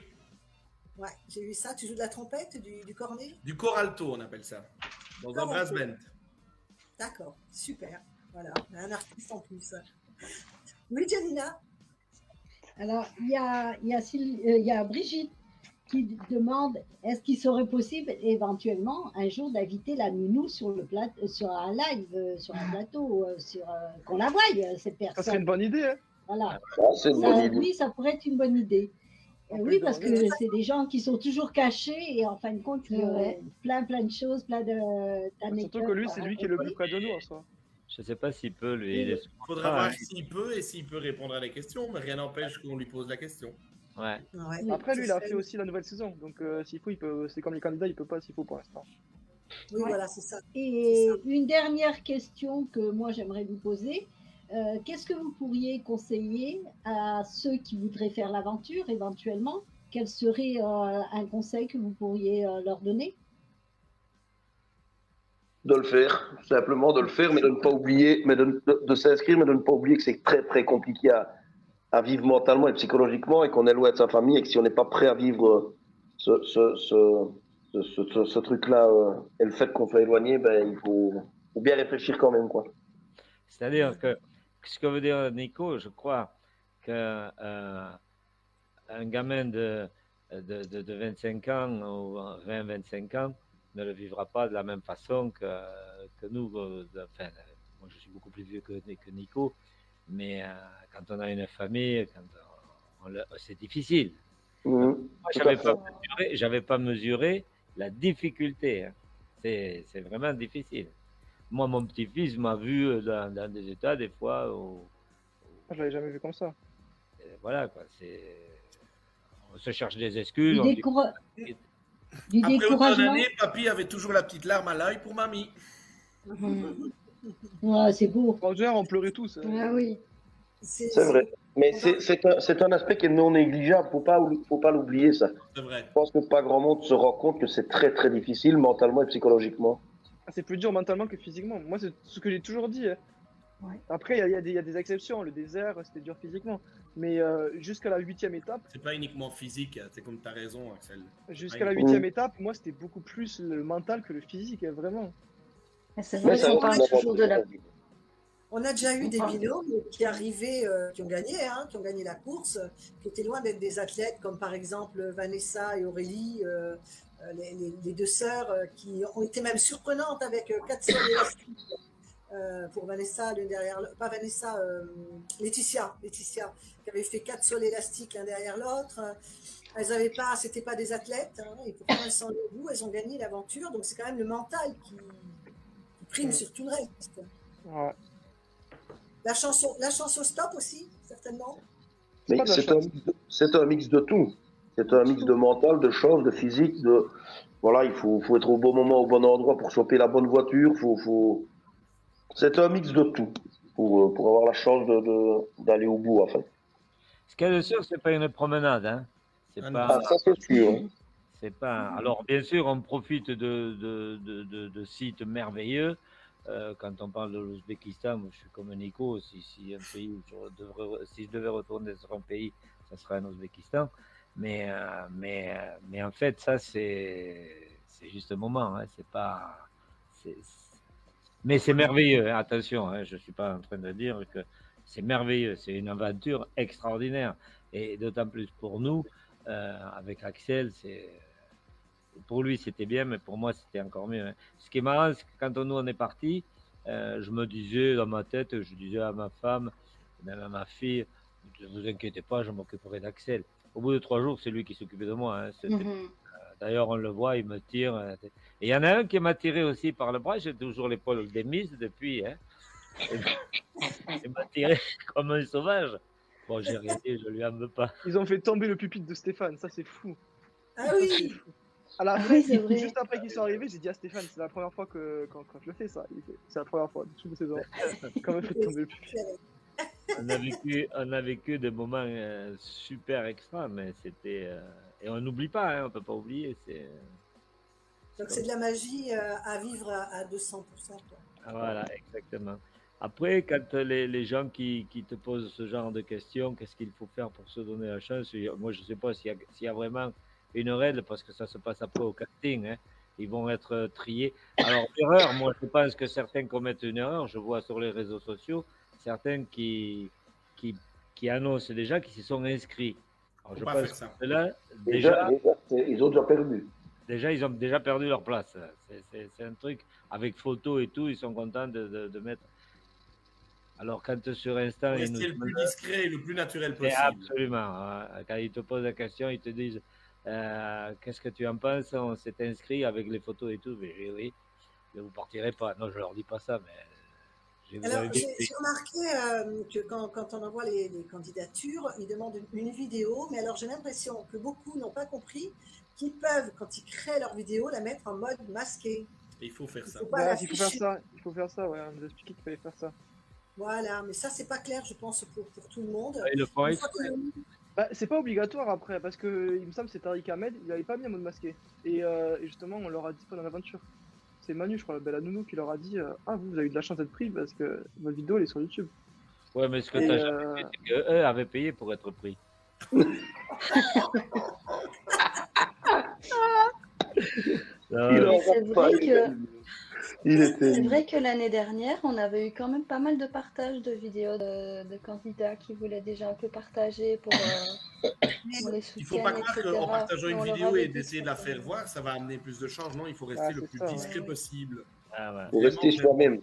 Ouais, j'ai vu ça. Tu joues de la trompette, du cornet? Du coralto, on appelle ça. Dans un brass band. D'accord, super. Voilà, un artiste en plus. Oui, Janina? Alors, il y a Brigitte qui demande, est-ce qu'il serait possible éventuellement un jour d'inviter la nounou sur un live, sur un plateau, qu'on la voie, cette personne? Ça serait une bonne idée, hein? Voilà. C'est une bonne idée. Oui, ça pourrait être une bonne idée. Oui, parce que c'est des gens qui sont toujours cachés et en fin de compte, il y a plein de choses, plein d'anecdotes. Surtout que lui, c'est lui qui est le plus près de nous en soi. Je ne sais pas s'il peut, lui. Il faudra voir s'il peut et s'il peut répondre à la question, mais rien n'empêche qu'on lui pose la question. Ouais. Après, lui, il a fait aussi la nouvelle saison, donc s'il faut, il peut. C'est comme les candidats, il peut pas s'il faut pour l'instant. Oui, voilà, c'est ça. Et une dernière question que moi j'aimerais vous poser. Qu'est-ce que vous pourriez conseiller à ceux qui voudraient faire l'aventure éventuellement? Quel serait un conseil que vous pourriez leur donner? De le faire, simplement de le faire, mais de ne pas oublier, mais de s'inscrire, mais de ne pas oublier que c'est très très compliqué à vivre mentalement et psychologiquement et qu'on est loin de sa famille et que si on n'est pas prêt à vivre ce truc-là et le fait qu'on soit éloigné, ben, il faut bien réfléchir quand même, quoi. C'est-à-dire que ce que veut dire Nico, je crois qu'un gamin de 25 ans ou 20-25 ans ne le vivra pas de la même façon que nous. Enfin, moi, je suis beaucoup plus vieux que Nico, mais quand on a une famille, c'est difficile. Moi, j'avais pas mesuré la difficulté. Hein. C'est vraiment difficile. Moi, mon petit-fils m'a vu dans des états, des fois, où... Je l'avais jamais vu comme ça. Voilà, quoi. On se cherche des excuses. Du Après autant découragement. d'années, papy avait toujours la petite larme à l'œil pour mamie. Ouais, c'est beau. En général, on pleurait tous. Ah oui. C'est vrai. Mais c'est un aspect qui est non négligeable. Faut pas l'oublier, ça. C'est vrai. Je pense que pas grand monde se rend compte que c'est très très difficile mentalement et psychologiquement. C'est plus dur mentalement que physiquement. Moi, c'est ce que j'ai toujours dit. Hein. Ouais. Après, il y a des exceptions. Le désert, c'était dur physiquement. Mais jusqu'à la 8e étape, C'est pas uniquement physique, c'est comme tu as raison, Axel. jusqu'à la 8e étape, moi, c'était beaucoup plus le mental que le physique, hein, vraiment. Et c'est Mais vrai ça qu'on aussi, parle toujours de la. On a déjà eu des binômes qui arrivaient, qui ont gagné la course, qui étaient loin d'être des athlètes, comme par exemple Vanessa et Aurélie, les deux sœurs, qui ont été même surprenantes avec 4 sols élastiques. Pour Vanessa, l'une derrière l'autre, pas Vanessa, Laetitia, qui avait fait 4 sols élastiques l'un derrière l'autre. Elles n'avaient pas, c'était pas des athlètes, hein, et pourtant elles sont au bout, elles ont gagné l'aventure. Donc c'est quand même le mental qui prime sur tout le reste. Ouais. La chance au stop aussi, certainement. Mais c'est un mix de tout. C'est un mix de mental, de chance, de physique, de voilà, il faut être au bon moment, au bon endroit pour choper la bonne voiture. C'est un mix de tout pour avoir la chance d'aller au bout, en fait. Ce qu'il y a de sûr, c'est pas une promenade, hein. C'est Ah, pas. non. Ça c'est sûr. Hein. C'est pas. Alors, bien sûr, on profite de sites merveilleux. Quand on parle de l'Ouzbékistan, moi, je suis comme Nico. Si un pays où si je devais retourner sur un pays, ça serait un Ouzbékistan. Mais en fait, ça, c'est juste un moment. Hein, c'est pas. Mais c'est merveilleux. Hein, attention, hein, je suis pas en train de dire que c'est merveilleux. C'est une aventure extraordinaire. Et d'autant plus pour nous, avec Axel, pour lui c'était bien, mais pour moi c'était encore mieux. Hein. Ce qui est marrant, c'est que quand nous on est partis, je me disais dans ma tête, je disais à ma femme, même à ma fille, ne vous inquiétez pas, je m'occuperai d'Axel. Au bout de 3 jours, c'est lui qui s'occupait de moi. Hein. D'ailleurs, on le voit, il me tire. Et il y en a un qui m'a tiré aussi par le bras, j'ai toujours l'épaule démise depuis. Hein. Il m'a tiré comme un sauvage. Bon, j'ai rien dit, je lui en veux pas. Ils ont fait tomber le pupitre de Stéphane, ça c'est fou. Ah oui. Alors Ah oui, c'est vrai. juste après qu'ils sont arrivés, j'ai dit à Stéphane, c'est la première fois quand je le fais ça. C'est la première fois de toutes les saisons. Quand même fait tomber le pupitre. On a vécu des moments super extra, mais c'était. Et on n'oublie pas, hein, on peut pas oublier. Donc c'est de la magie à vivre à 200%. Quoi. Voilà, exactement. Après, quand les gens qui te posent ce genre de questions, qu'est-ce qu'il faut faire pour se donner la chance? Moi, je ne sais pas s'il y a vraiment une règle, parce que ça se passe après au casting. Hein. Ils vont être triés. Alors, l'erreur, moi, je pense que certains commettent une erreur. Je vois sur les réseaux sociaux certains qui annoncent déjà qu'ils se sont inscrits. Alors, je pense que là, déjà, ils ont déjà perdu. Déjà, ils ont déjà perdu leur place. C'est un truc avec photo et tout, ils sont contents de mettre. Alors, quand sur Insta. Rester le plus discret et le plus naturel possible. Absolument. Hein. Quand ils te posent la question, ils te disent qu'est-ce que tu en penses? On s'est inscrit avec les photos et tout. Mais oui, mais vous partirez pas. Non, je leur dis pas ça, mais. Alors, j'ai remarqué que quand on envoie les candidatures, ils demandent une vidéo, mais alors j'ai l'impression que beaucoup n'ont pas compris qu'ils peuvent, quand ils créent leur vidéo, la mettre en mode masqué. Et il faut faire ça. Il faut faire ça, ouais, on nous a expliqué qu'il fallait faire ça. Voilà, mais ça, c'est pas clair, je pense, pour tout le monde. Et le point c'est pas obligatoire après, parce que il me semble que c'est Tariq Ahmed, il avait pas mis en mode masqué. Et justement, on leur a dit pendant l'aventure. C'est Manu, je crois, la nounou, qui leur a dit vous avez eu de la chance d'être pris parce que votre vidéo elle est sur YouTube. Ouais, mais ce que tu as jamais fait, c'est qu'eux avaient payé pour être pris. C'est vrai que l'année dernière, on avait eu quand même pas mal de partages de vidéos de candidats qui voulaient déjà un peu partager pour les soutiens. Il ne faut pas croire qu'en partageant une vidéo et d'essayer de la faire voir, ça va amener plus de changements. Il faut rester le plus discret possible. Il faut rester soi-même.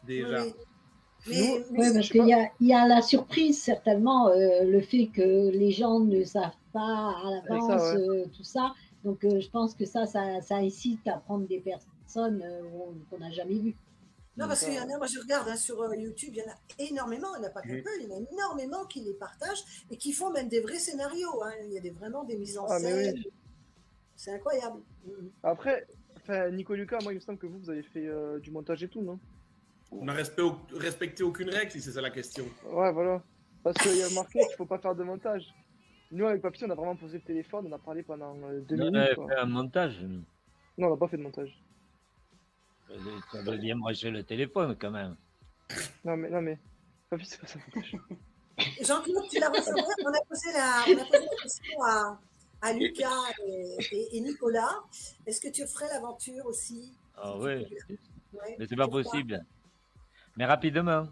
Déjà. Oui, parce qu'il y a la surprise, certainement, le fait que les gens ne savent pas à l'avance tout ça. Donc, je pense que ça incite à prendre des personnes qu'on n'a jamais vues. Non, parce qu'il y en a, moi je regarde sur YouTube, il y en a énormément, il n'y en a pas que peu, il y en a énormément qui les partagent et qui font même des vrais scénarios. Hein. Il y a vraiment des mises en scène. Oui. C'est incroyable. Après, Nico Lucas, moi il me semble que vous avez fait du montage et tout, non? On n'a respecté aucune règle, si c'est ça la question. Ouais, voilà. Parce qu'il y a marqué qu'il ne faut pas faire de montage. Nous, avec Papy, on a vraiment posé le téléphone, on a parlé pendant 2 On minutes. avait Quoi. fait un montage. Nous. Non, on n'a pas fait de montage. Ça veut bien brancher le téléphone quand même. Non, mais. Papy, c'est pas ça. Jean-Claude, tu l'as reçu. On a posé la question à Lucas et Nicolas. Est-ce que tu ferais l'aventure aussi? Ah oui, Ouais, mais c'est pas pourquoi? possible. Mais rapidement,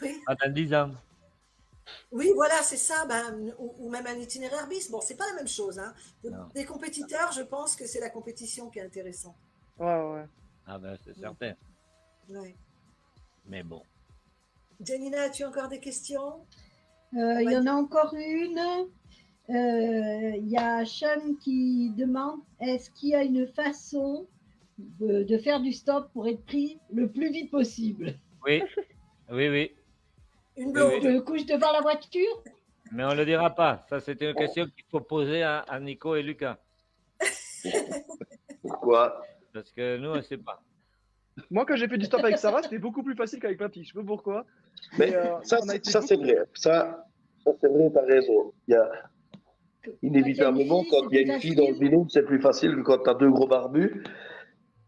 Oui. pas dans 10 ans. Oui, voilà, c'est ça, ou même un itinéraire bis. Bon, c'est pas la même chose. Hein. Pour des compétiteurs, je pense que c'est la compétition qui est intéressante. Ouais. Ah ben, c'est certain. Ouais. Mais bon. Janina, as-tu encore des questions? Il y en a encore une. Il y a Sean qui demande, est-ce qu'il y a une façon de faire du stop pour être pris le plus vite possible? Oui. Une blonde. Je couche devant la voiture? Mais on ne le dira pas. Ça, c'est une question qu'il faut poser à Nico et Lucas. Pourquoi? Parce que nous, on ne sait pas. Moi, quand j'ai fait du stop avec Sarah, c'était beaucoup plus facile qu'avec Papy. Je sais pas pourquoi. Mais ça c'est vrai. Ça c'est vrai, t'as raison. Il y a inévitablement, quand il y a une fille dans le binôme, c'est plus facile que quand tu as 2 gros barbus.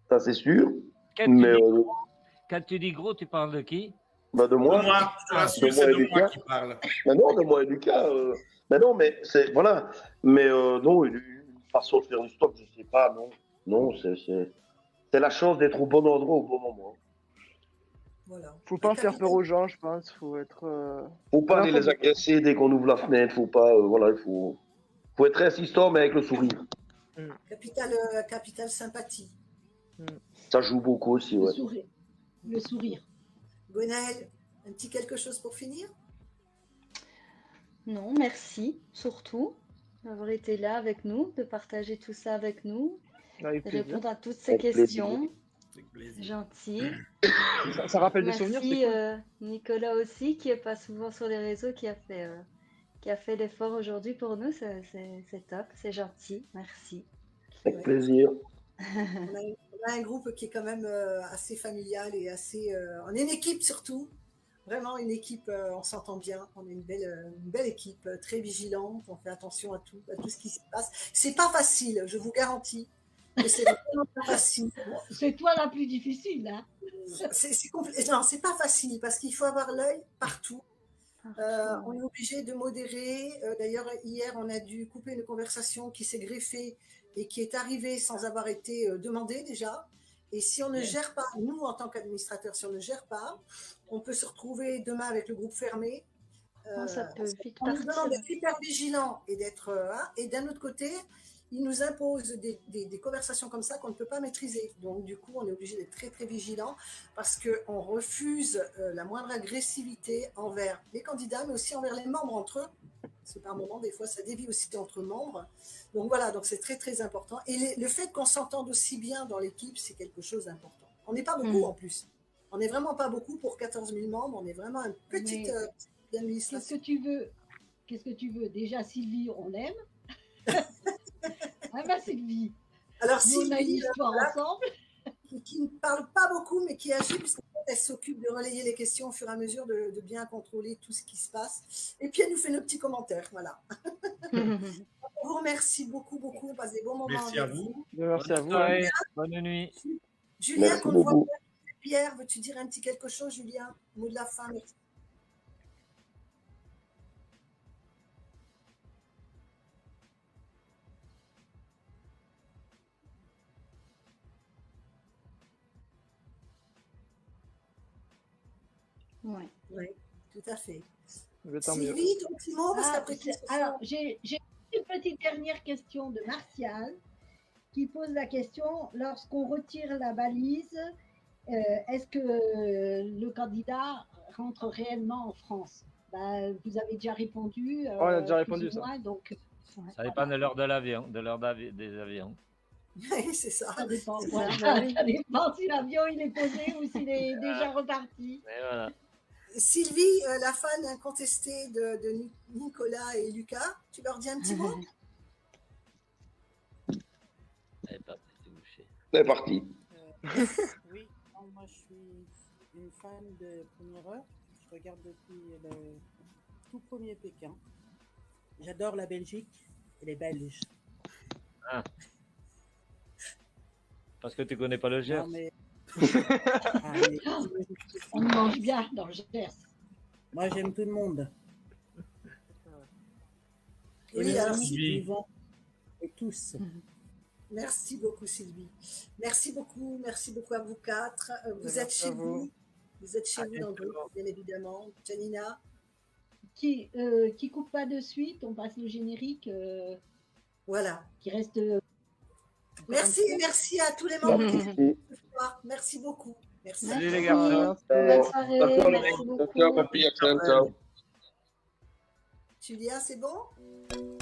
Ça, c'est sûr. Quand tu dis gros, tu parles de qui? Bah de moi. De moi, je te rassure, c'est de moi qui parle. Mais non, de moi et Lucas. Mais non, mais c'est. Voilà. Mais non, une façon de faire du stop, je sais pas, non. Non, c'est la chance d'être au bon endroit au bon moment. Voilà. Faut pas faire peur aux gens, je pense. Faut être. Faut pas aller les agresser dès qu'on ouvre la fenêtre. Faut pas. Voilà, il faut être insistant, mais avec le sourire. Capital sympathie. Ça joue beaucoup aussi, ouais. Le sourire. Gwenaëlle, un petit quelque chose pour finir? Non, merci, surtout d'avoir été là avec nous, de partager tout ça avec nous, de répondre à toutes ces questions. C'est gentil. Ça rappelle des souvenirs, c'est cool. Merci Nicolas aussi, qui n'est pas souvent sur les réseaux, qui a fait l'effort aujourd'hui pour nous. C'est top, c'est gentil. Merci. Avec plaisir. On a un groupe qui est quand même assez familial et assez. On est une équipe surtout. Vraiment une équipe, on s'entend bien. On est une belle équipe, très vigilante. On fait attention à tout ce qui se passe. C'est pas facile, je vous garantis. Que c'est vraiment pas facile. C'est toi la plus difficile, hein? Non, c'est pas facile parce qu'il faut avoir l'œil partout. On est obligé de modérer. D'ailleurs, hier, on a dû couper une conversation qui s'est greffée et qui est arrivée sans avoir été demandée déjà. Et si on ne gère pas, nous, en tant qu'administrateurs, si on ne gère pas, on peut se retrouver demain avec le groupe fermé. Ça peut vite on nous demande partir. d'être hyper vigilant et d'être. Et d'un autre côté, ils nous imposent des conversations comme ça qu'on ne peut pas maîtriser. Donc, du coup, on est obligé d'être très, très vigilant parce qu'on refuse la moindre agressivité envers les candidats, mais aussi envers les membres entre eux. Parce que par moment, des fois, ça dévie aussi entre membres. Donc, voilà, donc c'est très, très important. Et le fait qu'on s'entende aussi bien dans l'équipe, c'est quelque chose d'important. On n'est pas beaucoup en plus. On n'est vraiment pas beaucoup pour 14 000 membres. On est vraiment une petite administration. Qu'est-ce que tu veux? Déjà, Sylvie, on l'aime. Ah bah Sylvie. Alors Sylvie, on a une histoire ensemble. Qui ne parle pas beaucoup, mais qui agit, puisqu'elle s'occupe de relayer les questions au fur et à mesure, de bien contrôler tout ce qui se passe. Et puis elle nous fait nos petits commentaires. Voilà. On vous remercie beaucoup, beaucoup. On passe des bons moments. Merci à vous. Merci à vous. Bonne nuit. Julien, qu'on ne voit pas. Pierre, veux-tu dire un petit quelque chose, Julien? Mot de la fin, merci. Oui, tout à fait. Sylvie, ton petit mot, parce qu'après alors, j'ai une petite dernière question de Martial qui pose la question, lorsqu'on retire la balise, est-ce que le candidat rentre réellement en France? Vous avez déjà répondu. On a déjà répondu ça. Donc, ça dépend de l'heure de l'avion, des avions. Oui, c'est ça. Ça dépend. Ça dépend si l'avion il est posé ou s'il est déjà reparti. Et voilà. Sylvie, la fan incontestée de Nicolas et Lucas, tu leur dis un petit mot? C'est parti. Oui, moi je suis une fan de Première Heure. Je regarde depuis tout premier Pékin. J'adore la Belgique et les Belges. Ah. Parce que tu connais pas le Gers. Non, mais... On mange bien dans le Gers. Moi, j'aime tout le monde. Et Oui, les alors, amis Sylvie. vivants et tous. Merci beaucoup, Sylvie. Merci beaucoup à vous quatre. Vous êtes chez vous. Vous êtes chez vous dans le groupe, bien évidemment. Janina. Qui coupe pas de suite, on passe le générique. Voilà. Qui reste. Merci à tous les membres qui étaient là ce soir. Merci beaucoup. Merci. Salut les gars. Bonne soirée. Merci beaucoup. Ciao, papy, à bientôt. Julia, c'est bon?